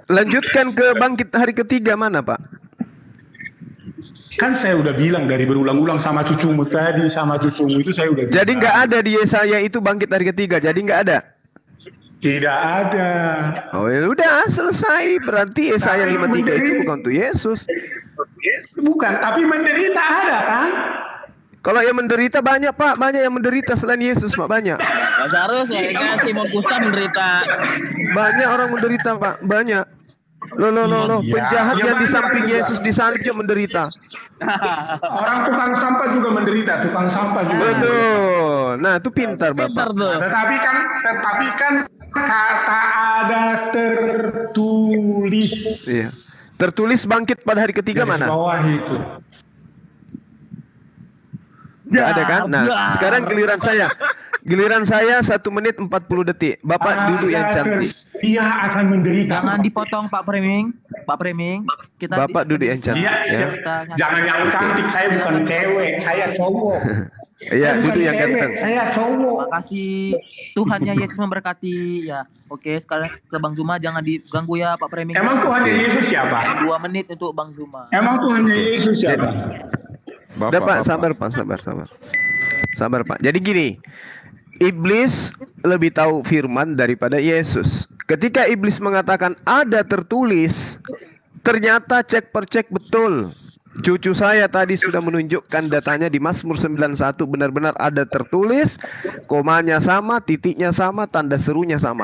Lanjutkan ke bangkit hari ketiga mana, Pak?
Kan saya udah bilang dari berulang-ulang sama cucumu tadi, sama cucumu itu saya udah bilang.
Jadi nggak ada di Yesaya itu bangkit hari ketiga, jadi nggak ada?
Tidak ada.
Oh ya udah selesai, berarti Yesaya 53 itu bukan untuk Yesus.
Bukan, tapi menderita ada kan?
Kalau yang menderita banyak Pak, banyak yang menderita selain Yesus Pak, banyak.
Mas Arus ya kan Simon Kusta menderita.
Banyak orang menderita Pak, banyak. Loh, penjahat yang di samping Yesus disalib juga menderita.
Orang tukang sampah juga menderita, tukang sampah juga.
Betul. Nah, itu pintar Bapak.
Tetapi kan kata ada tertulis.
Iya. Tertulis bangkit pada hari ketiga mana?
Bawah itu.
Nggak ada kan? Nah, sekarang giliran saya. Giliran saya 1 menit 40 detik. Bapak duduk yang cantik.
Dia akan menderita.
Jangan dipotong Pak Preming. Pak Preming.
Bapak duduk yang cantik. Ya.
Jangan yang cantik, saya bukan cewek, saya cowok.
Iya, duduk yang ganteng.
Saya cowok.
Makasih. Tuhannya Yesus memberkati ya. Oke, sekarang ke Bang Zuma jangan diganggu ya Pak Preming.
Emang Tuhannya Yesus siapa?
2 menit untuk Bang Zuma.
Emang Tuhannya Yesus siapa?
Bapak, sabar Pak, sabar Pak. Jadi gini, iblis lebih tahu firman daripada Yesus. Ketika iblis mengatakan ada tertulis, ternyata cek per cek betul. Cucu saya tadi sudah menunjukkan datanya di Mazmur 91 benar-benar ada tertulis, komanya sama, titiknya sama, tanda serunya sama.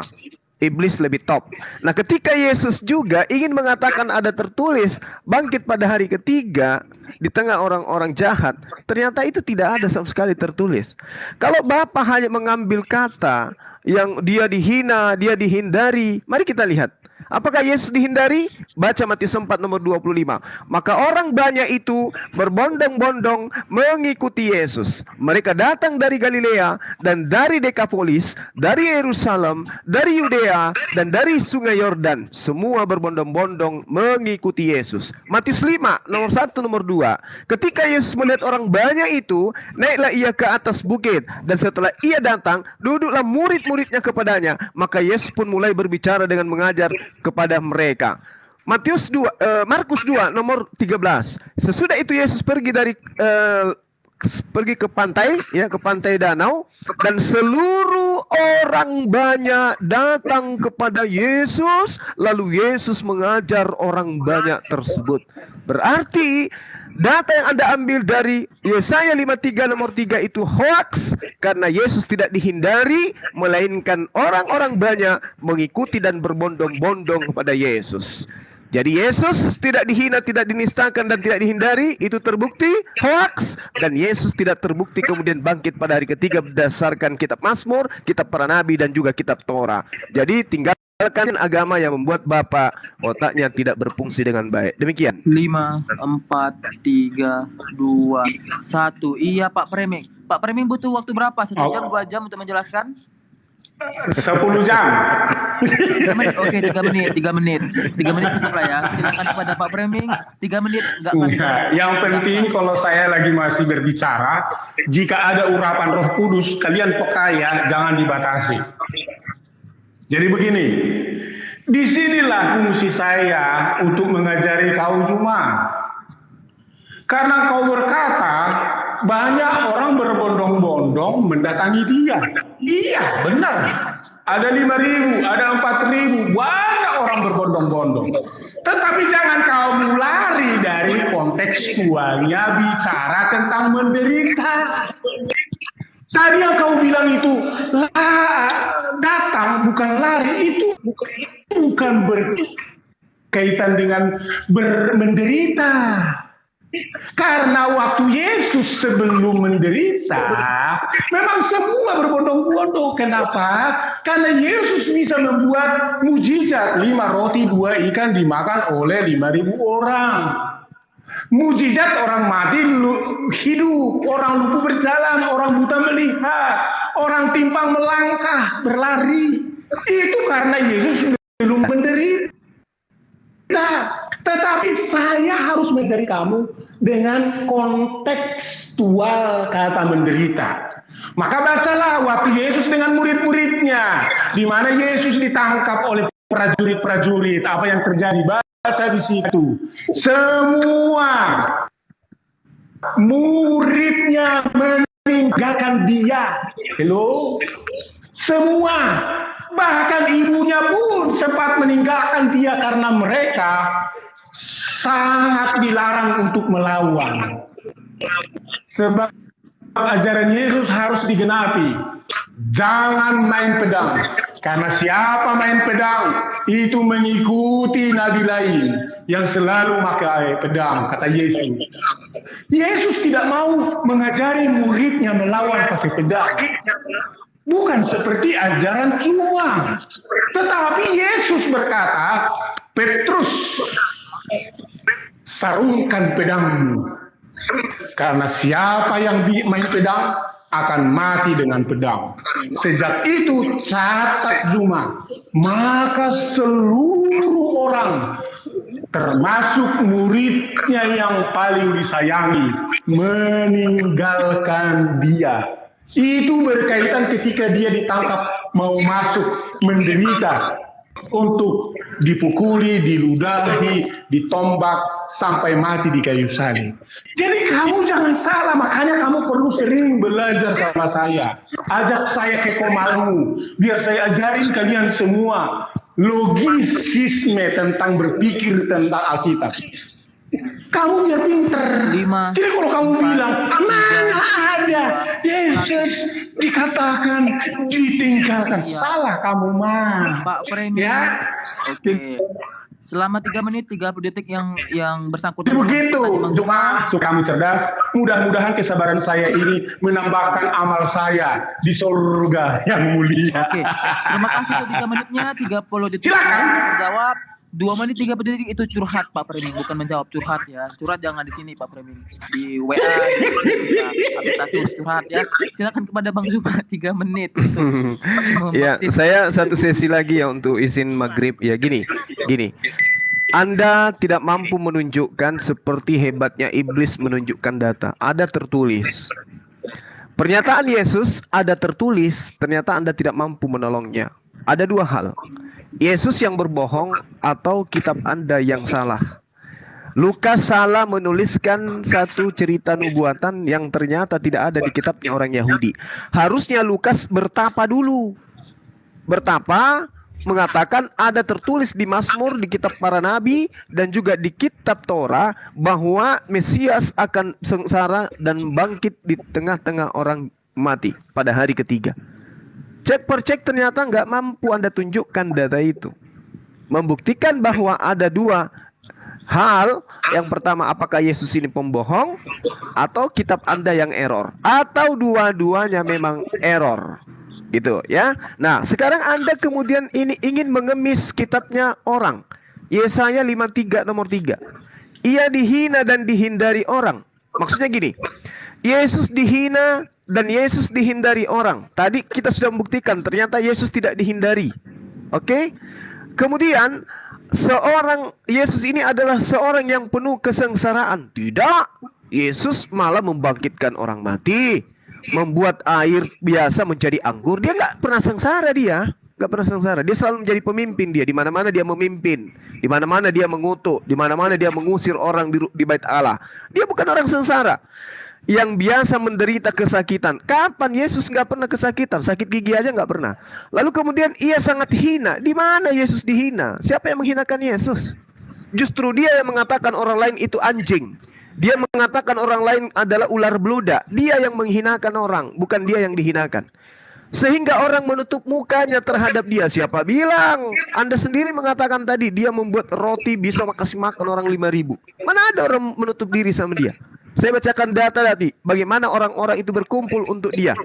Iblis lebih top. Nah, ketika Yesus juga ingin mengatakan ada tertulis bangkit pada hari ketiga di tengah orang-orang jahat, ternyata itu tidak ada sama sekali tertulis. Kalau Bapak hanya mengambil kata yang dia dihina, dia dihindari, mari kita lihat. Apakah Yesus dihindari? Baca Matius 4 nomor 25. Maka orang banyak itu berbondong-bondong mengikuti Yesus. Mereka datang dari Galilea dan dari Dekapolis, dari Yerusalem, dari Yudea dan dari Sungai Yordan. Semua berbondong-bondong mengikuti Yesus. Matius 5 nomor 1 nomor 2. Ketika Yesus melihat orang banyak itu, naiklah ia ke atas bukit, dan setelah ia datang, duduklah murid-muridnya kepadanya. Maka Yesus pun mulai berbicara dengan mengajar kepada mereka. Markus 2 nomor 13. Sesudah itu Yesus pergi ke pantai, ya, ke pantai danau, dan seluruh orang banyak datang kepada Yesus, lalu Yesus mengajar orang banyak tersebut. Berarti data yang Anda ambil dari Yesaya 53 nomor 3 itu hoax, karena Yesus tidak dihindari, melainkan orang-orang banyak mengikuti dan berbondong-bondong kepada Yesus. Jadi Yesus tidak dihina, tidak dinistakan, dan tidak dihindari, itu terbukti hoax, dan Yesus tidak terbukti kemudian bangkit pada hari ketiga berdasarkan kitab Mazmur, kitab para nabi, dan juga kitab Torah. Jadi tinggalkan agama yang membuat Bapak otaknya tidak berfungsi dengan baik. Demikian.
5, 4, 3, 2, 1. Iya Pak Preming. Pak Preming butuh waktu berapa? 1 jam, 2 jam untuk menjelaskan?
10 jam.
3 menit, oke 3 menit, 3 menit. 3 menit cukup lah ya. Silakan kepada Pak Freming, 3 menit enggak kan.
Yang penting kalau saya lagi masih berbicara, jika ada urapan Roh Kudus, kalian peka ya, jangan dibatasi. Jadi begini, disinilah fungsi saya untuk mengajari kaum Jemaat. Karena kau berkata, banyak orang berbondong-bondong mendatangi dia. Iya, benar. Ada 5.000, ada 4.000, banyak orang berbondong-bondong. Tetapi jangan kau lari dari kontekstualnya bicara tentang menderita. Tadi yang kau bilang itu, datang bukan lari, itu bukan berkaitan dengan menderita. Karena waktu Yesus sebelum menderita, memang semua berbondong-bondong. Kenapa? Karena Yesus bisa membuat mujizat. 5 roti 2 ikan dimakan oleh 5.000 orang. Mujizat orang mati hidup, orang lumpuh berjalan, orang buta melihat, orang timpang melangkah, berlari. Itu karena Yesus belum menderita. Tetapi saya harus mengajari kamu dengan kontekstual kata menderita. Maka bacalah waktu Yesus dengan murid-muridnya, di mana Yesus ditangkap oleh prajurit-prajurit. Apa yang terjadi? Baca di situ. Semua muridnya meninggalkan dia. Hello? Semua. Bahkan ibunya pun sempat meninggalkan dia karena mereka sangat dilarang untuk melawan. Sebab ajaran Yesus harus digenapi. Jangan main pedang. Karena siapa main pedang, itu mengikuti nabi lain yang selalu pakai pedang, kata Yesus. Yesus tidak mau mengajari muridnya melawan pakai pedang. Bukan seperti ajaran cuma. Tetapi Yesus berkata, Petrus, sarungkan pedangmu. Karena siapa yang main pedang akan mati dengan pedang. Sejak itu catat Juma, maka seluruh orang, termasuk muridnya yang paling disayangi, meninggalkan dia. Itu berkaitan ketika dia ditangkap mau masuk menderita untuk dipukuli, diludahi, ditombak sampai mati di kayu salib. Jadi kamu jangan salah, makanya kamu perlu sering belajar sama saya. Ajak saya ke Komalmu, biar saya ajarin kalian semua logisisme tentang berpikir tentang Alkitab. Kamu biar pinter. Jadi kalau kamu bilang, mana ada Yesus dikatakan ditinggalkan, salah kamu mah.
Pak Freming.
Ya.
Oke. Selama 3 menit 30 detik yang bersangkutan.
Begitu, cuma kamu cerdas. Mudah-mudahan kesabaran saya ini menambahkan amal saya di surga yang mulia.
Oke. Terima kasih untuk 3 menitnya, 30 detik.
Silakan.
Jawab. 2 menit 30 detik itu curhat Pak Freming, bukan menjawab, curhat ya. Curhat jangan di sini Pak Freming. Di WA bisa aplikasi curhat ya. Silakan kepada Bang Zuma 3 menit.
Ya, saya satu sesi lagi ya untuk izin maghrib ya. Gini. Anda tidak mampu menunjukkan seperti hebatnya iblis menunjukkan data. Ada tertulis. Pernyataan Yesus ada tertulis, ternyata Anda tidak mampu menolongnya. Ada 2 hal. Yesus yang berbohong atau kitab Anda yang salah. Lukas salah menuliskan satu cerita nubuatan yang ternyata tidak ada di kitabnya orang Yahudi. Harusnya Lukas bertapa dulu. Bertapa mengatakan ada tertulis di Mazmur, di kitab para nabi, dan juga di kitab Torah bahwa Mesias akan sengsara dan bangkit di tengah-tengah orang mati pada hari ketiga. Cek per cek ternyata nggak mampu Anda tunjukkan data itu. Membuktikan bahwa ada 2 hal. Yang pertama, apakah Yesus ini pembohong atau kitab Anda yang error, atau dua-duanya memang error. Gitu ya. Nah, sekarang Anda kemudian ini ingin mengemis kitabnya orang. Yesaya 53 nomor 3. Ia dihina dan dihindari orang. Maksudnya gini, Yesus dihina dan Yesus dihindari orang. Tadi kita sudah membuktikan ternyata Yesus tidak dihindari. Oke? Kemudian Yesus ini adalah seorang yang penuh kesengsaraan. Tidak. Yesus malah membangkitkan orang mati, membuat air biasa menjadi anggur. Dia nggak pernah sengsara dia. Nggak pernah sengsara. Dia selalu menjadi pemimpin dia. Di mana-mana dia memimpin. Di mana-mana dia mengutuk. Di mana-mana dia mengusir orang di bait Allah. Dia bukan orang sengsara yang biasa menderita kesakitan. Kapan Yesus nggak pernah kesakitan? Sakit gigi aja nggak pernah. Lalu kemudian ia sangat hina. Di mana Yesus dihina? Siapa yang menghinakan Yesus? Justru dia yang mengatakan orang lain itu anjing. Dia mengatakan orang lain adalah ular beludak. Dia yang menghinakan orang, bukan dia yang dihinakan. Sehingga orang menutup mukanya terhadap dia. Siapa bilang? Anda sendiri mengatakan tadi dia membuat roti bisa kasih makan orang 5.000. Mana ada orang menutup diri sama dia? Saya bacakan data tadi, bagaimana orang-orang itu berkumpul untuk dia.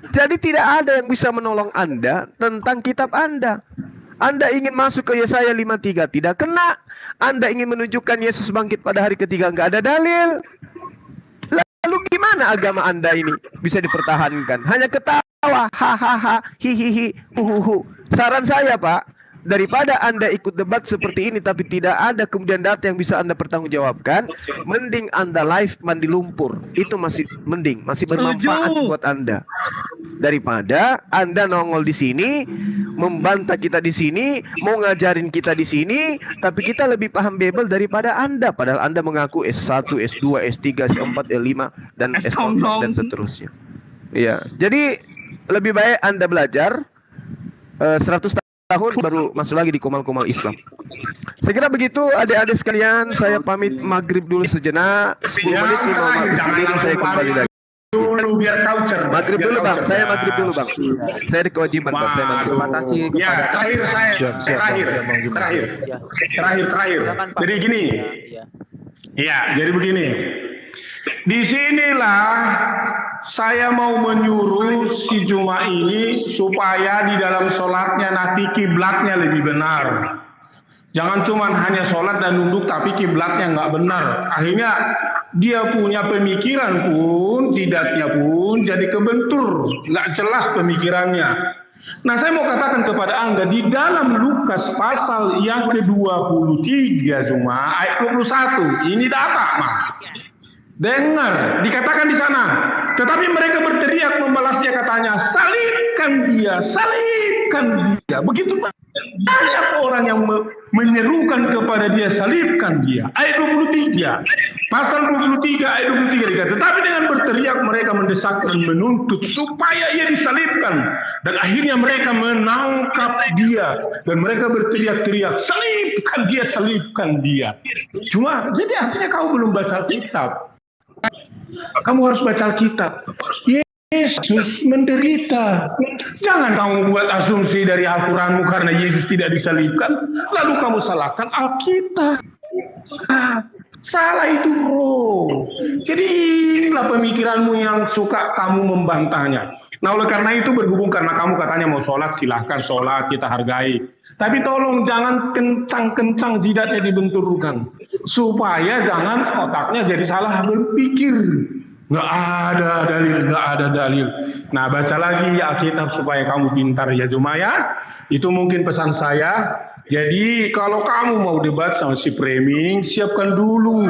Jadi tidak ada yang bisa menolong Anda tentang kitab Anda. Anda ingin masuk ke Yesaya 53, tidak kena. Anda ingin menunjukkan Yesus bangkit pada hari ketiga, nggak ada dalil. Lalu gimana agama Anda ini bisa dipertahankan? Hanya ketawa, hahaha, hihihi, uhuhu. Saran saya, Pak, daripada Anda ikut debat seperti ini tapi tidak ada kemudian data yang bisa Anda pertanggungjawabkan, mending Anda live mandi lumpur. Itu masih mending, masih bermanfaat buat Anda. Daripada Anda nongol di sini, membantah kita di sini, mau ngajarin kita di sini, tapi kita lebih paham Bible daripada Anda. Padahal Anda mengaku S1, S2, S3, S4, S5 dan S4 dan seterusnya. Iya, jadi lebih baik Anda belajar 100 tahun baru masuk lagi di komal-komal Islam. Saya kira begitu adik-adik sekalian, saya pamit maghrib dulu sejenak, 10 menit 5 saya kembali lagi.
Dulu biar kau cerdas.
Maghrib dulu bang, saya maghrib dulu bang. Saya ada kewajiban bang, saya maghrib.
Terima kasih
Ya,
kepada
terakhir saya. Terakhir. Jadi gini. Ya, jadi begini. Disinilah saya mau menyuruh si Juma ini supaya di dalam sholatnya nanti kiblatnya lebih benar. Jangan cuma hanya sholat dan nunduk tapi kiblatnya nggak benar. Akhirnya dia punya pemikiran pun, jidatnya pun jadi kebentur, nggak jelas pemikirannya. Nah, saya mau katakan kepada Anda di dalam Lukas pasal yang ke-23 Juma ayat 21 ini data, Mas. Dengar, dikatakan di sana. Tetapi mereka berteriak membalasnya katanya, salibkan dia, salibkan dia. Begitu banyak orang yang menyerukan kepada dia, salibkan dia. Ayat 23, pasal 23 ayat 23 dikatakan. Tetapi dengan berteriak mereka mendesak dan menuntut supaya ia disalibkan. Dan akhirnya mereka menangkap dia. Dan mereka berteriak-teriak, salibkan dia, salibkan dia. Cuma, jadi artinya kau belum baca kitab. Kamu harus baca Alkitab. Yesus menderita. Jangan kamu buat asumsi dari Al-Quranmu karena Yesus tidak disalibkan, lalu kamu salahkan Alkitab. Salah itu, bro. Jadi inilah pemikiranmu yang suka kamu membantahnya. Nah, oleh karena itu berhubung karena kamu katanya mau sholat, silahkan sholat, kita hargai. Tapi tolong jangan kencang-kencang jidatnya dibenturkan. Supaya jangan otaknya jadi salah berpikir. Nggak ada dalil. Nah, baca lagi Alkitab supaya kamu pintar ya Juma ya. Itu mungkin pesan saya. Jadi kalau kamu mau debat sama si Framing, siapkan dulu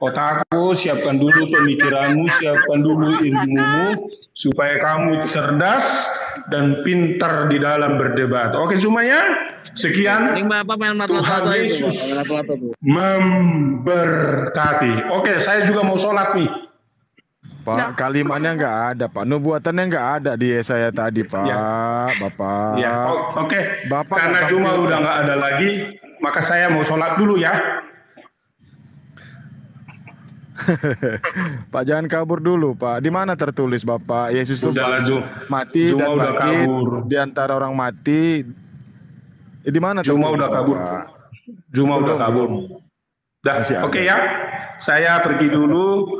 otakmu, siapkan dulu pemikiranmu, siapkan dulu ilmumu, supaya kamu cerdas dan pintar di dalam berdebat. Oke semuanya, sekian. Tuhan Yesus memberkati. Oke, saya juga mau sholat nih.
Pak, kalimatnya nggak ada, Pak. Nubuatannya nggak ada di Yesaya tadi, Pak.
Ya.
Bapak.
Ya, oke.
Bapak
karena Juma udah nggak ada lagi, maka saya mau sholat dulu ya.
Pak, jangan kabur dulu, Pak. Di mana tertulis, Bapak? Yesus itu mati
Juma
dan
udah
bangkit
kabur.
di antara orang mati. Di mana tertulis?
Juma udah kabur.
Bapak?
Juma udah kabur. Oke ya. Saya pergi dulu.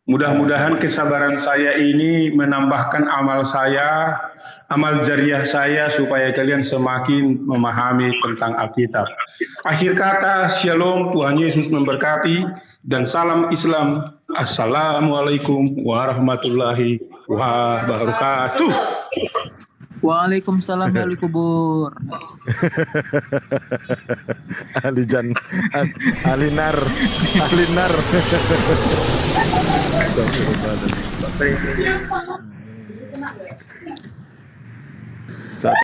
Mudah-mudahan kesabaran saya ini menambahkan amal saya, amal jariah saya supaya kalian semakin memahami tentang Alkitab. Akhir kata, Shalom, Tuhan Yesus memberkati, dan salam Islam. Assalamualaikum warahmatullahi wabarakatuh.
Waalaikumsalam ya ahli kubur.
Alinar. Astagfirullahaladzim.